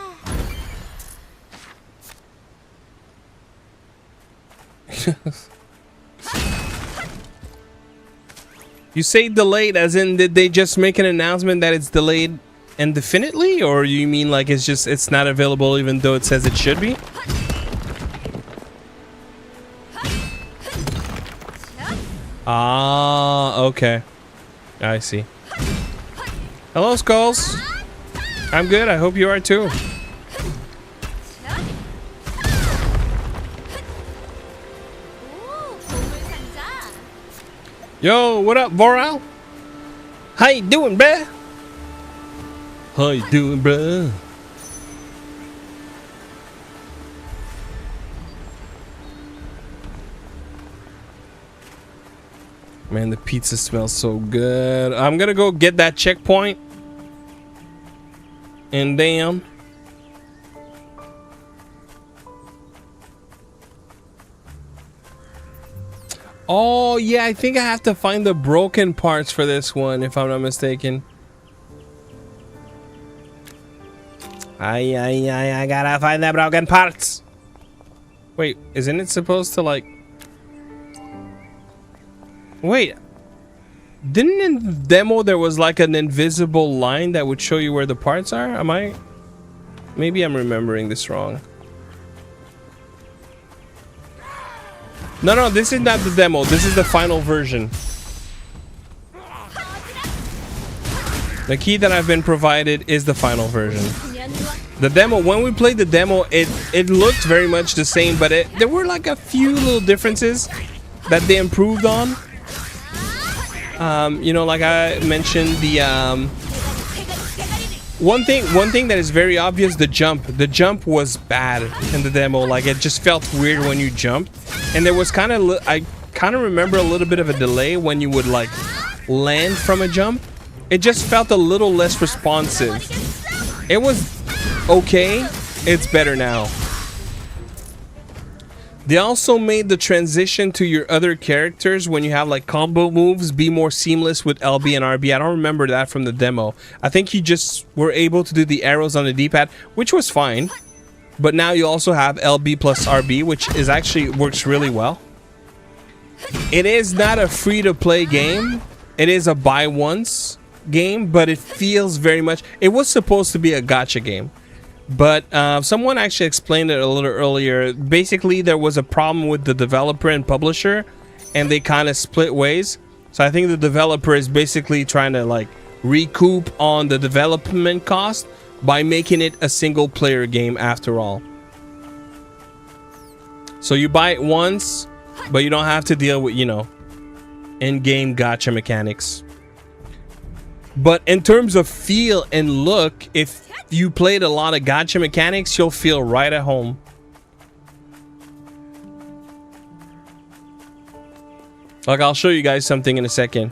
You say delayed as in did they just make an announcement that it's delayed indefinitely, or you mean like it's not available even though it says it should be? Ah, okay. I see. Hello, Skulls. I'm good. I hope you are too. Yo, what up, Voral? How you doing, bruh? How you doing, bruh? Man, the pizza smells so good. I'm gonna go get that checkpoint. And damn. Oh, yeah, I think I have to find the broken parts for this one, if I'm not mistaken. I gotta find the broken parts. Wait, isn't it supposed to, like... Wait. Didn't in the demo there was, like, an invisible line that would show you where the parts are? Am I... Maybe I'm remembering this wrong. No, this is not the demo. This is the final version. The key that I've been provided is the final version. The demo, when we played the demo, it looked very much the same, but there were like a few little differences that they improved on. You know, like I mentioned, the one thing that is very obvious, the jump was bad in the demo. Like, it just felt weird when you jumped, and there was I kind of remember a little bit of a delay when you would like land from a jump. It just felt a little less responsive. It was okay. It's better now. They also made the transition to your other characters when you have like combo moves be more seamless with LB and RB. I don't remember that from the demo. I think you just were able to do the arrows on the D-pad, which was fine. But now you also have LB plus RB, which is actually works really well. It is not a free-to-play game. It is a buy once game, but it feels very much... It was supposed to be a gacha game. But someone actually explained it a little earlier. Basically, there was a problem with the developer and publisher, and they kind of split ways. So I think the developer is basically trying to like recoup on the development cost by making it a single player game after all. So you buy it once, but you don't have to deal with, you know, in-game gacha mechanics. But in terms of feel and look, if you played a lot of gacha mechanics, you'll feel right at home. Like, I'll show you guys something in a second.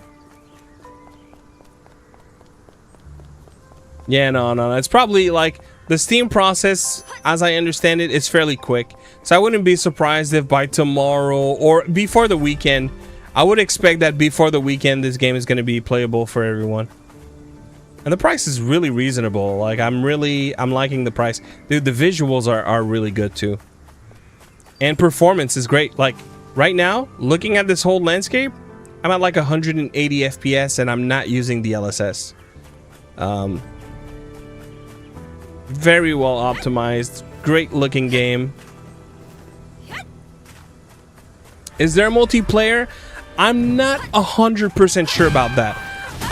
Yeah, no. It's probably like the Steam process, as I understand it, is fairly quick. So I wouldn't be surprised if by tomorrow or before the weekend, I would expect that before the weekend, this game is going to be playable for everyone. And the price is really reasonable. Like, I'm liking the price. Dude, the visuals are really good too. And performance is great. Like, right now, looking at this whole landscape, I'm at like 180 FPS and I'm not using the LSS. Very well optimized. Great looking game. Is there multiplayer? I'm not 100% sure about that.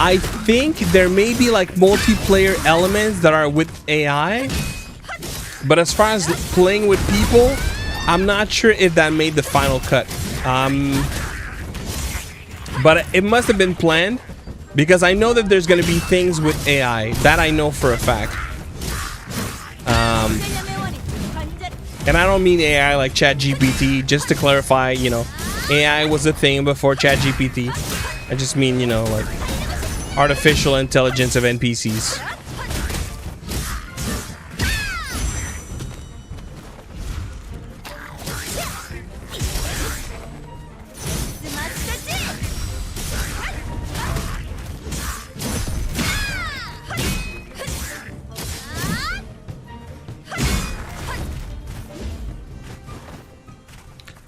I think there may be like multiplayer elements that are with AI, but as far as playing with people, I'm not sure if that made the final cut. But it must have been planned, because I know that there's going to be things with AI. That I know for a fact. And I don't mean AI like ChatGPT, just to clarify, you know, AI was a thing before ChatGPT. I just mean, you know, like artificial intelligence of NPCs.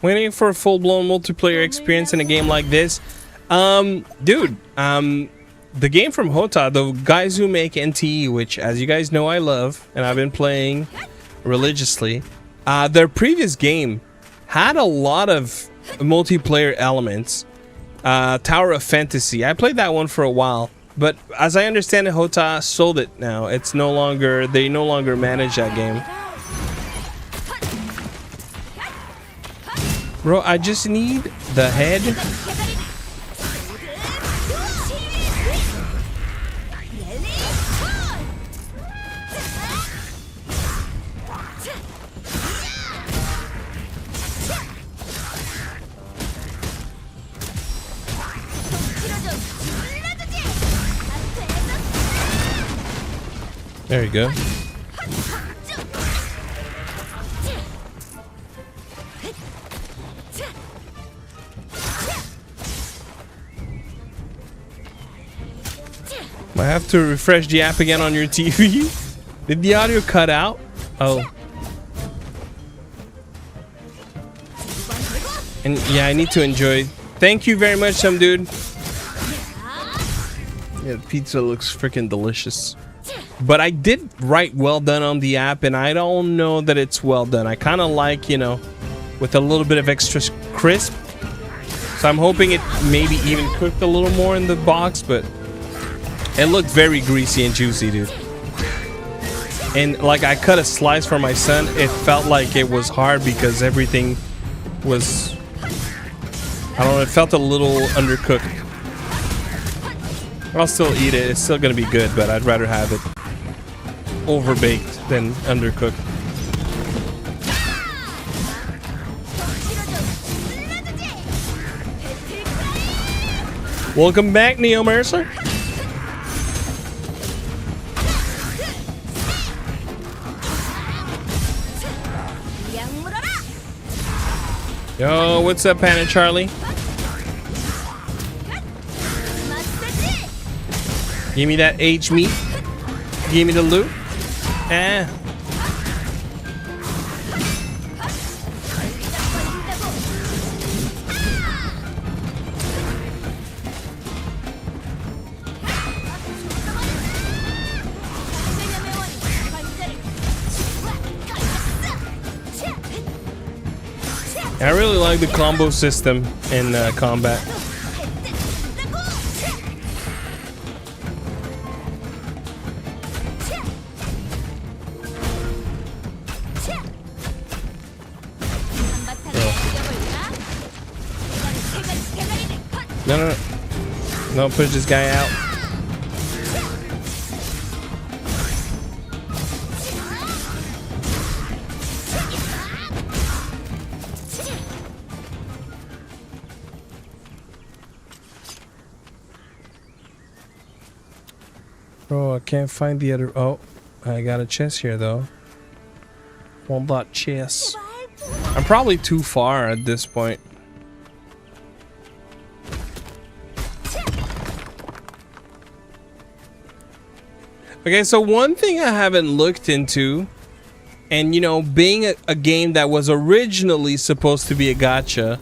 Waiting for a full-blown multiplayer experience in a game like this. Dude, the game from Hota, the guys who make NTE, which as you guys know I love and I've been playing religiously, their previous game had a lot of multiplayer elements. Tower of Fantasy, I played that one for a while, but as I understand it, Hota sold it now. It's no longer, they no longer manage that game. Bro, I just need the head. There you go. I have to refresh the app again on your TV. Did the audio cut out? Oh. And yeah, I need to enjoy. Thank you very much, some dude. Yeah, the pizza looks freaking delicious. But I did write well done on the app, and I don't know that it's well done. I kind of like, you know, with a little bit of extra crisp. So I'm hoping it maybe even cooked a little more in the box, but it looked very greasy and juicy, dude. And like I cut a slice for my son, it felt like it was hard because everything was, I don't know, it felt a little undercooked. I'll still eat it. It's still gonna be good, but I'd rather have it overbaked than undercooked. Welcome back, Neo Mercer. Yo, what's up, Pan and Charlie? Give me that H meat. Give me the loot. Ah. I really like the combo system in combat. No. Don't push this guy out. Bro, I can't find the other. Oh, I got a chest here though. Want that chest? I'm probably too far at this point. Okay, so one thing I haven't looked into, and you know, being a game that was originally supposed to be a gacha,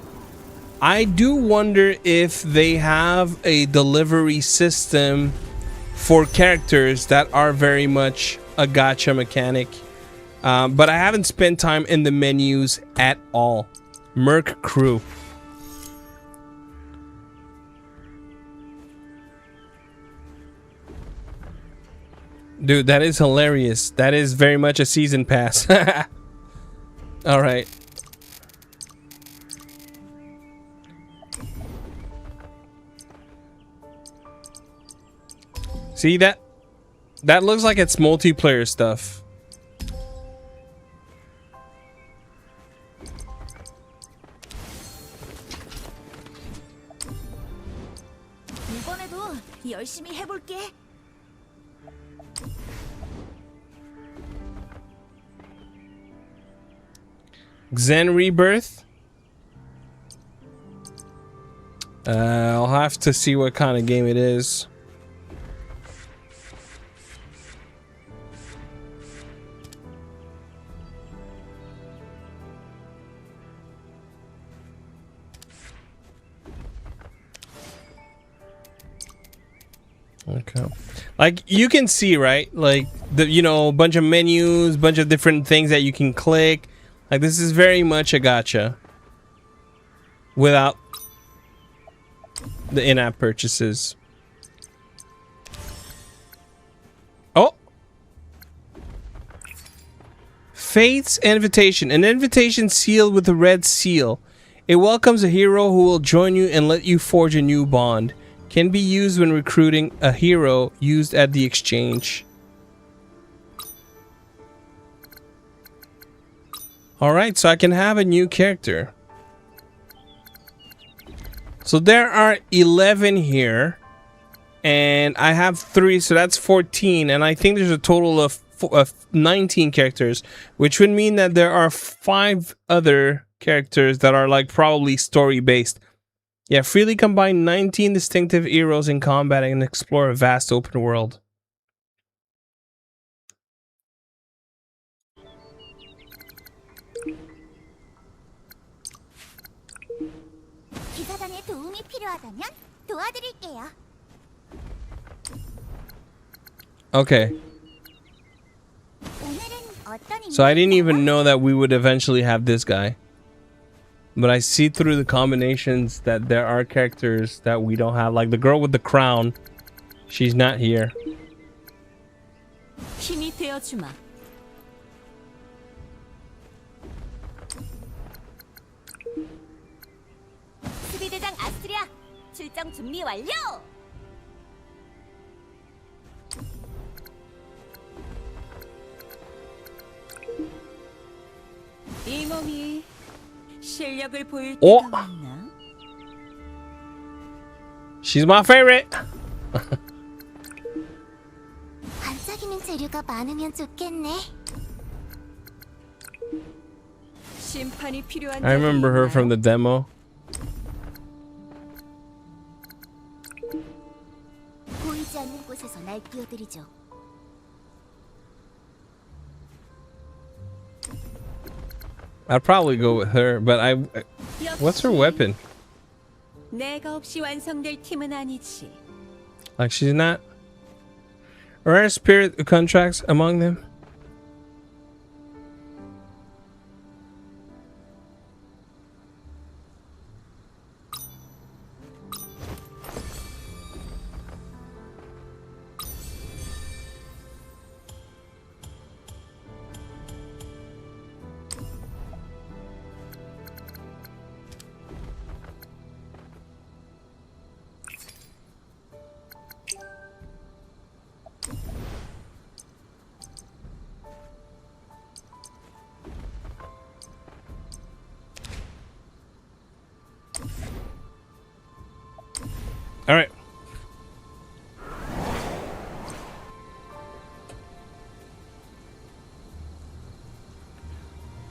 I do wonder if they have a delivery system for characters that are very much a gacha mechanic. But I haven't spent time in the menus at all. Merc Crew. Dude, that is hilarious. That is very much a season pass. All right. See that? That looks like it's multiplayer stuff. 이번에도 열심히 해볼게. Zen Rebirth. I'll have to see what kind of game it is. Okay. Like you can see, right? Like a bunch of menus, bunch of different things that you can click. Like this is very much a gacha without the in-app purchases. Oh. Fate's invitation. An invitation sealed with a red seal. It welcomes a hero who will join you and let you forge a new bond. Can be used when recruiting a hero used at the exchange. Alright, so I can have a new character. So there are 11 here. And I have 3, so that's 14. And I think there's a total of 19 characters. Which would mean that there are 5 other characters that are like probably story based. Yeah, freely combine 19 distinctive heroes in combat and explore a vast open world. 기사단의 도움이 필요하다면 도와드릴게요. Okay. So I didn't even know that we would eventually have this guy. But I see through the combinations that there are characters that we don't have. Like the girl with the crown. She's not here. 힘이 되어주마. 수비대장 아스트리아, 출정 준비 완료. 이 몸이 실력을 보일 어? 때가 왔나? She's my favorite. 반짝이는 재료가 많으면 좋겠네. 심판이 필요한 I remember her from the demo. 보이지 않는 곳에서 날 띄워드리죠. I'd probably go with her, but what's her weapon? 내가 없이 완성될 팀은 아니지. Like she's not. Rare spirit contracts among them. All right.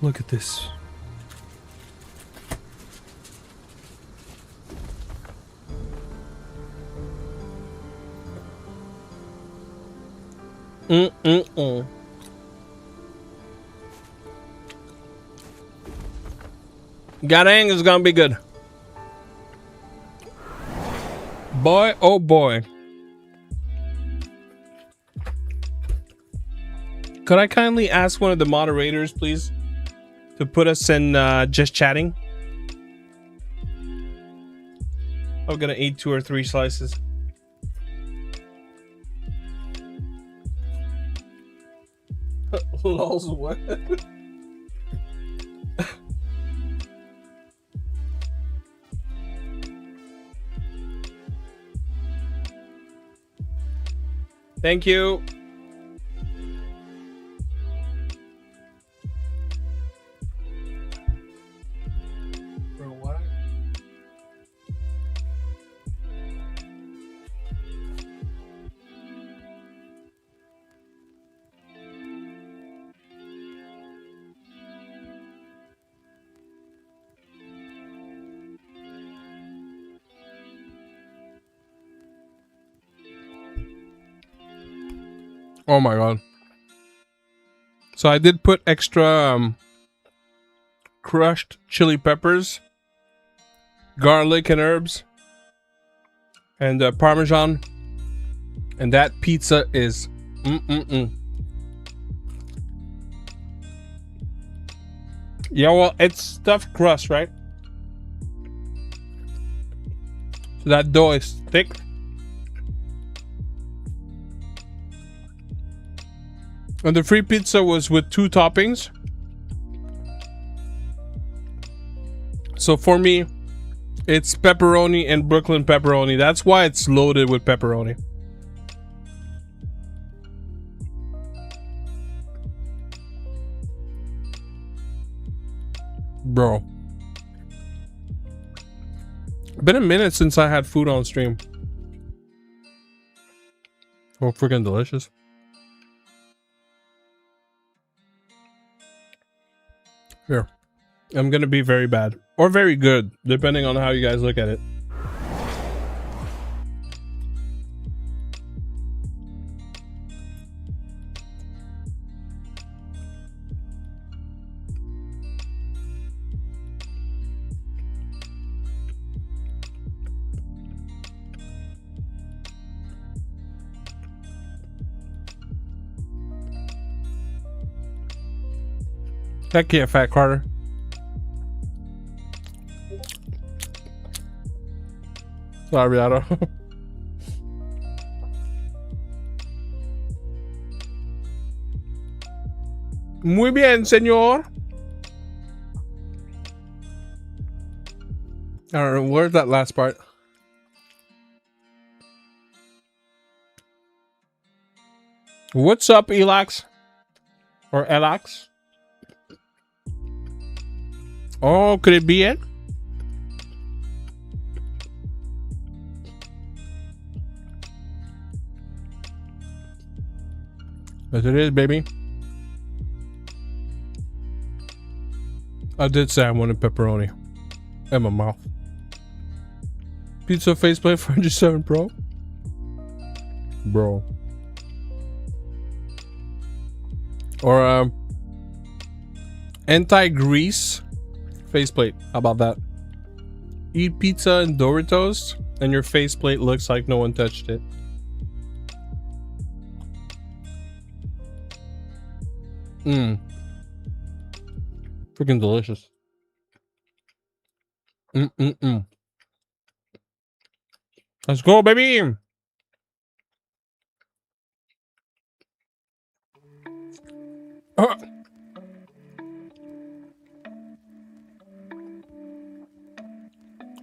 Look at this. Garang is gonna be good. Boy, oh boy. Could I kindly ask one of the moderators, please, to put us in just chatting? I'm gonna eat 2 or 3 slices. Lols, what? Thank you. Bro, what? Oh my god. So I did put extra crushed chili peppers, garlic and herbs, and Parmesan And that pizza is mm-mm-mm. Yeah, well, it's stuffed crust, right? So that dough is thick. And the free pizza was with 2 toppings. So for me, it's pepperoni and Brooklyn pepperoni. That's why it's loaded with pepperoni. Bro. Been a minute since I had food on stream. Oh, freaking delicious. Here. I'm gonna be very bad. Or very good, depending on how you guys look at it. Heck yeah, Fat Carter. Sorry, Otto. Muy bien, señor. Alright, where's that last part? What's up, Elax? Or Elax? Oh, could it be it? Yes, it is, baby. I did say I wanted pepperoni in my mouth. Pizza faceplate for 107 Pro? Bro. Or, anti-grease faceplate. How about that? Eat pizza and Doritos, and your faceplate looks like no one touched it. Mmm. Freaking delicious. Mm-mm-mm. Let's go, baby!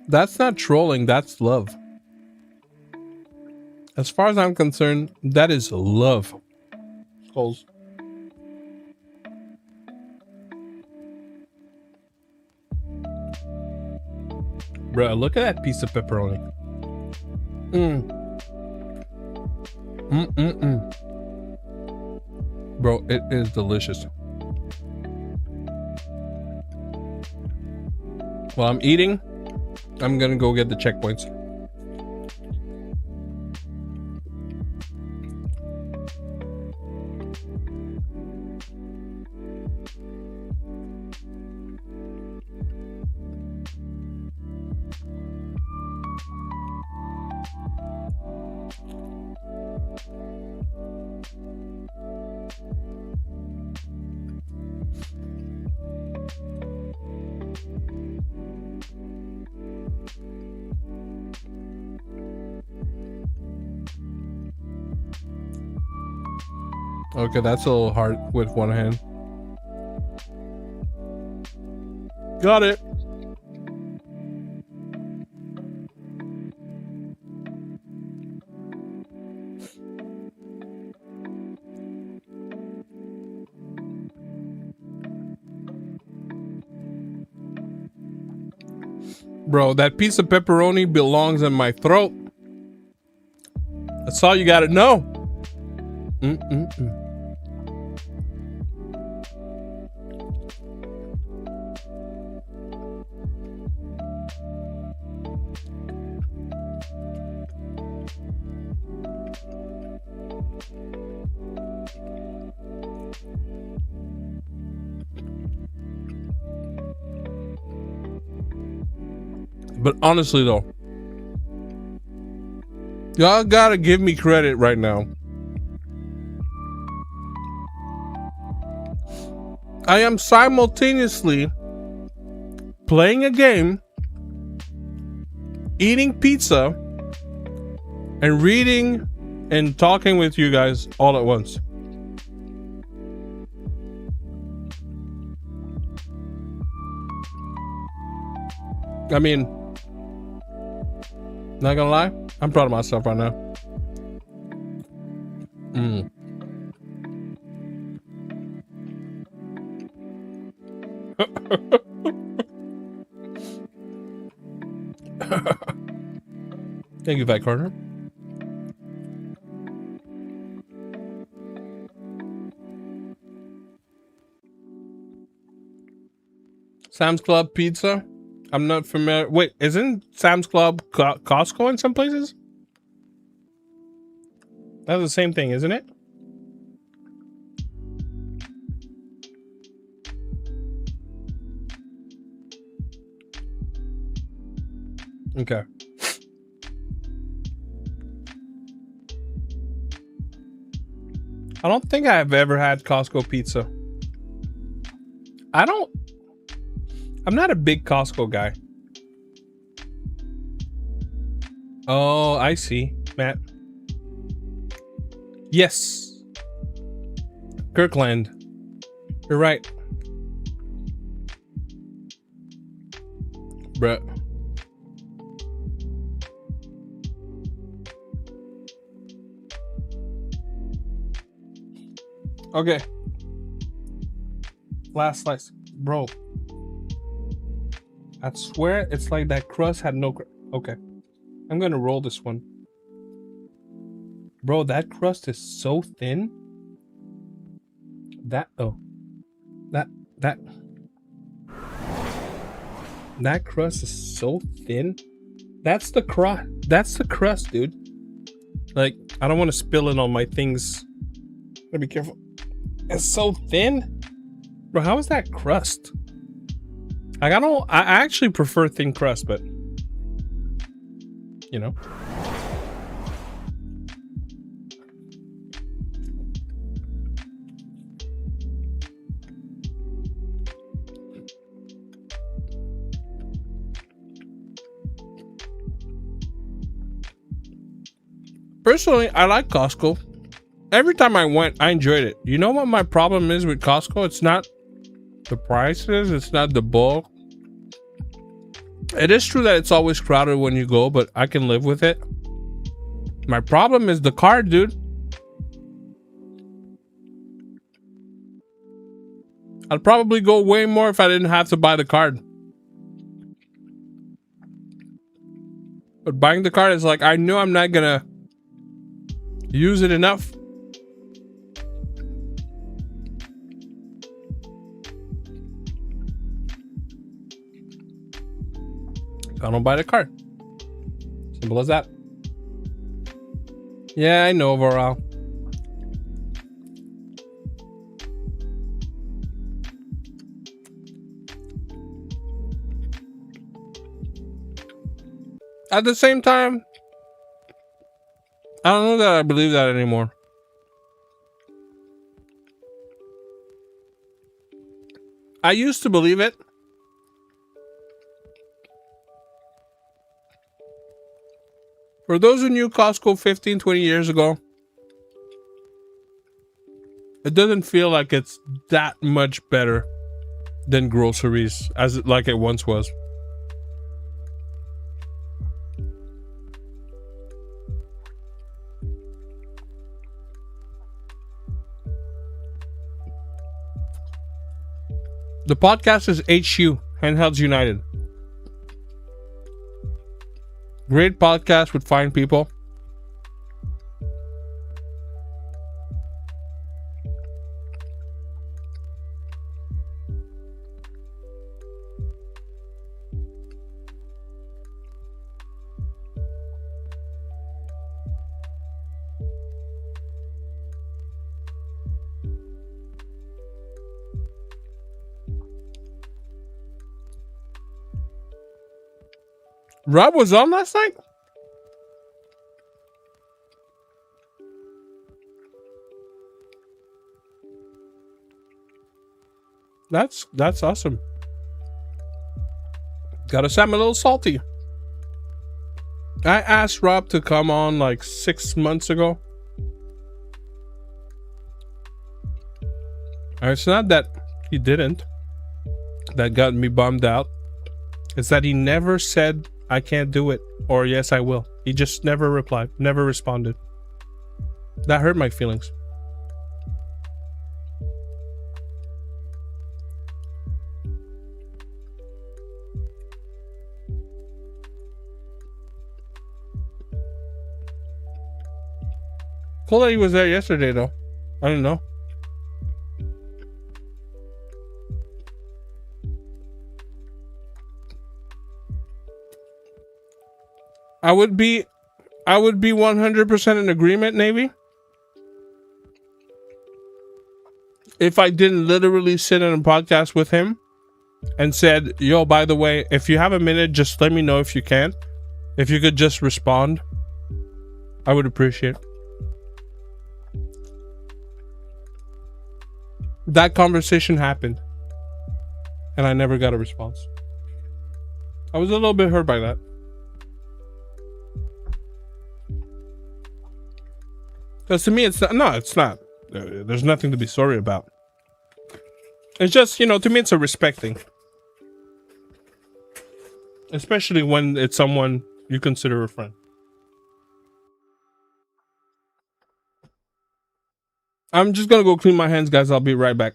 That's not trolling, that's love. As far as I'm concerned, that is love. Skulls. Bruh, look at that piece of pepperoni. Bro, it is delicious. While I'm eating, I'm gonna go get the checkpoints. Okay, that's a little hard with one hand. Got it. Bro, that piece of pepperoni belongs in my throat. That's all you gotta know. But honestly though, Y'all gotta give me credit right now. I am simultaneously playing a game, eating pizza, and reading and talking with you guys all at once. I mean, not gonna lie, I'm proud of myself right now. Thank you, Vat Carter. Sam's Club pizza. I'm not familiar. Wait, isn't Sam's Club Costco in some places? That's the same thing, isn't it? Okay. I don't think I've ever had Costco pizza. I'm not a big Costco guy. Oh, I see, Matt. Yes. Kirkland. You're right. Bruh. Okay. Last slice. Bro. I swear it's like that crust had no okay. I'm gonna roll this one. Bro, that crust is so thin. That crust is so thin. That's the crust, dude. Like, I don't want to spill it on my things. Gotta be careful. It's so thin. Bro, how is that crust? Like, I actually prefer thin crust, but you know. Personally, I like Costco. Every time I went, I enjoyed it. You know what my problem is with Costco? It's not the prices, it's not the bulk. It is true that it's always crowded when you go, but I can live with it. My problem is the card, dude. I'd probably go way more if I didn't have to buy the card. But buying the card is like, I know I'm not gonna use it enough. I don't buy the card. Simple as that. Yeah, I know, Voral. At the same time, I don't know that I believe that anymore. I used to believe it. For those who knew Costco 15, 20 years ago, it doesn't feel like it's that much better than groceries as it like it once was. The podcast is HU, Handhelds United. Great podcast with fine people. Rob was on last night? That's awesome. Gotta say, I'm a little salty. I asked Rob to come on like 6 months ago. And it's not that he didn't. That got me bummed out. It's that he never said I can't do it or yes I will. He just never replied, never responded. That hurt my feelings. Cool that he was there yesterday though. I don't know. I would be 100% in agreement, Navy, if I didn't literally sit in a podcast with him and said, yo, by the way, if you have a minute, just let me know if you can. If you could just respond, I would appreciate it. That conversation happened and I never got a response. I was a little bit hurt by that. Because to me, it's not. No, it's not. There's nothing to be sorry about. It's just, you know, to me, it's a respect thing. Especially when it's someone you consider a friend. I'm just gonna go clean my hands, guys. I'll be right back.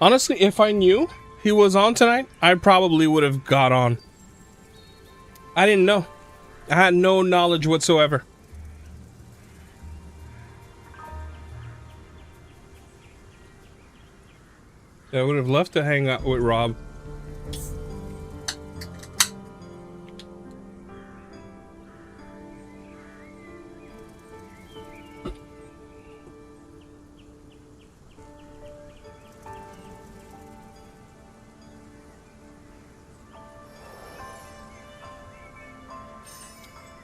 Honestly, if I knew he was on tonight, I probably would have got on. I didn't know. I had no knowledge whatsoever. Yeah, I would have loved to hang out with Rob.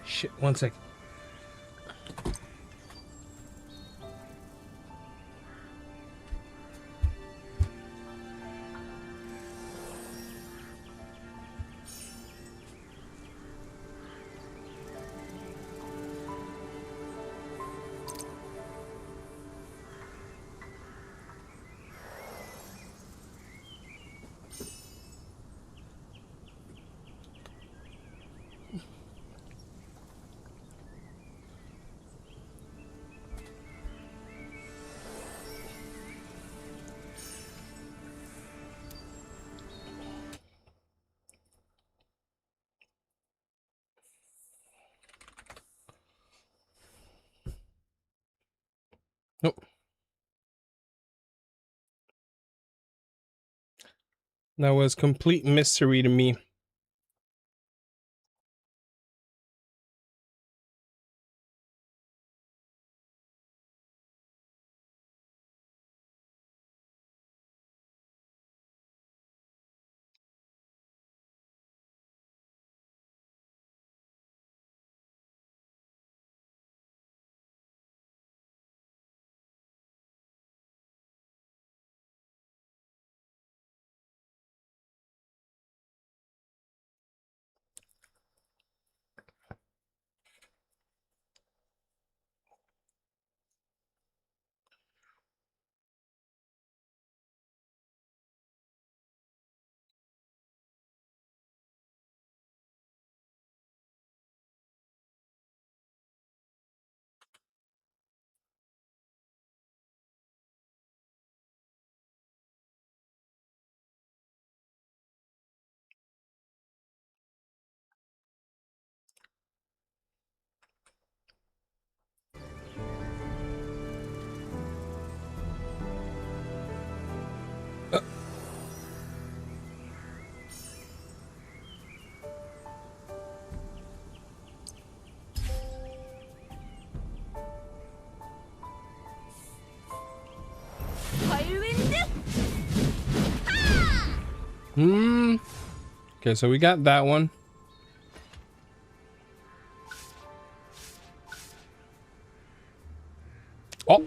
Shit, 1 second. Nope. That was complete mystery to me. Okay, so we got that one. Oh.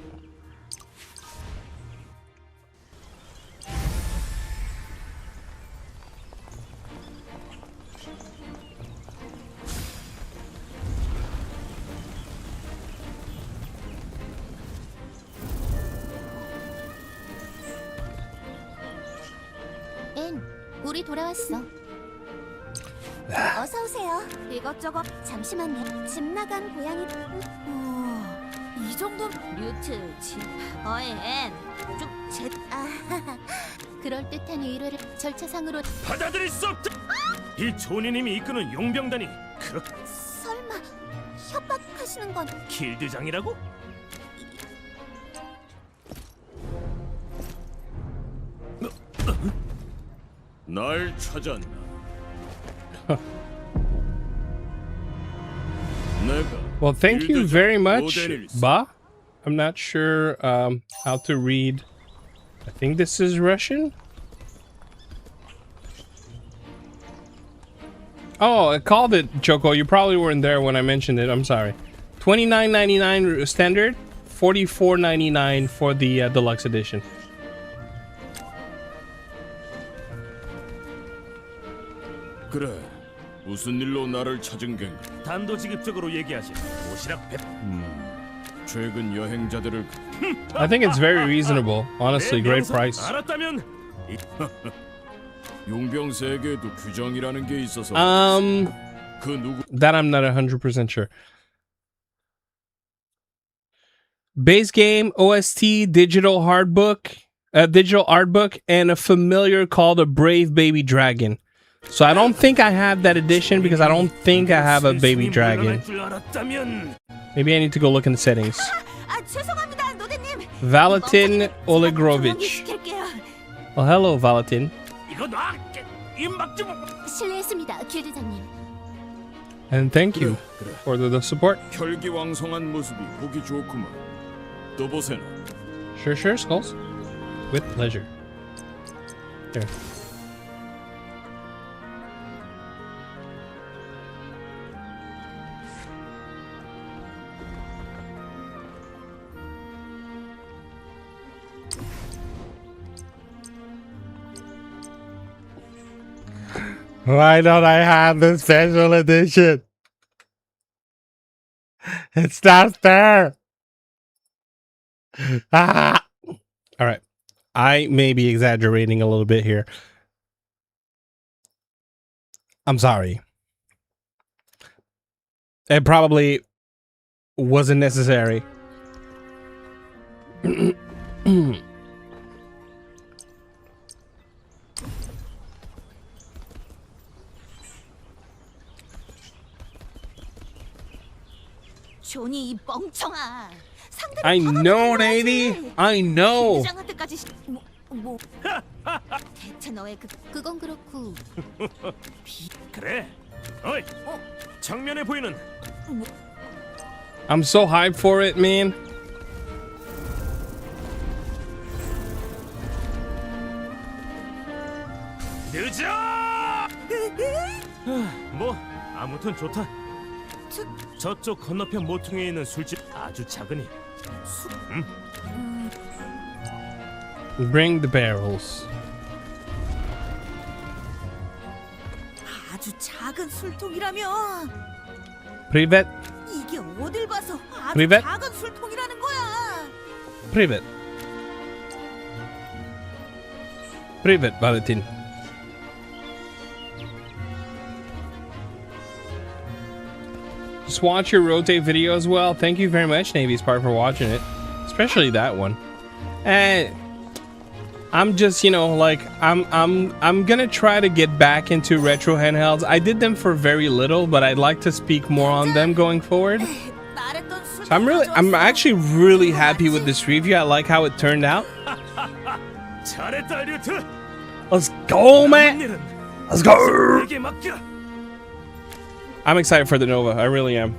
앤, 우리 돌아왔어. 어서 오세요. 이것저것. 잠시만요. 집 나간 고양이. 이 정도 뮤트 지. 어이 앤. 쭉 그럴듯한 의뢰를 절차상으로. 받아들일 수 없다. 이 존이님이 이끄는 용병단이 그렇게 설마 협박하시는 건 길드장이라고? 날 찾았나? 내가 Well, thank you 길드장 very much, 모델일세. Ba. I'm not sure how to read. I think this is Russian. Oh, I called it, Choco. You probably weren't there when I mentioned it. I'm sorry. $29.99 standard, $44.99 for the deluxe edition. 그래, 무슨 일로 나를 찾은 겐가? 단도직입적으로 얘기하지. 도시락 배. 최근 여행자들을 I think it's very reasonable. Honestly, great price. 알았다면 용병 세계에도 규정이라는 게 있어서 그 누구 That I'm not 100% sure. Base game, OST, digital art book, and a familiar called a Brave Baby Dragon. So I don't think I have that edition because I don't think I have a baby dragon. Maybe I need to go look in the settings. 죄송합니다, 노대님. Valentin Olegrovich. Well, hello, Valentin. 이거 놔. 입막 좀. 실례했습니다, 길드장님. And thank you 그래. for the support. 혈기왕성한 모습이 보기 좋구만. 또 보세나. Sure, Skulls. With pleasure. Here. Why don't I have the special edition? It's not fair. Ah! All right. I may be exaggerating a little bit here. I'm sorry. It probably wasn't necessary. 존이 이 멍청아. I know, lady. I know. 길드장할 때까지 뭐 대체 너의 그건 그렇고 그래. 어이. 정면에 보이는 I'm so hyped for it, man. 늦어. 뭐 아무튼 좋다. 저쪽 건너편 모퉁이에 있는 술집 아주 작으니. Bring the barrels. 아주 작은 술통이라며. Privet. 이게 어딜 봐서 아주 Privet. 작은 술통이라는 거야. Privet. Privet, Valentin. Just watch your rotate video as well. Thank you very much, Navy Spark, for watching it. Especially that one. And I'm just, you know, like I'm gonna try to get back into retro handhelds. I did them for very little, but I'd like to speak more on them going forward. So I'm actually really happy with this review. I like how it turned out. 잘했다, 류트. Let's go, man. Let's go. 내게 맡겨. I'm excited for the Nova. I really am.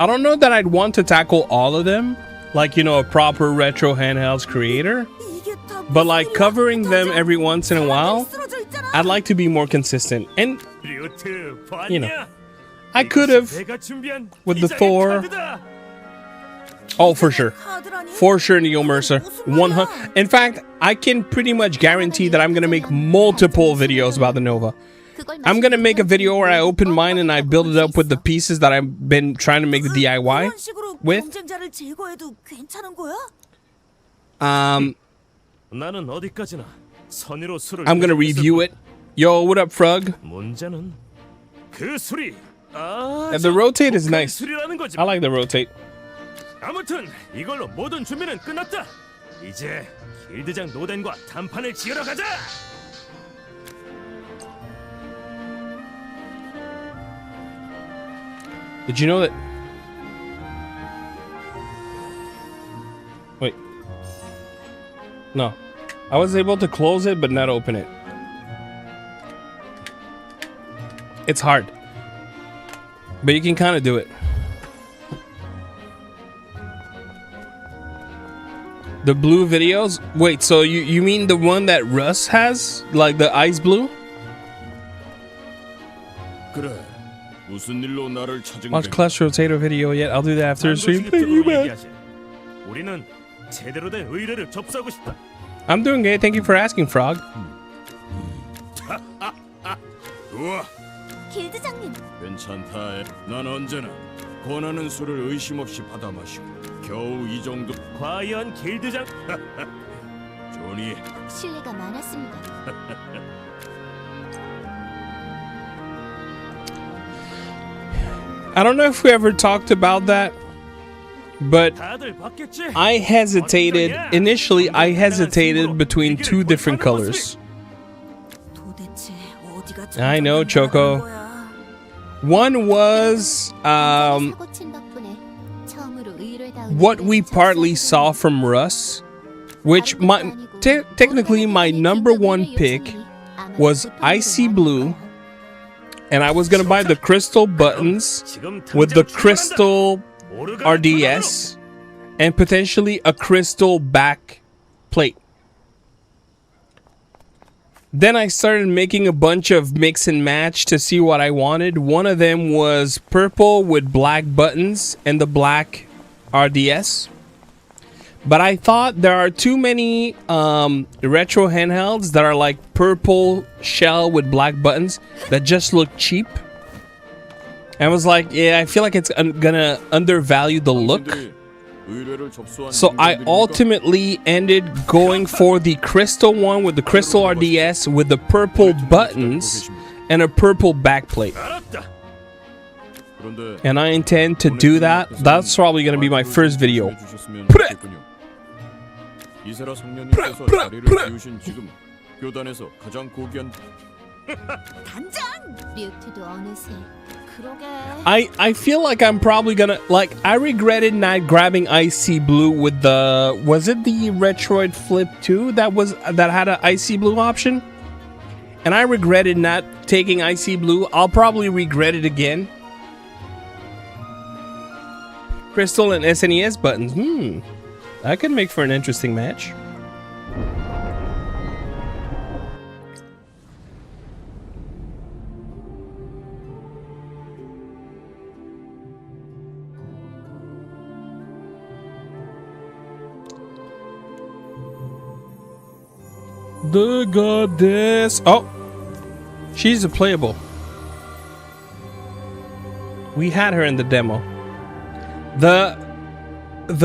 I don't know that I'd want to tackle all of them. like, you know, a proper retro handhelds creator. But like covering them every once in a while, I'd like to be more consistent. And, you know, I could have with the Thor. Oh, for sure. For sure, Neil Mercer. 100. In fact, I can pretty much guarantee that I'm going to make multiple videos about the Nova. I'm going to make a video where I open mine and I build it up with the pieces that I've been trying to make the DIY with. I'm going to review it. Yo, what up, Frog? And the rotate is nice. I like the rotate. 아무튼 이걸로 모든 준비는 끝났다. 이제 길드장 노덴과 단판을 지으러 가자. Did you know that? Wait. No. I was able to close it but not open it. It's hard. But you can kind of do it. The blue videos? Wait, so you mean the one that Russ has? Like the ice blue? Watch Clash Rotator video yet? I'll do that after the stream. Thank you, man. I'm doing good. Thank you for asking, Frog. 길드장님, 괜찮다. 난 언제나 권하는 수를 의심 없이 받아 마시고 겨우 이 정도. 과연 길드장? 조니. 실례가 많았습니다. I don't know if we ever talked about that, but I hesitated. Initially, I hesitated between two different colors. I know, Choco. One was what we partly saw from Russ, which technically my number one pick was Icy Blue, and I was gonna buy the crystal buttons with the crystal RDS and potentially a crystal back plate. Then I started making a bunch of mix and match to see what I wanted. One of them was purple with black buttons and the black RDS. But I thought there are too many retro handhelds that are like purple shell with black buttons that just look cheap. I was like, yeah, I feel like it's gonna undervalue the look. So I ultimately ended going for the crystal one with the crystal RDS with the purple buttons and a purple backplate. And I intend to do that. That's probably going to be my first video. I feel like I'm probably gonna, like, I regretted not grabbing Icy Blue with the, was it the Retroid Flip 2 that had an Icy Blue option? And I regretted not taking Icy Blue. I'll probably regret it again. Crystal and SNES buttons. That could make for an interesting match. The goddess. Oh, she's a playable. We had her in the demo. The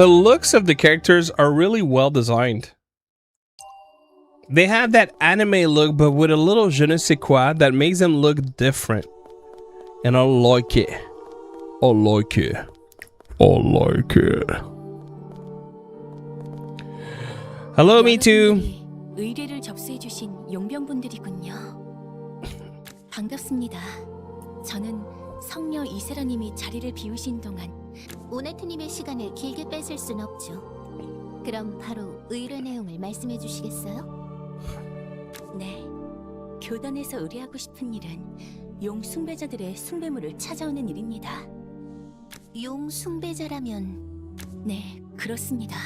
looks of the characters are really well designed. They have that anime look, but with a little je ne sais quoi that makes them look different. And I like it. I like it. I like it. Hello, me too. 의뢰를 접수해주신 용병분들이군요. 반갑습니다. 저는 성녀 이세라님이 자리를 비우신 동안 오네트님의 시간을 길게 뺏을 순 없죠. 그럼 바로 의뢰 내용을 말씀해 주시겠어요? 네. 교단에서 의뢰하고 싶은 일은 용 숭배자들의 숭배물을 찾아오는 일입니다. 용 숭배자라면 네, 그렇습니다.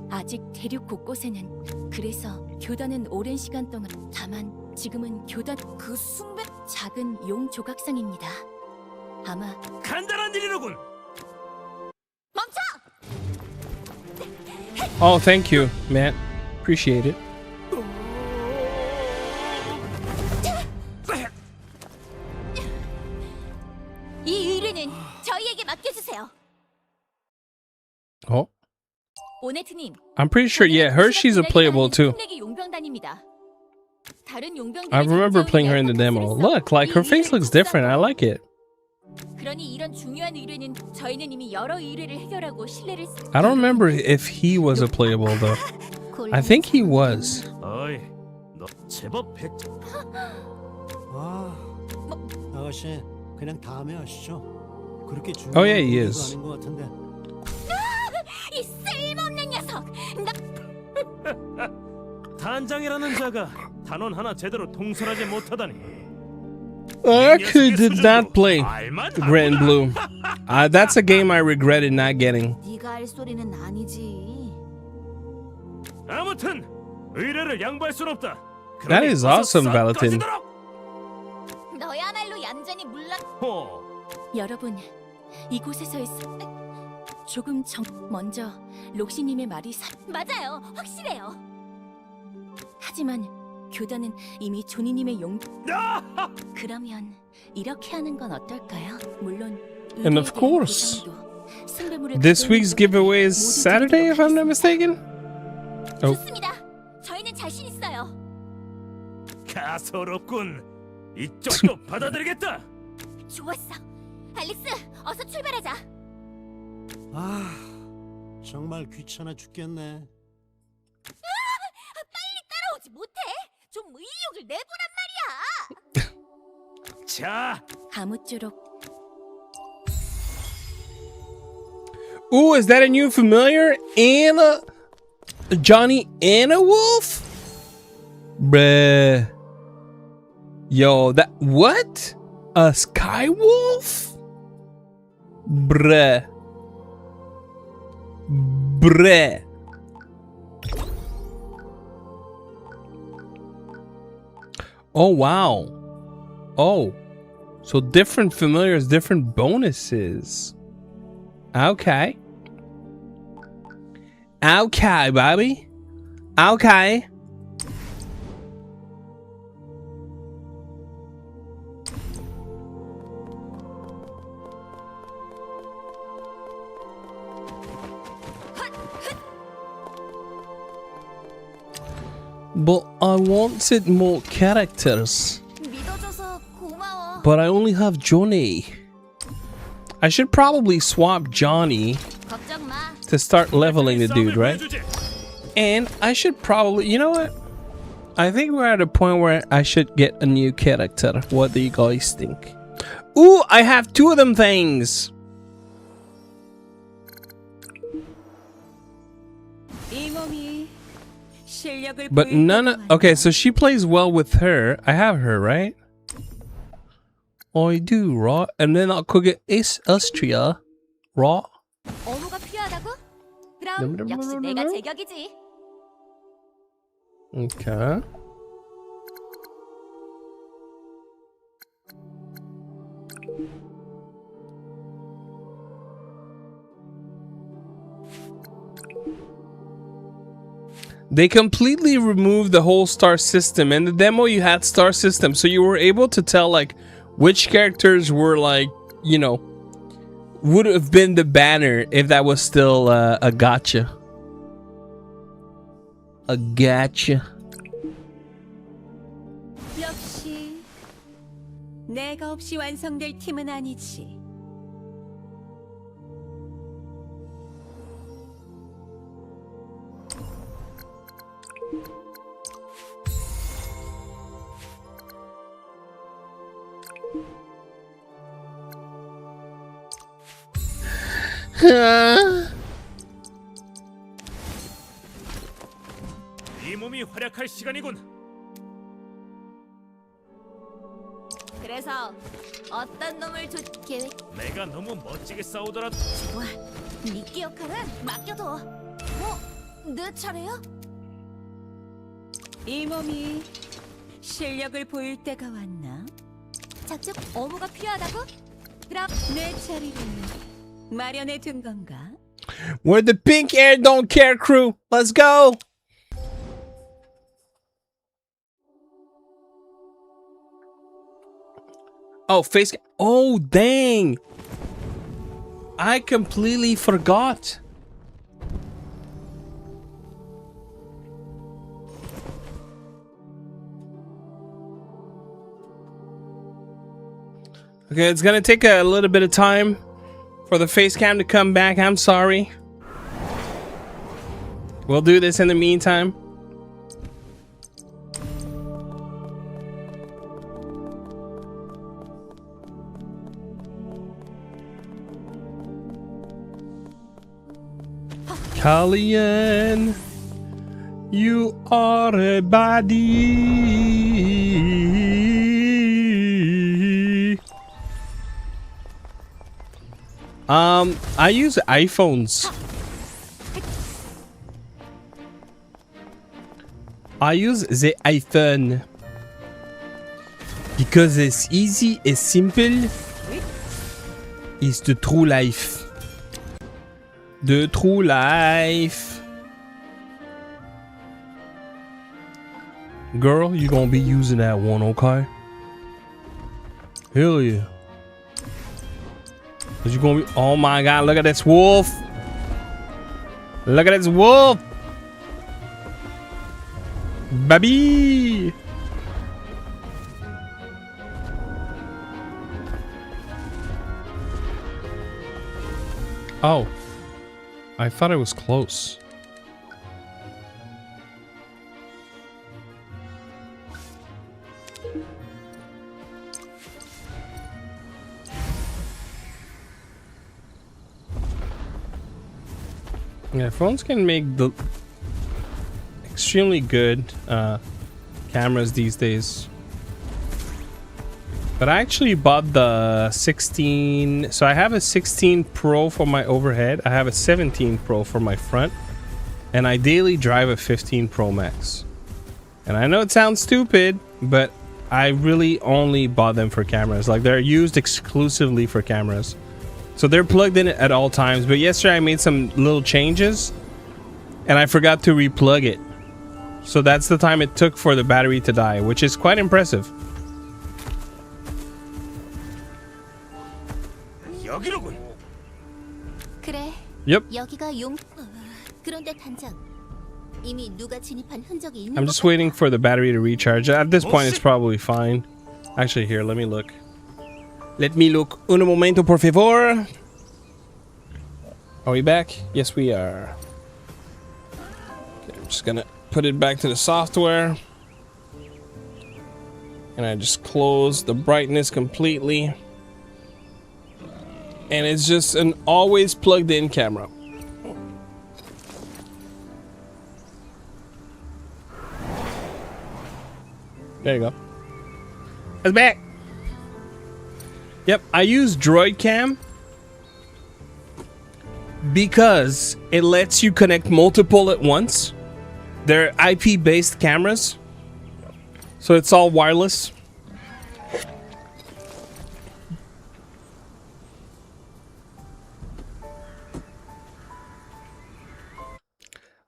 아직 대륙 곳곳에는 그래서 교단은 오랜 시간 동안 다만 지금은 교단 그 숭배 작은 용 조각상입니다. 아마 간단한 일이로군. 멈춰! Oh, thank you, Matt. Appreciate it. 이 의뢰는 저희에게 맡겨주세요. Oh, 오네트님. I'm pretty sure. Yeah, her. She's a playable too. 용병단입니다. 다른 용병들의 I remember playing her in the 장점을 demo. 냈어. Look, like her 이 face looks different. I like it. 그러니 이런 중요한 의뢰는 저희는 이미 여러 의뢰를 해결하고 신뢰를 I don't remember if he was a playable though. I think he was. 어이, 너 제법 백. 아, 아가씨 그냥 다음에 하시죠. 그렇게 중요한 Oh, yeah, he 일도 is. 아닌 것 같은데. 이 쓸모없는 녀석! 나 단장이라는 자가 단원 하나 제대로 통솔하지 못하다니. I actually did not play Grand Blue. That's a game I regretted not getting. 네가 할 소리는 아니지. 아무튼 의뢰를 양보할 순 없다. That is awesome, Valentin. 너야말로 얌전히 물러. 여러분 이곳에서 조금 먼저 록시님의 말이 맞아요, 확실해요. 하지만 교단은 이미 조니님의 그러면 이렇게 하는 건 어떨까요? 물론 And of course, this week's giveaway is Saturday, if I'm not mistaken. Oh, 좋습니다. 저희는 자신 있어요. 가소롭군. 이쪽도 받아들이겠다. 좋았어. 알릭스, 어서 출발하자. 아, 정말 귀찮아 죽겠네. 빨리 따라오지 못해? 좀 의욕을 내보란 말이야. 자, 아무쪼록 ooh, is that a new familiar? Anna, Johnny, Anna Wolf? Bruh. Yo, that what? A Sky Wolf? Bruh. Bruh. Oh wow. Oh. So different familiars, different bonuses. Okay. Okay, Bobby. Okay. But I wanted more characters. 믿어줘서 고마워. But I only have Johnny. I should probably swap Johnny 걱정 마. to start leveling the dude, right? And I should probably, you know what? I think we're at a point where I should get a new character. What do you guys think? Ooh, I have two of them things. But none of, okay, so she plays well with her. I have her, right? I do, right? And then I'll cook it is Austria, right? 어무가 필요하다고? 그럼 역시 내가 제격이지. Okay. They completely removed the whole star system. In the demo, you had star system, so you were able to tell like which characters were like, you know, would have been the banner if that was still a gotcha. A gotcha. 역시 내가 없이 완성될 팀은 아니지. 이 몸이 활약할 시간이군. 그래서 어떤 놈을 계획? 내가 너무 멋지게 싸우더라도 좋아. 미끼 역할은 맡겨둬. 내 차례야? 이 몸이 실력을 보일 때가 왔나? 작전 어무가 필요하다고? 그럼 내 자리를 마련해 둔 건가? We're the Pink Air Don't Care crew. Let's go. Oh, face. Oh, dang. I completely forgot. Okay, it's gonna take a little bit of time for the face cam to come back. I'm sorry. We'll do this in the meantime. Kallian, you are a body. I use iPhones. I use the iPhone because it's easy, it's simple. It's the true life. The true life. Girl, you gonna be using that one, okay? Hell yeah. Cause you gonna be, oh my god, look at this wolf. Look at this wolf. Baby. Oh. I thought it was close. Yeah, phones can make the extremely good cameras these days. But I actually bought the 16. So I have a 16 Pro for my overhead. I have a 17 Pro for my front. And I daily drive a 15 Pro Max. And I know it sounds stupid, but I really only bought them for cameras. Like, they're used exclusively for cameras. So they're plugged in at all times. But yesterday I made some little changes and I forgot to replug it. So that's the time it took for the battery to die, which is quite impressive. 여기로군. 그래. Yep. 여기가 용. 그런데 단장 이미 누가 진입한 흔적이 있는 I'm just waiting for the battery to recharge. At this point, it's probably fine. Actually, here, let me look. Let me look. Un momento, por favor. Are we back? Yes, we are. Okay, I'm just gonna put it back to the software. And I just close the brightness completely. And it's just an always plugged in camera. There you go. It's back. Yep, I use Droid Cam because it lets you connect multiple at once. They're IP-based cameras, so it's all wireless.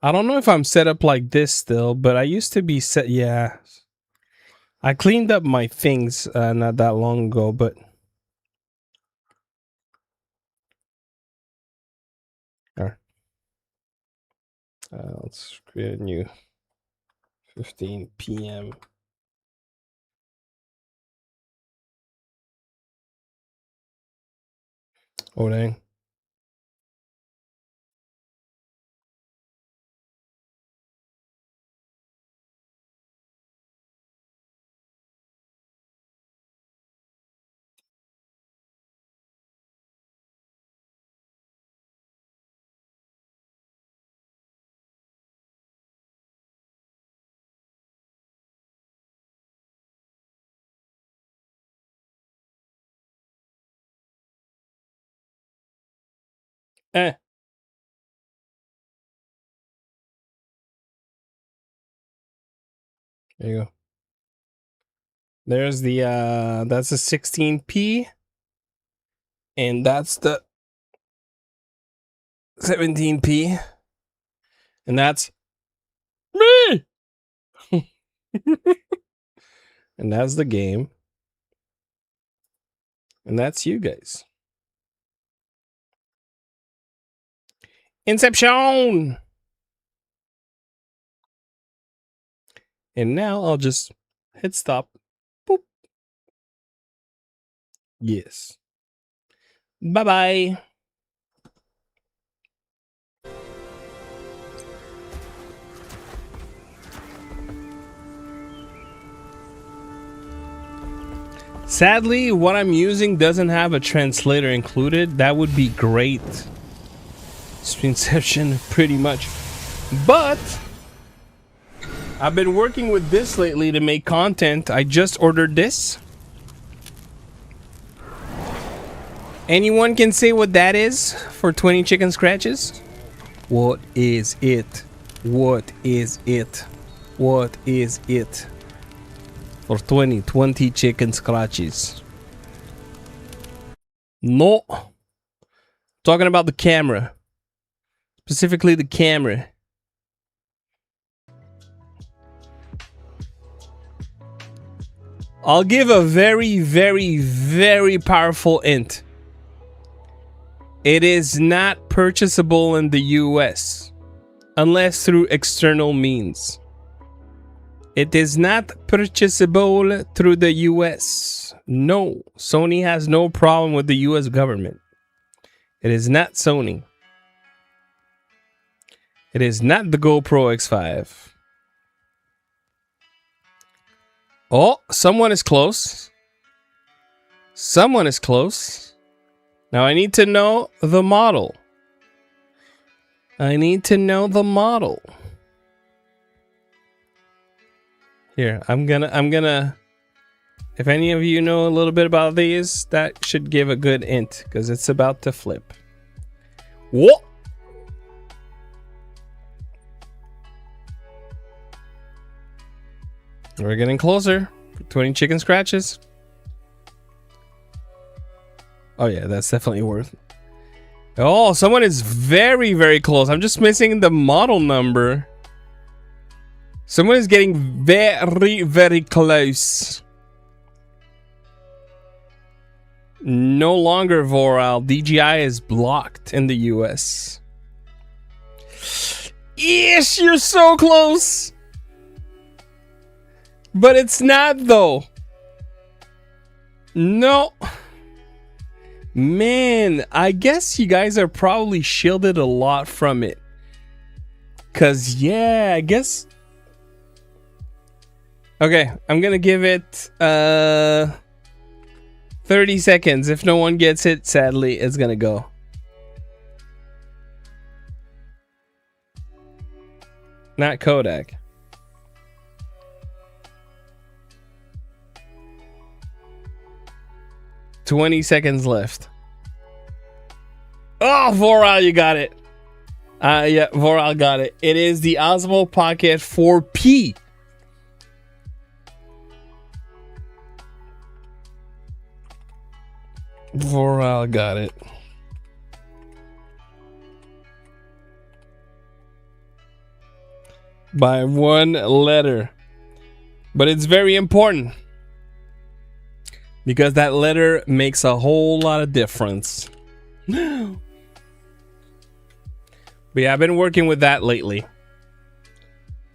I don't know if I'm set up like this still, but I used to be set. Yeah, I cleaned up my things not that long ago, but let's create a new 15 p.m. Oh dang. Eh. There you go. There's the that's a 16p, and that's the 17p, and that's me. And that's the game, and that's you guys. Inception. And now I'll just hit stop. Boop. Yes. Bye-bye. Sadly, what I'm using doesn't have a translator included. That would be great. Screenception, pretty much. But I've been working with this lately to make content. I just ordered this. Anyone can say what that is for 20 chicken scratches? What is it? What is it? What is it? For 20 chicken scratches. No. Talking about the camera. Specifically the camera. I'll give a very, very, very powerful hint. It is not purchasable in the US unless through external means. It is not purchasable through the US. No, Sony has no problem with the US government. It is not Sony. It is not the GoPro X5. Oh, someone is close. Someone is close. Now I need to know the model. I need to know the model. Here, I'm gonna if any of you know a little bit about these, that should give a good hint because it's about to flip. Whoa! We're getting closer. 20 chicken scratches. Oh yeah, that's definitely worth it. Oh, someone is very, very close. I'm just missing the model number. Someone is getting very, very close. No longer Voral. DJI is blocked in the US. Yes, you're so close. But it's not though. No. Man, I guess you guys are probably shielded a lot from it. Cause yeah, I guess. Okay, I'm gonna give it 30 seconds. If no one gets it, sadly, it's gonna go. Not Kodak. $20 seconds left. Oh, Voral, you got it. Yeah, Voral got it. It is the Osmo Pocket 4P. Voral got it. By one letter. But it's very important. Because that letter makes a whole lot of difference. But yeah, I've been working with that lately.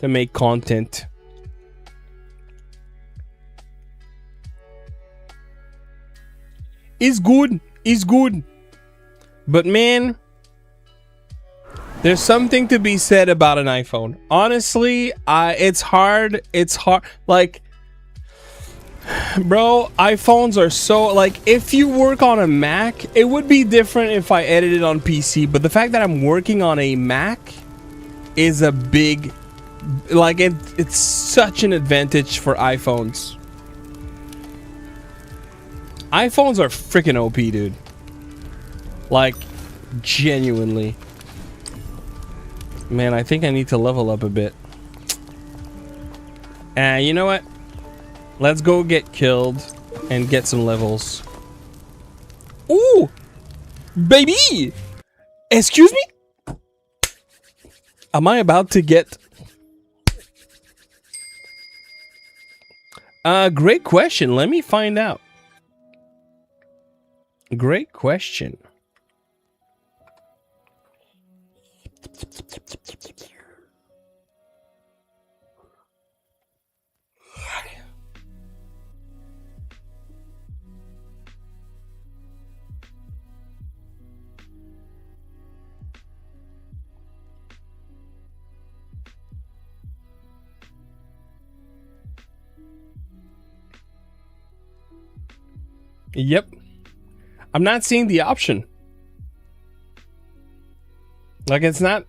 To make content. It's good. It's good. But man, there's something to be said about an iPhone. Honestly, it's hard. It's hard. Like, bro, iPhones are so, like, if you work on a Mac, it would be different if I edited on PC. But the fact that I'm working on a Mac is a big, like, it's such an advantage for iPhones. iPhones are freaking OP, dude. Like, genuinely. Man, I think I need to level up a bit. You know what? Let's go get killed and get some levels. Ooh! Baby! Excuse me? Am I about to get... great question. Let me find out. Great question. Yep. I'm not seeing the option. Like, it's not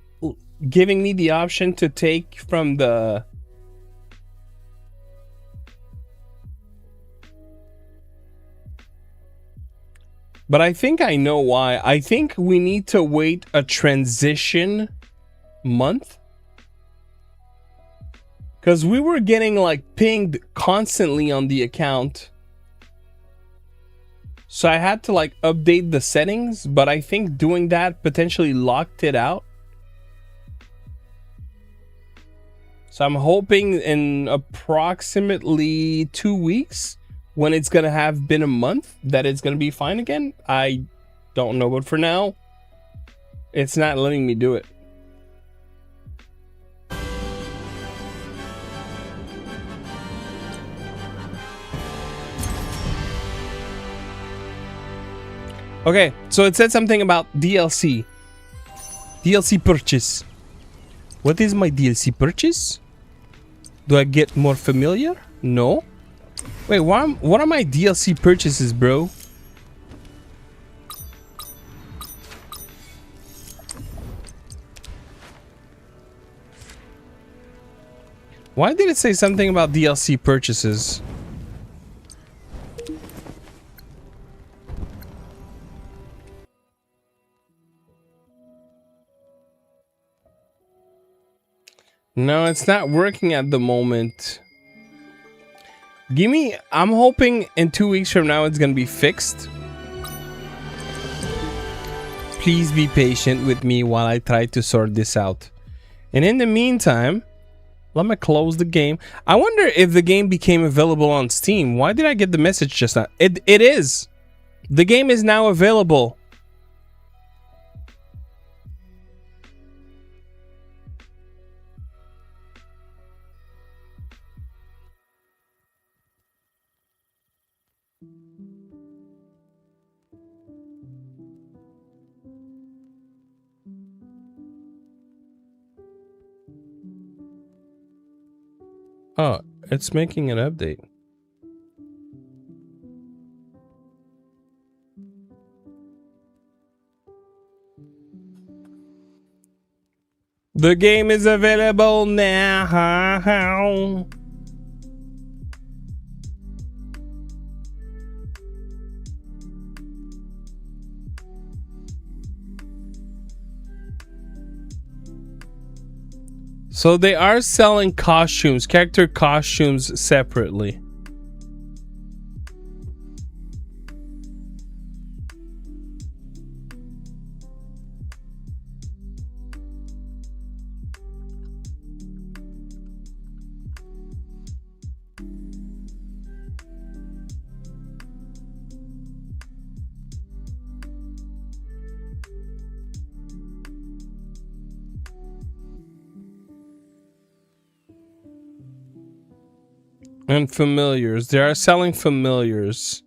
giving me the option to take from the... But I think I know why. I think we need to wait a transition month. Because we were getting like pinged constantly on the account. So I had to like update the settings, but I think doing that potentially locked it out. So I'm hoping in approximately 2 weeks, when it's gonna have been a month, that it's gonna be fine again. I don't know, but for now, it's not letting me do it. Okay, so it said something about DLC. DLC purchase. What is my DLC purchase? Do I get more familiar? No. Wait, what are my DLC purchases, bro? Why did it say something about DLC purchases? No, it's not working at the moment. I'm hoping in 2 weeks from now it's gonna be fixed. Please be patient with me while I try to sort this out. And in the meantime, let me close the game. I wonder if the game became available on Steam. Why did I get the message just now? It is. The game is now available. Oh, it's making an update. The game is available now. So they are selling costumes, character costumes separately. And familiars. They are selling familiars.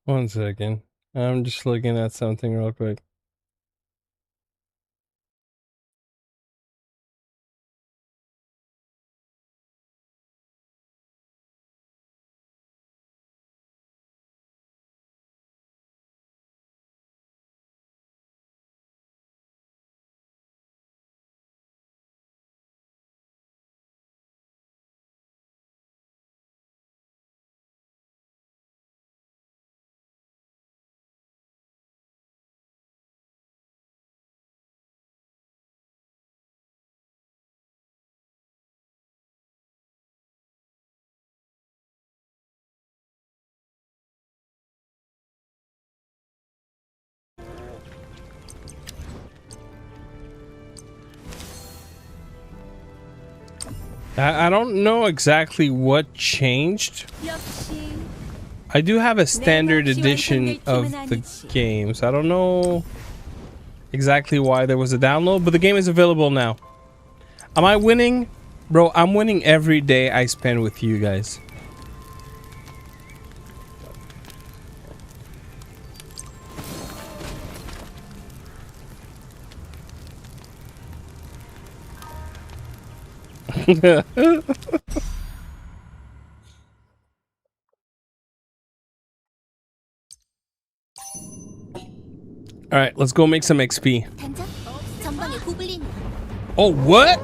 One second. I'm just looking at something real quick. I don't know exactly what changed. I do have a standard edition of the games. I don't know exactly why there was a download, but the game is available now. Am I winning? Bro, I'm winning every day I spend with you guys. All right, let's go make some XP. Oh, what?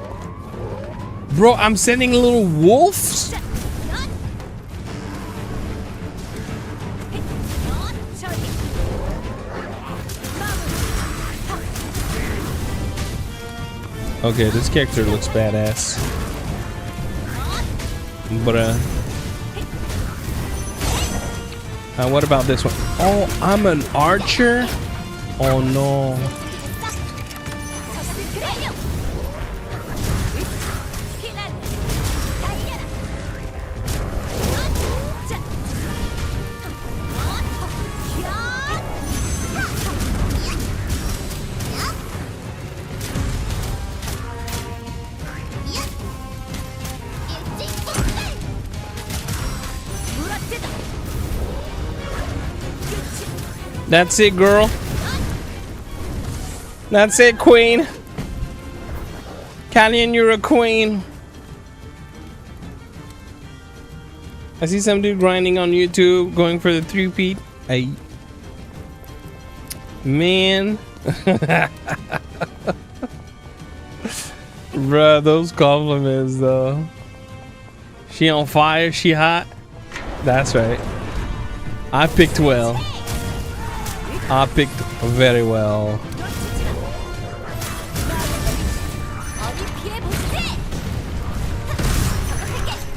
Bro, I'm sending little wolves? Okay, this character looks badass. Bruh. What about this one? Oh, I'm an archer? Oh no. That's it, girl. That's it, queen. Callian, you're a queen. I see some dude grinding on YouTube, going for the 3-peat. Hey. Man. Bruh, those compliments, though. She on fire? She hot? That's right. I picked well. I picked very well.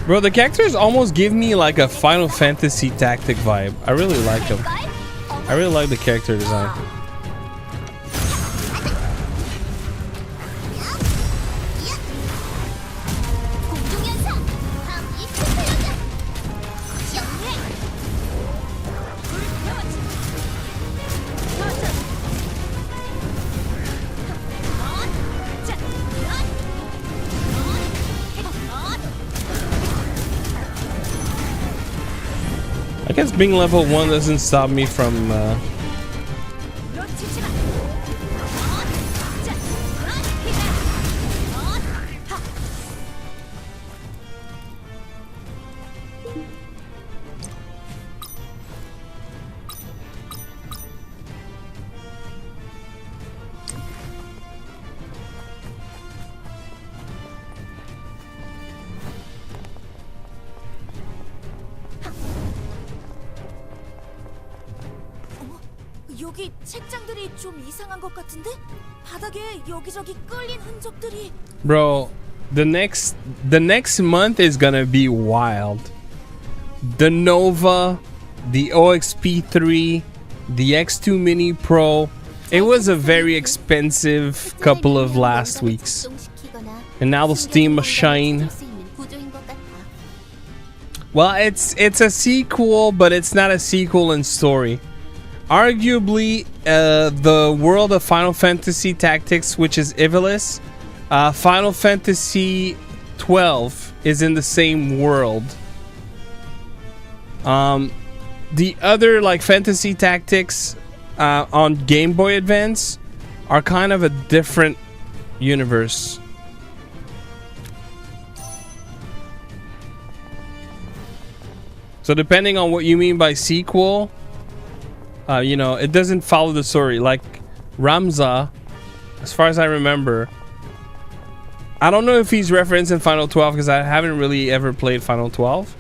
Bro, the characters almost give me like a Final Fantasy tactic vibe. I really like them. I really like the character design. I guess being level 1 doesn't stop me from 여기 책장들이 좀 이상한 것 같은데? 바닥에 여기저기 끌린 흔적들이. Bro, the next month is gonna be wild. The Nova, the OXP3, the X2 Mini Pro. It was a very expensive couple of last weeks. And now the Steam Shine. Well, it's a sequel, but it's not a sequel in story. Arguably, the world of Final Fantasy Tactics, which is Ivalice, Final Fantasy 12 is in the same world. the other like fantasy tactics on Game Boy Advance are kind of a different universe. So depending on what you mean by sequel, you know, it doesn't follow the story. Like Ramza, as far as I remember, I don't know if he's referenced in Final 12 because I haven't really ever played Final 12.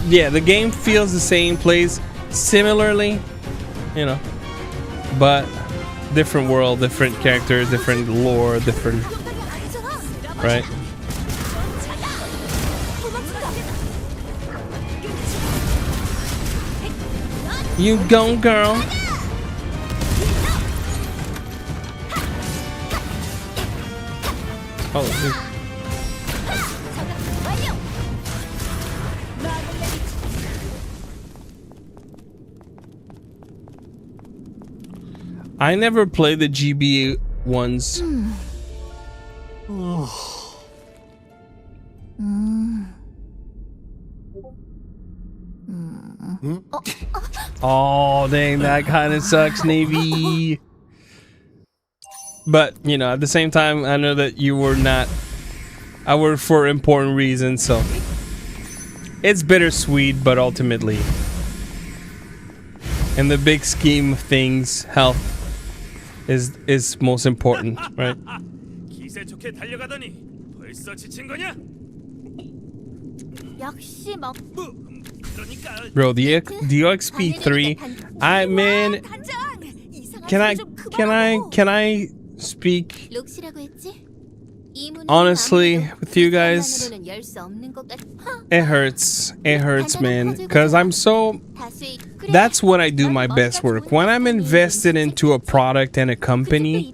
Yeah, the game feels the same, plays similarly, you know, but different world, different characters, different lore, different, right? You go, girl. Oh, I never played the GB ones. Oh, dang, that kind of sucks, Navy. But, you know, at the same time, I know that you were not... I were for important reasons, so... It's bittersweet, but ultimately... in the big scheme of things, health is most important, right? 기세 좋게 달려가더니 벌써 지친 거냐? 역시 먹. 그러니까 Bro, the OXP3, I mean, can I speak honestly with you guys? It hurts, man, because I'm so... That's when I do my best work. When I'm invested into a product and a company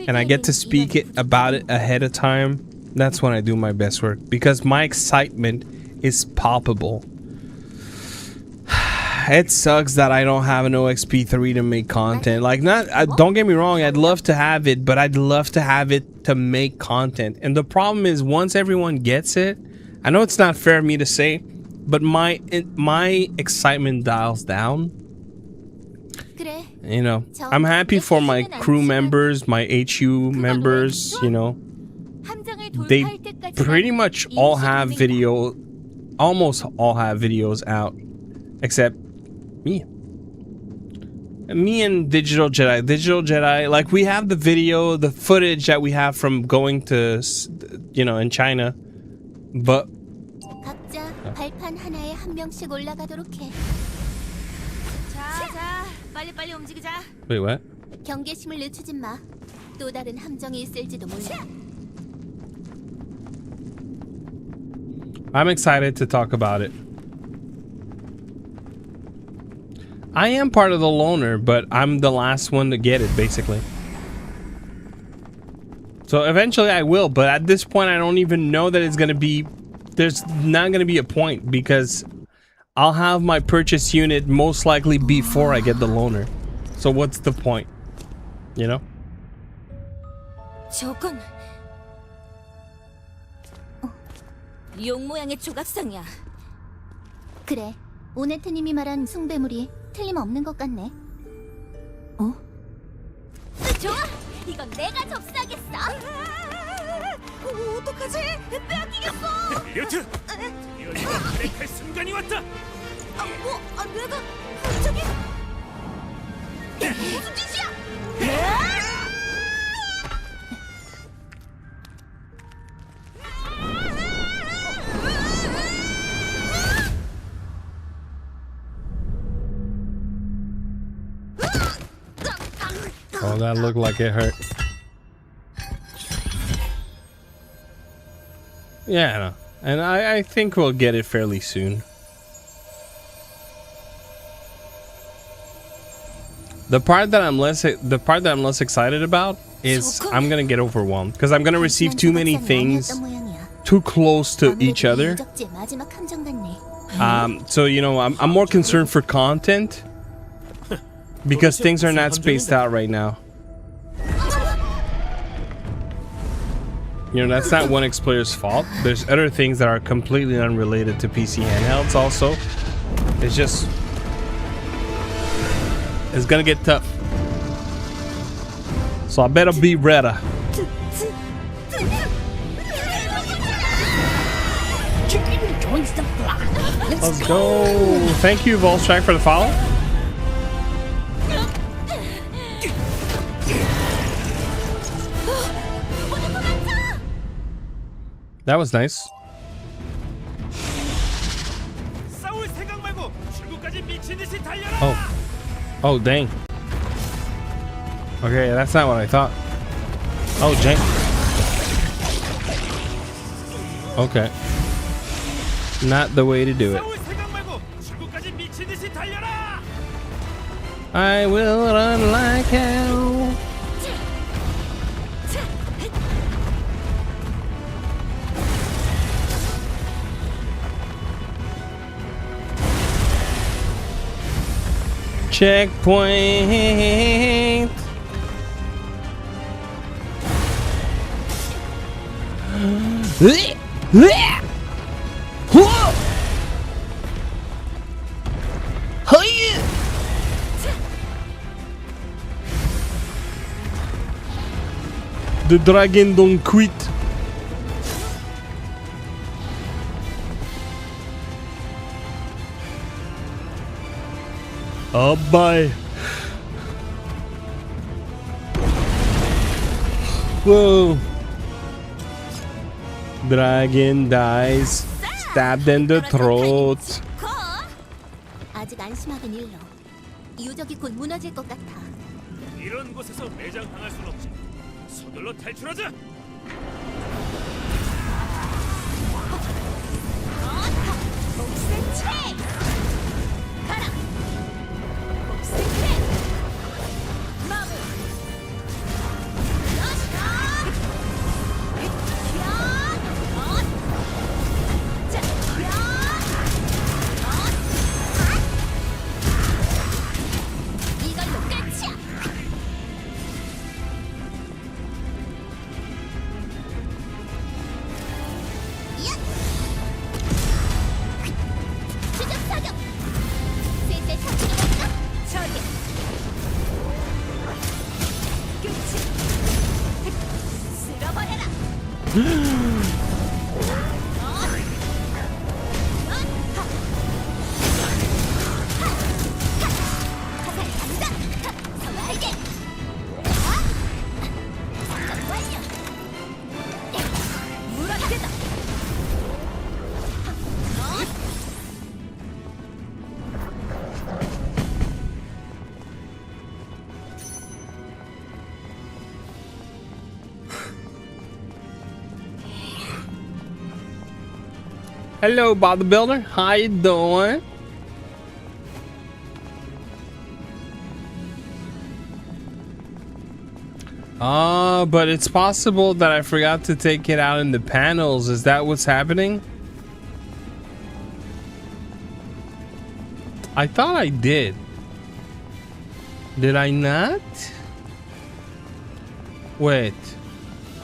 and I get to speak about it ahead of time, that's when I do my best work because my excitement is palpable. It sucks that I don't have an OXP3 to make content. Like, don't get me wrong, I'd love to have it, but I'd love to have it to make content. And the problem is, once everyone gets it, I know it's not fair of me to say, but my excitement dials down. You know, I'm happy for my crew members, my HU members, you know. They pretty much all have almost all have videos out, except me. Me and Digital Jedi, like, we have the footage that we have from going to, you know, in China, but 발판 하나에 한 명씩 올라가도록 해. 자, 빨리 움직이자. wait, what? 경계심을 늦추지 마. 또 다른 함정이 있을지도 몰라. I'm excited to talk about it. I am part of the loner, but I'm the last one to get it, basically. So eventually I will, but at this point I don't even know that it's gonna be... There's not gonna be a point because I'll have my purchase unit most likely before I get the loaner. So what's the point? You know? 저건 용 모양의 조각상이야. 그래, 오네트님이 말한 숭배물이 틀림없는 것 같네. 어? 좋아, 이건 내가 접수하겠어. 어떡하지? 빼앗기겠어. 리오트! 리오트가 브레이크할 순간이 왔다! 내가 갑자기? 무슨 짓이야? Oh, that looked like it hurt. Yeah, I know. And I think we'll get it fairly soon. The part that I'm less excited about is I'm gonna get overwhelmed because I'm gonna receive too many things too close to each other. So you know, I'm more concerned for content because things are not spaced out right now. You know, that's not one player's fault. There's other things that are completely unrelated to PC handhelds also. It's just... it's gonna get tough. So I better be ready. Let's go. Thank you, Volstrike, for the follow. That was nice. Oh. Oh, dang. Okay, that's not what I thought. Oh, jank. Okay. Not the way to do it. I will run like hell. Checkpoint. The dragon don't quit. Oh boy. Whoa. Dragon dies. Stabbed in the throat. 아직 안심하긴 일러. 유적이 곧 무너질 것 같아. 이런 곳에서 매장당할 순 없지. 서둘러 탈출하자. Hello, Bob the Builder. How you doing? But it's possible that I forgot to take it out in the panels. Is that what's happening? I thought I did. Did I not? Wait.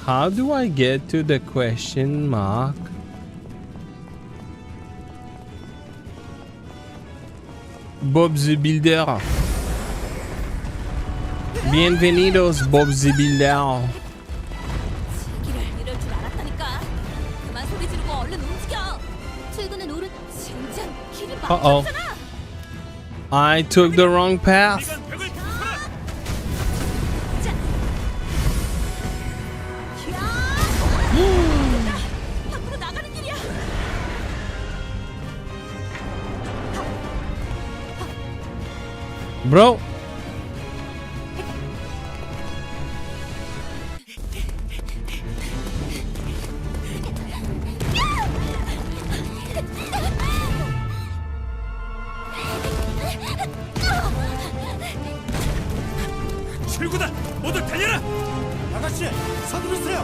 How do I get to the question mark? Bob the Builder. Bienvenidos, Bob the Builder. Uh-oh. I took the wrong path. Bro. 출구다. 모두 달려라. 아가씨, 서두르세요.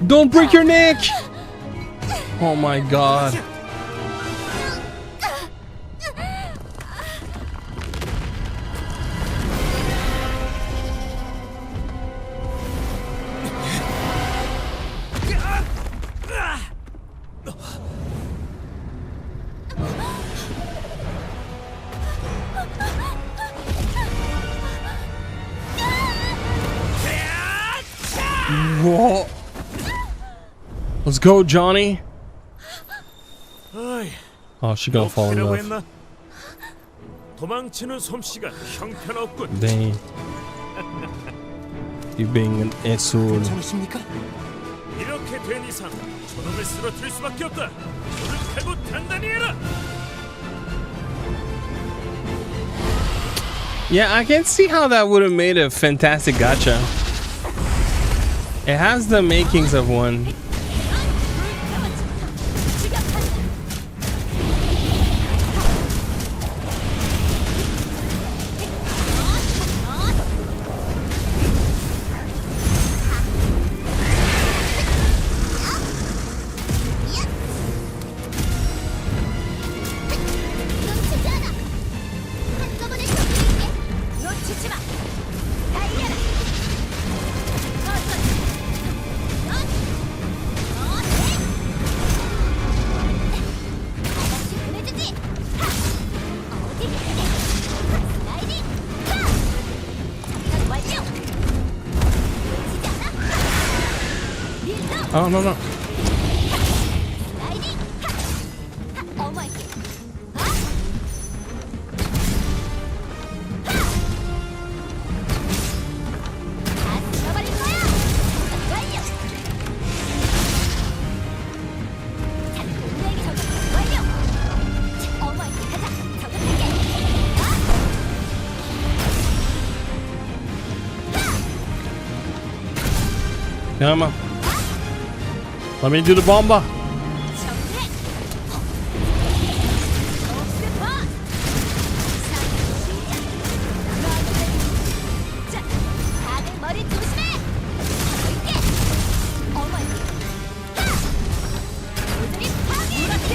Don't break your neck. Oh my god. Whoa. Let's go, Johnny. 어이, Oh, she gonna fall in 욕심이라고 love. 했나? 도망치는 솜씨가 형편없군. Dang. You being an asshole. 괜찮으십니까? 이렇게 된 이상 저놈을 쓰러뜨릴 수밖에 없다. 손을 펴고 단단히 해라. Yeah, I can see how that would have made a fantastic gacha. It has the makings of one. 놓치지 않아. 한꺼번에 쏘게. 놓치지 마. 달려라. 다같이 보내주지. 하! 어디 가게? 슬라이딩. 하! 장난 완료. 놓치지 않아. 밀러. Oh, no, no. 슬라이딩. 하! 어머니. 다 쓸어버릴 거야. 완료. 자, 동료에게 적응 완료. 자, 어머니 가자. 적응할게. Come on. Let me do the bomba. 정리. 옥스파. 자, 다들 머리 조심해. 볼게. 어머니. 모조리 파괴.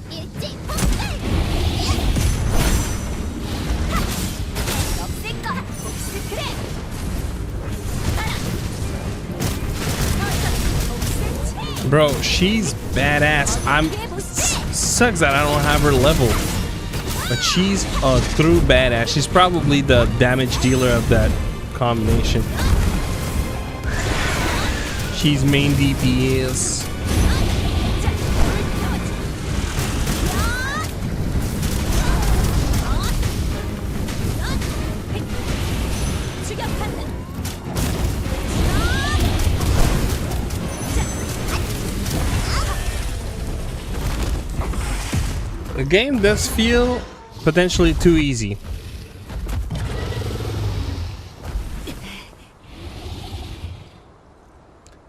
일찍 폭발! 없앨 거야! 옥스 그래! 가라! 옥스 체! Bro, she's badass. Sucks that I don't have her level. But she's a true badass. She's probably the damage dealer of that combination. She's main DPS. The game does feel potentially too easy.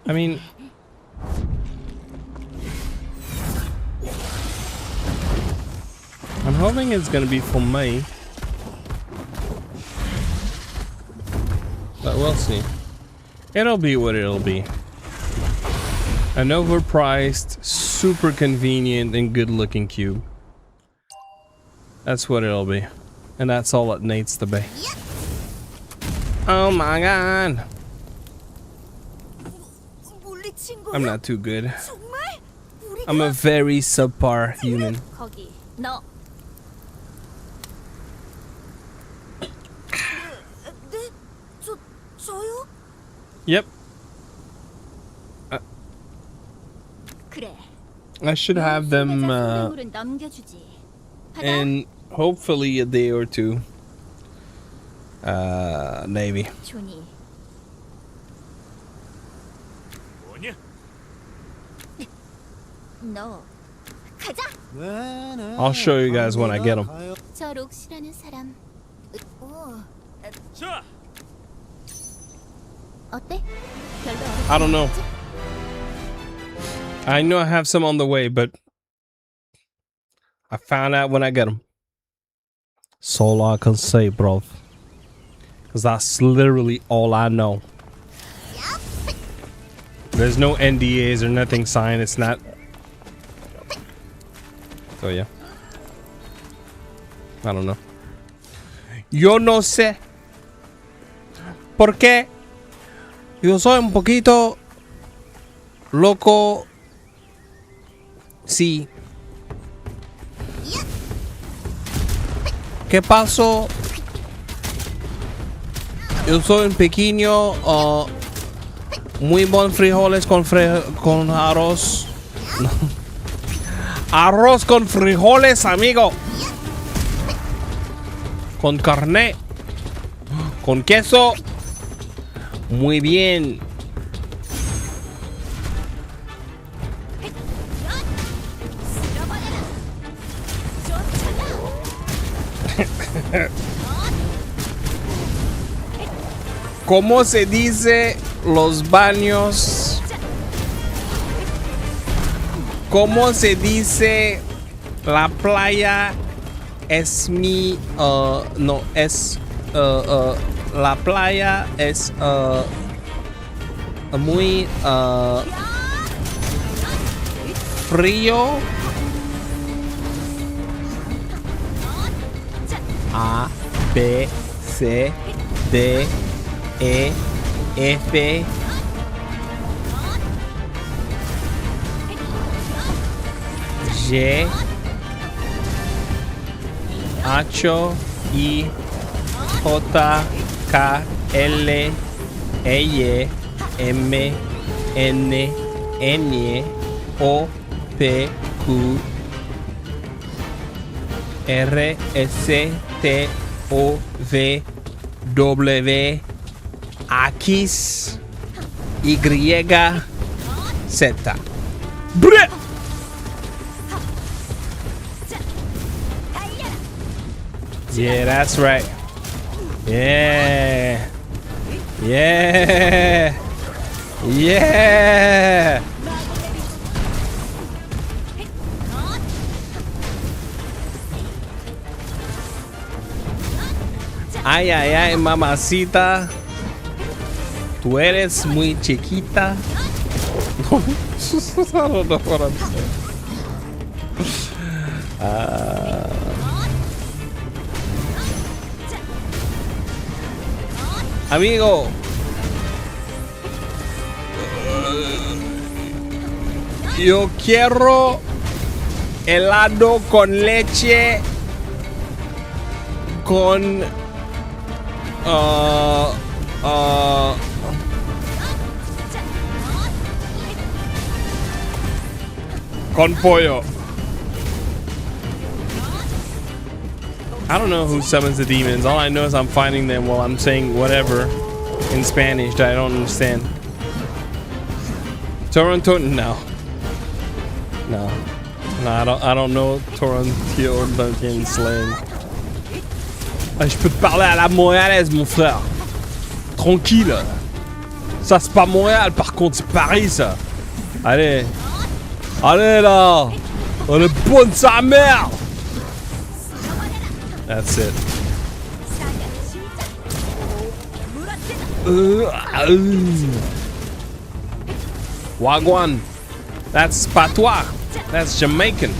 I mean, I'm hoping it's gonna be for me, but we'll see. It'll be what it'll be. An overpriced, super convenient, and good-looking cube. That's what it'll be, and that's all it needs to be. Oh my god! I'm not too good. I'm a very subpar human. 거기 너. 네? 저요? Yep. 그래. I should have them 남겨주지. in hopefully a day or two. Navy. 조니. 뭐냐? 너 가자. I'll show you guys when I get them. 저 록시라는 사람. 자, 어때? 별로 I don't know. I know I have some on the way, but I found out when I get them. That's all I can say, bro. Because that's literally all I know. There's no NDAs or nothing signed. It's not. So, yeah. I don't know. Yo no sé por qué yo soy un poquito loco. Sí. ¿Qué pasó? Yo soy un pequeño muy buen frijoles con arroz. No. Arroz con frijoles, amigo. Con carne. Con queso. Muy bien. ¿Cómo se dice los baños? ¿Cómo se dice la playa? Es mi no es la playa es muy frío. A B C D E F G H I J K L E M N N O P Q R S T O V W X Y Z. Bre. Yeah, that's right. Yeah. Yeah. Yeah. Ay, ay, ay, mamacita. Tú eres muy chiquita. I don't know what I'm saying. Amigo. Yo quiero helado con leche con con pollo. I don't know who summons the demons. All I know is I'm finding them while I'm saying whatever in Spanish that I don't understand. Toronto? No. No. No, I don't know Toronto slang. Je peux te parler à la montréalaise, mon frère. Tranquille. Ça, c'est pas Montréal, par contre, c'est Paris, ça. Allez. Allez, là. On est bonne sa mère. That's it. Wagwan. That's patois. That's Jamaican.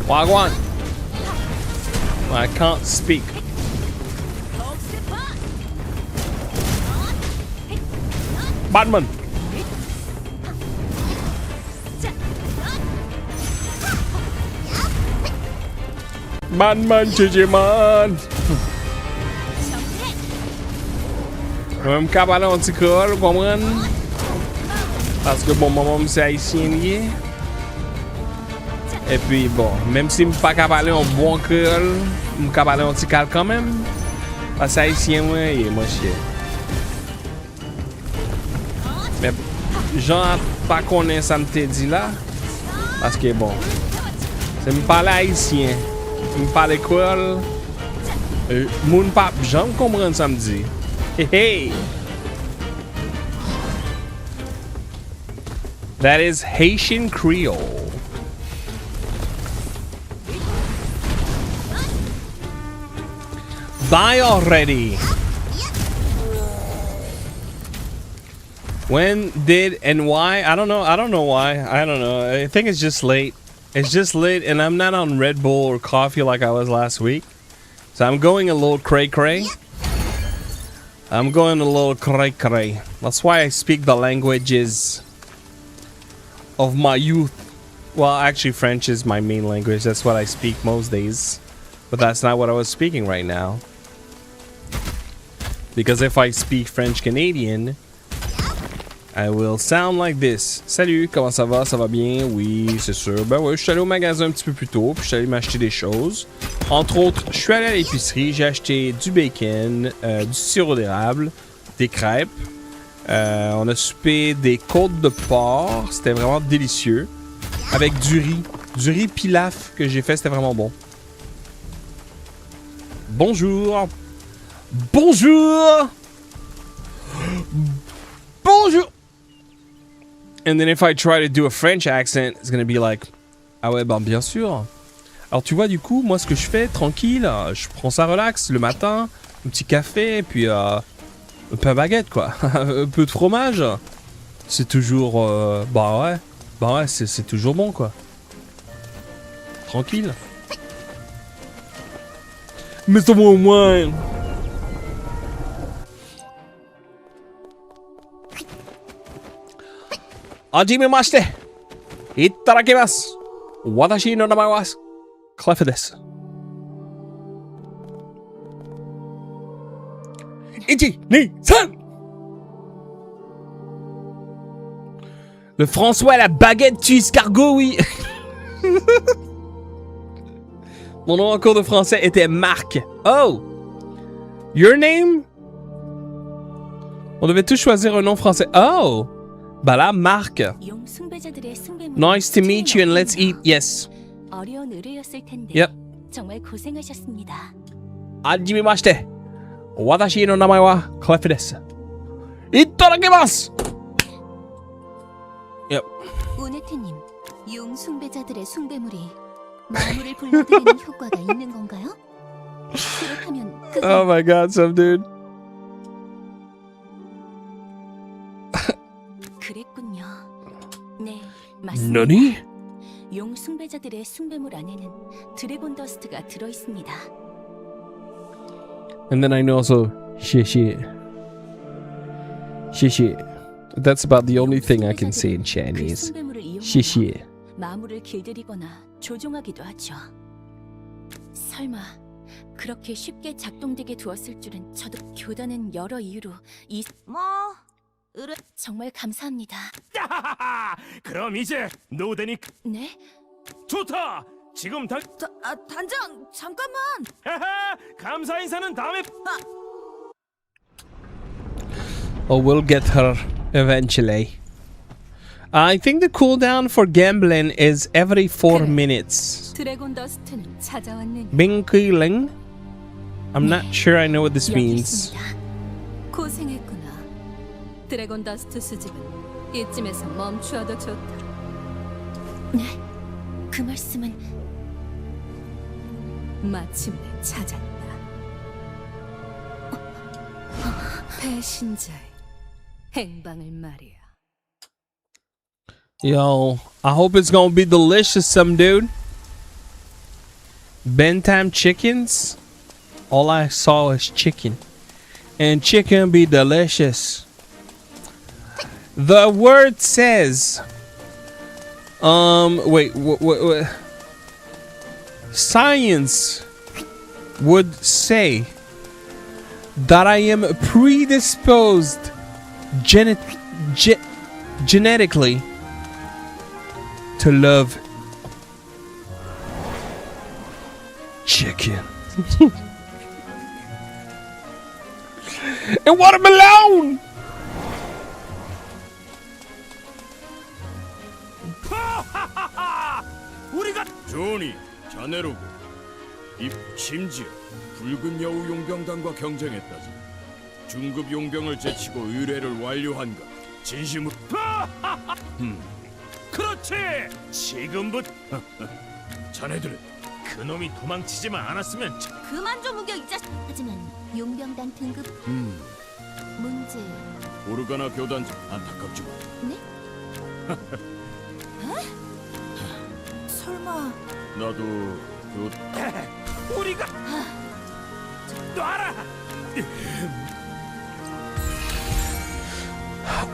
Wagwan. I can't speak. Batman. Batman, man. Même capable un petit col, vous comprenez? Parce que bon, maman c'est haïtien lié. Et puis bon, même si je ne suis pas capable un bon col, je suis capable un petit cal quand même. Parce que haïtien, moi, il est moins cher. Mais Jean pas connaît ça me te dit là. Parce que bon, c'est me parler haïtien. Me parler créole, moun pa j'en comprendre ça me dit. Hey, hey. That is Haitian Creole. Die already. When did and why? I don't know. I don't know why. I don't know. I think it's just late. It's just late and I'm not on Red Bull or coffee like I was last week. So I'm going a little cray-cray. I'm going a little cray-cray. That's why I speak the languages of my youth. Well, actually French is my main language. That's what I speak most days. But that's not what I was speaking right now. Because if I speak French Canadian, I will sound like this. Salut, comment ça va? Ça va bien? Oui, c'est sûr. Ben ouais, je suis allé au magasin un petit peu plus tôt, puis je suis allé m'acheter des choses. Entre autres, je suis allé à l'épicerie, j'ai acheté du bacon, du sirop d'érable, des crêpes. On a soupé des côtes de porc, c'était vraiment délicieux. Avec du riz pilaf que j'ai fait, c'était vraiment bon. Bonjour! Bonjour! Bonjour! And then if I try to do a French accent, it's gonna be like, ah ouais, ben bien sûr. Alors tu vois, du coup, moi ce que je fais, tranquille, je prends ça relax le matin, un petit café, puis un pain baguette quoi, un peu de fromage. C'est toujours, bah ouais, c'est toujours bon quoi. Tranquille. Mais ça va au moins. Hajimemashite. Itadakimasu. Watashi no namae wa Clef desu. Ichi, ni, san. Le François à la baguette tue escargot, oui. Mon nom en cours de français était Marc. Oh! Your name? On devait tous choisir un nom français. Oh! Bah là, Marc. Nice to meet you and let's eat. Yes. Yep. Hajimemashite. Watashi no namae wa Clef desu. Itadakimasu. Yep. 우네테님, 용 숭배자들의 숭배물이 마물을 불러들이는 효과가 있는 건가요? 그렇다면 Oh my god, some dude. 그랬군요. 네, 맞습니다. 너니? 용 숭배자들의 숭배물 안에는 드래곤 더스트가 들어 있습니다. And then I know also shit. That's about the only thing I can say in Chinese. shit. 마물을 길들이거나 조종하기도 하죠. 설마 그렇게 쉽게 작동되게 두었을 줄은 저도 교단은 여러 이유로 정말 감사합니다. 그럼 이제 노데니 네? 좋다. 지금 단장 잠깐만. 감사 인사는 다음에. Oh, we'll get her eventually. I think the cooldown for gambling is every 4 minutes. 드래곤 더스트는 찾아왔느니. Binkiling? I'm not sure I know what this means. 고생했구나. 드래곤 더스트 수집은 이쯤에서 멈추어도 좋다. 네? 그 말씀은 마침내 찾았다. 배신자의 행방을 말이야. Yo, I hope it's gonna be delicious, some dude. Bentham chickens? All I saw is chicken. And chicken be delicious. The word says... wait. Science would say that I am predisposed genetically to love chicken. And watermelon! 우리가 조니, 자네로고. 이 심지어 붉은 여우 용병단과 경쟁했다지. 중급 용병을 제치고 의뢰를 완료한가. 진심으로. 그렇지. 지금부터 자네들은 그놈이 도망치지만 않았으면 그만 좀 우겨 이 자식. 하지만 용병단 등급 문제. 오르가나 교단 안타깝지만. 네? 설마 나도 그 우리가 놔라.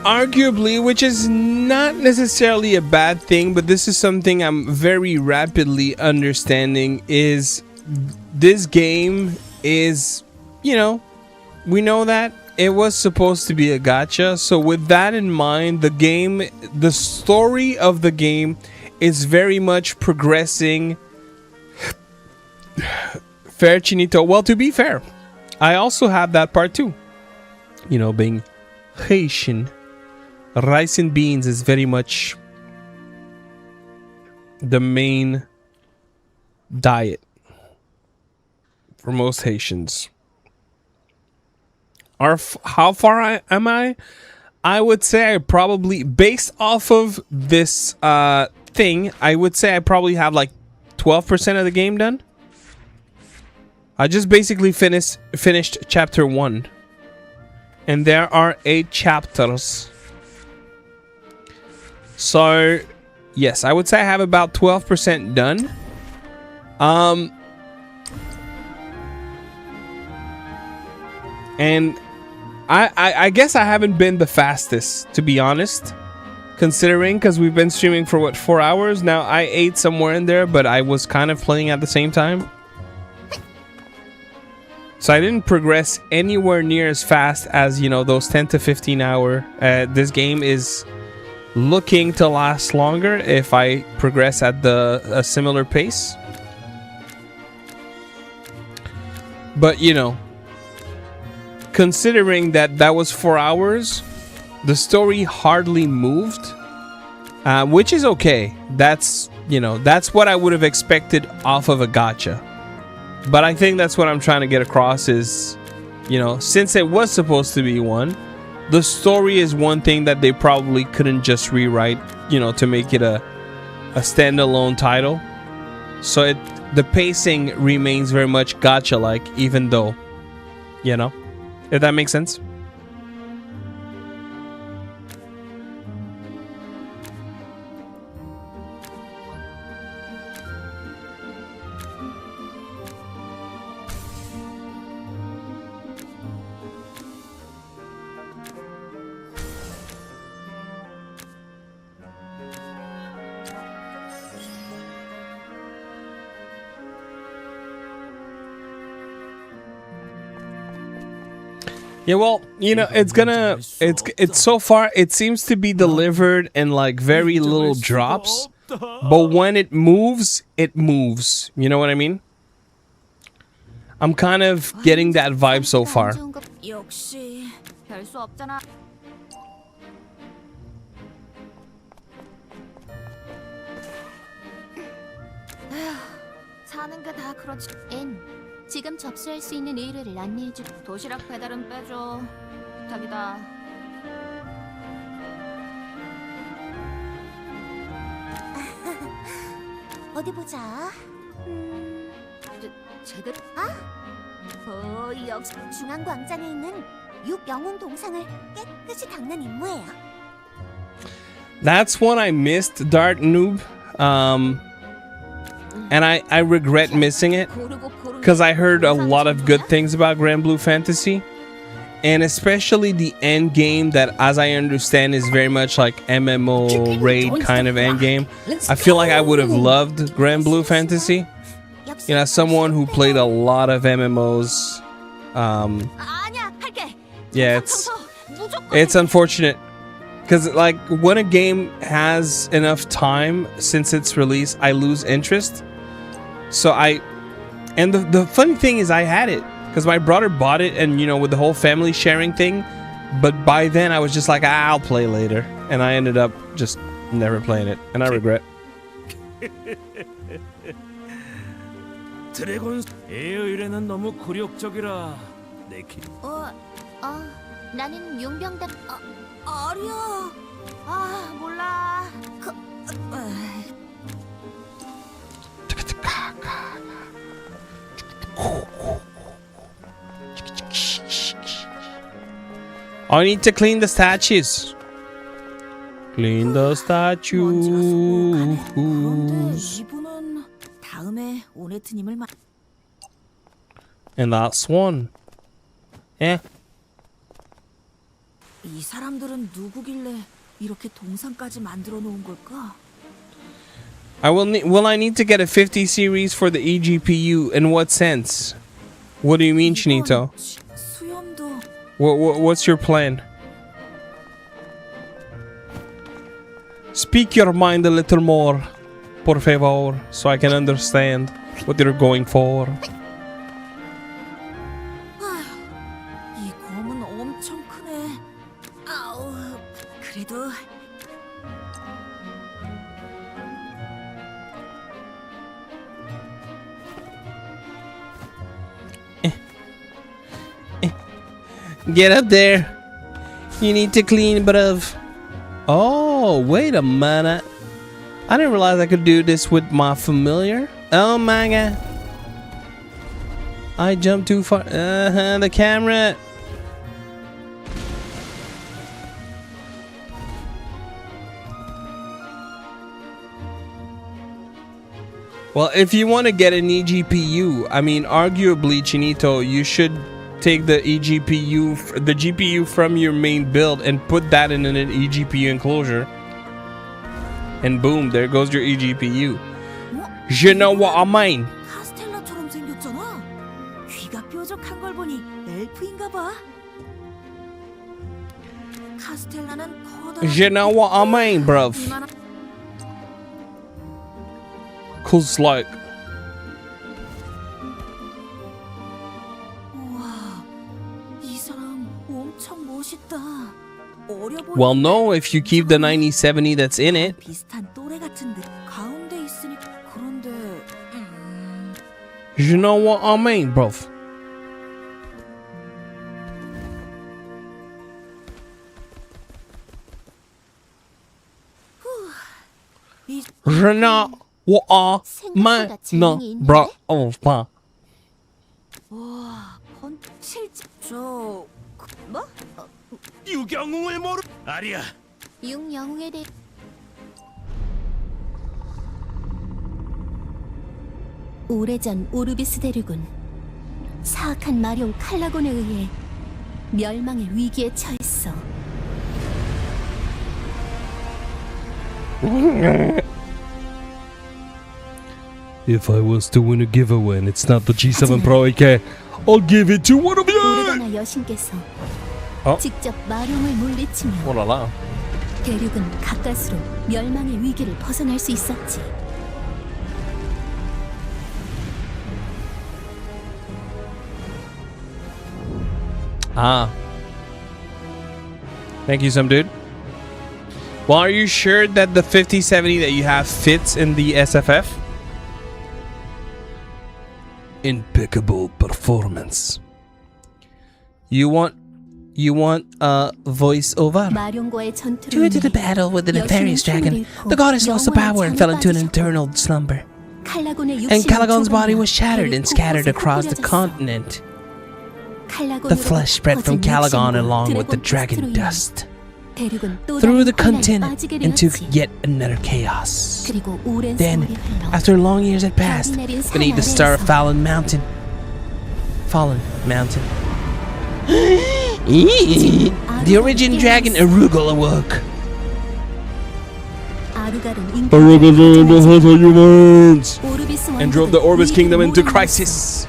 Arguably, which is not necessarily a bad thing, but this is something I'm very rapidly understanding, is this game is, you know, we know that it was supposed to be a gacha. So with that in mind, the story of the game is very much progressing. Fair, Chinito. Well, to be fair, I also have that part too. You know, being Haitian, rice and beans is very much the main diet for most Haitians. How far am I? I would say I probably, based off of this thing, I would say I probably have like 12% of the game done. I just basically finished chapter 1. And there are 8 chapters. So, yes, I would say I have about 12% done. And I guess I haven't been the fastest, to be honest, considering, because we've been streaming for what, 4 hours now. I ate somewhere in there, but I was kind of playing at the same time, so I didn't progress anywhere near as fast as, you know, those 10 to 15 hour. This game is looking to last longer if I progress at a similar pace, but you know, considering that was 4 hours, the story hardly moved, which is okay. That's, you know, that's what I would have expected off of a gacha. But I think that's what I'm trying to get across is, you know, since it was supposed to be one, the story is one thing that they probably couldn't just rewrite, you know, to make it a standalone title. So the pacing remains very much gacha-like, even though, you know, if that makes sense. Yeah, well, you know, it's so far, it seems to be delivered in like very little drops, but when it moves, you know what I mean? I'm kind of getting that vibe so far. 역시 별수 없잖아. 사는 게 다 그렇지. 앤, 지금 접수할 수 있는 의뢰를 안내해줄. 도시락 배달은 빼줘. 부탁이다. 어디 보자. 제대로. 역시 중앙광장에 있는 6영웅 동상을 깨끗이 닦는 임무예요. That's one I missed, Dart Noob. And I regret missing it, because I heard a lot of good things about Grand Blue Fantasy, and especially the end game that, as I understand, is very much like MMO raid kind of end game. I feel like I would have loved Grand Blue Fantasy. You know, as someone who played a lot of MMOs, yeah, it's unfortunate, because like when a game has enough time since its release, I lose interest. So the funny thing is I had it because my brother bought it, and you know, with the whole family sharing thing, but by then I was just like, I'll play later, and I ended up just never playing it, and I regret. 드래곤 에어일에는 너무 굴욕적이라 내키. 나는 용병단. 어려. 몰라. I need to clean the statues. Clean the statues. 오네트님을 And that's one. Eh. 이 사람들은 누구길래 이렇게 동상까지 만들어 놓은 걸까? Will I need to get a 50 series for the eGPU? In what sense? What do you mean, Chinito? 수염도 What's your plan? Speak your mind a little more, por favor, so I can understand what you're going for. 이 검은 엄청 크네. 아우, 그래도 Get up there. You need to clean, bruv. Oh, wait a minute. I didn't realize I could do this with my familiar. Oh my god. I jumped too far. The camera. Well, if you want to get an eGPU, I mean, arguably, Chinito, you should take the eGPU, the GPU from your main build and put that in an eGPU enclosure. And boom, there goes your eGPU. You know what I mean? 카스텔라처럼 생겼잖아. 귀가 뾰족한 걸 보니 엘프인가 봐. 카스텔라는 커다란 You know what I mean, bruv? Cause like, well, no, if you keep the 9070 that's in it. You know what I mean, bro? You know what I mean, no, bro? Oh, fuck. 와, 실제 저 뭐? 유경웅을 모르 아리야. 육영웅에 대해 오래전 오르비스 대륙은 사악한 마룡 칼라곤에 의해 멸망의 위기에 처했어. If I was to win a giveaway and it's not the G7 Pro AK, I'll give it to one of you. 오르가나 여신께서 직접 마룡을 물리치며 오라라. 대륙은 가까스로 멸망의 위기를 벗어날 수 있었지. Ah. Thank you, some dude. Well, are you sure that the 5070 that you have fits in the SFF? Impeccable performance. You want a voiceover? Due to the battle with the nefarious dragon, the goddess lost the power and fell into an eternal slumber. And Calagon's body was shattered and scattered across the continent. The flesh spread from Calagon along with the dragon dust through the continent into yet another chaos. Then, after long years had passed, beneath the star of Fallen Mountain, the origin dragon Arugel awoke. Arugel humans and drove the Orbis kingdom into crisis.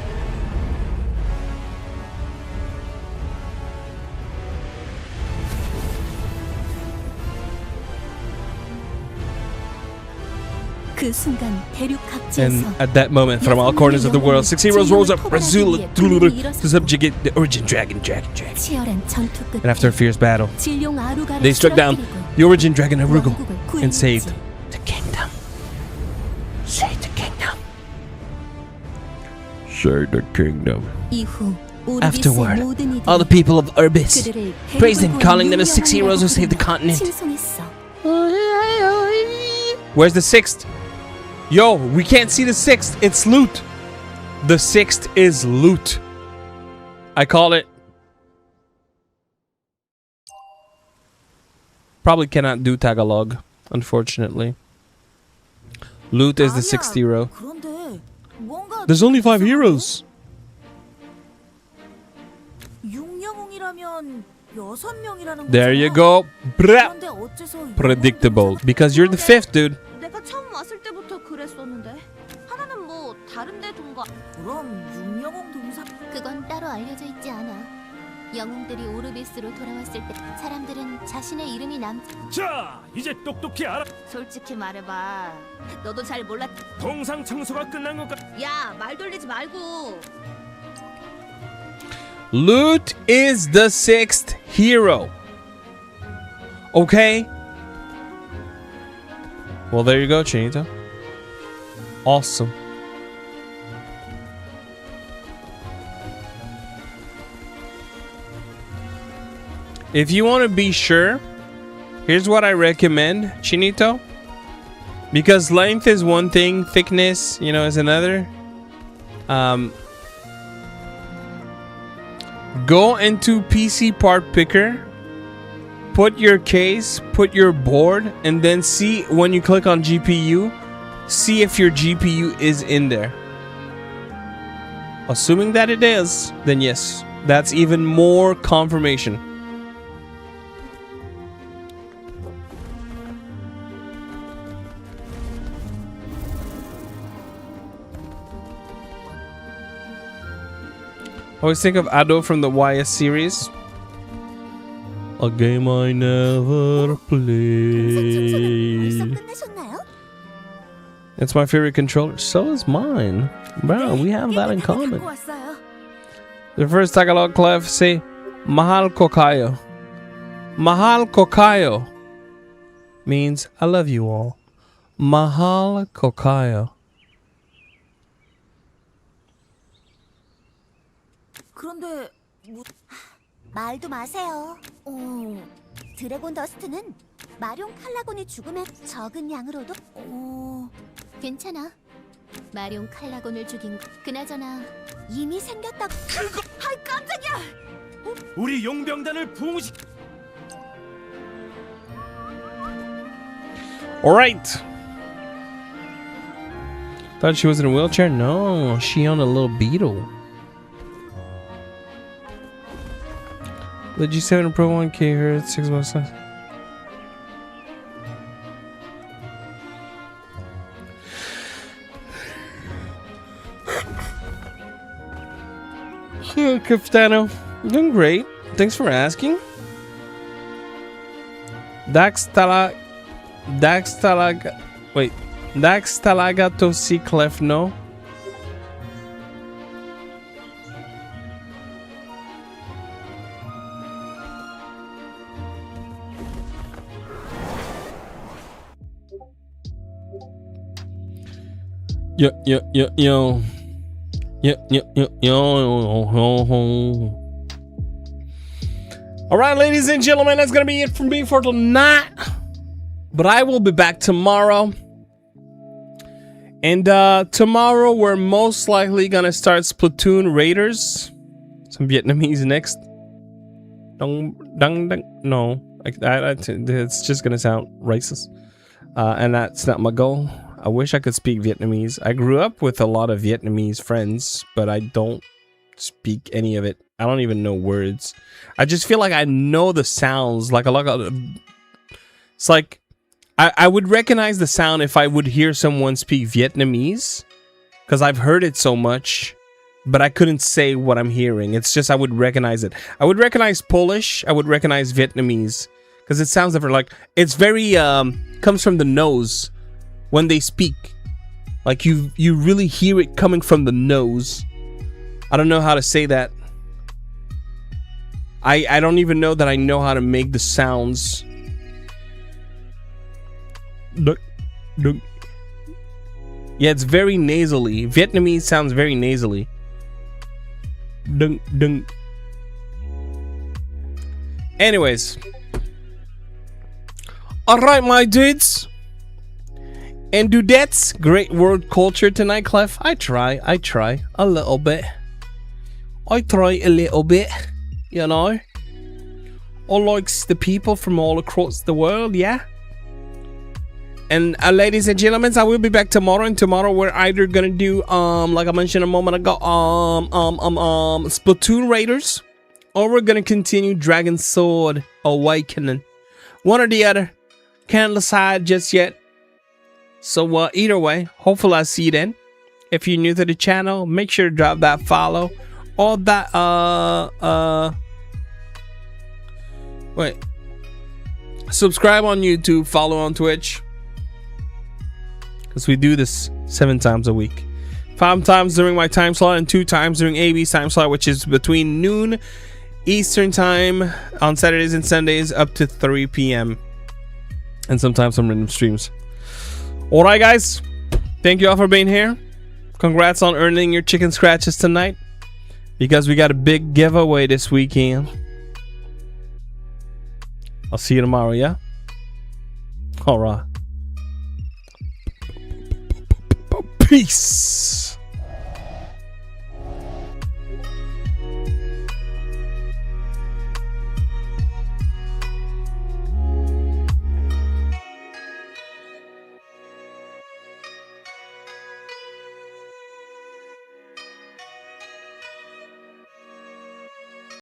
And at that moment, from all corners of the world, 6 heroes rose up to subjugate the origin dragon. And after a fierce battle, they struck down the origin dragon Arugel and saved the kingdom. Save the kingdom. Save the kingdom. Afterward, all the people of Orbis praised him, calling them the 6 heroes who saved the continent. Where's the 6th? Yo, we can't see the 6th. It's loot. The 6th is loot. I call it. Probably cannot do Tagalog, unfortunately. Loot is the 6th hero. 그런데 뭔가 There's only 5 heroes. 6영웅이라면 6명이라는 There you go. Bra. Predictable. Because you're the 5th, dude. 내가 처음 왔을 때부터 그랬었는데 하나는 뭐 다른 데 둔 거. 그럼 6영웅 동사. 그건 따로 알려져 있지 않아. 영웅들이 오르비스로 돌아왔을 때 사람들은 자신의 이름이 자, 이제 똑똑히 알아. 솔직히 말해봐. 너도 잘 몰랐. 동상 청소가 끝난 것 같. 야, 말 돌리지 말고. Loot is the 6th hero. Okay? Well, there you go, Chinito. Awesome. If you want to be sure, here's what I recommend, Chinito. Because length is one thing, thickness, you know, is another. Go into PC part picker, put your case, put your board, and then see when you click on GPU, see if your GPU is in there. Assuming that it is, then yes, that's even more confirmation. Always think of Ado from the YS series. A game I never played. It's my favorite controller. So is mine. Bro, we have that in common. The first Tagalog clef say Mahal ko kayo. Mahal ko kayo means I love you all. Mahal ko kayo. 그런데 말도 마세요. 드래곤 더스트는 마룡 칼라곤의 죽음에 적은 양으로도 괜찮아. 마룡 칼라곤을 죽인 거 그나저나 이미 생겼다. 그거 아이 깜짝이야. 우리 용병단을 부흥시. All right. Thought she was in a wheelchair? No, she on a little beetle. The G7 Pro 1K Hz 6 months left. Capitano, doing great. Thanks for asking. Dax Talagato C Clef no. Yo. All right, ladies and gentlemen, that's gonna be it from me for tonight. But I will be back tomorrow. And tomorrow we're most likely gonna start Splatoon Raiders. Some Vietnamese next. No, it's just gonna sound racist. And that's not my goal. I wish I could speak Vietnamese. I grew up with a lot of Vietnamese friends, but I don't speak any of it. I don't even know words. I just feel like I know the sounds. Like a lot of... It's like... I would recognize the sound if I would hear someone speak Vietnamese. Because I've heard it so much. But I couldn't say what I'm hearing. It's just I would recognize it. I would recognize Polish. I would recognize Vietnamese. Because it sounds different. Like, it's very... comes from the nose. When they speak, like you really hear it coming from the nose. I don't know how to say that. I don't even know that I know how to make the sounds. Yeah, it's very nasally. Vietnamese sounds very nasally. Anyways. Alright, my dudes. And dudettes, great word culture tonight, Clef. I try a little bit. You know. I likes the people from all across the world, yeah. And ladies and gentlemen, I will be back tomorrow. And tomorrow we're either gonna do like I mentioned a moment ago, Splatoon Raiders, or we're gonna continue Dragon Sword Awakening. One or the other. Can't decide just yet. So either way, hopefully I see you then. If you're new to the channel, make sure to drop that follow or that subscribe on YouTube, follow on Twitch, because we do this 7 times a week, 5 times during my time slot and 2 times during AB's time slot, which is between noon Eastern time on Saturdays and Sundays up to 3 p.m. and sometimes some random streams. All right, guys, thank you all for being here. Congrats on earning your chicken scratches tonight, because we got a big giveaway this weekend. I'll see you tomorrow, yeah? All right. Peace.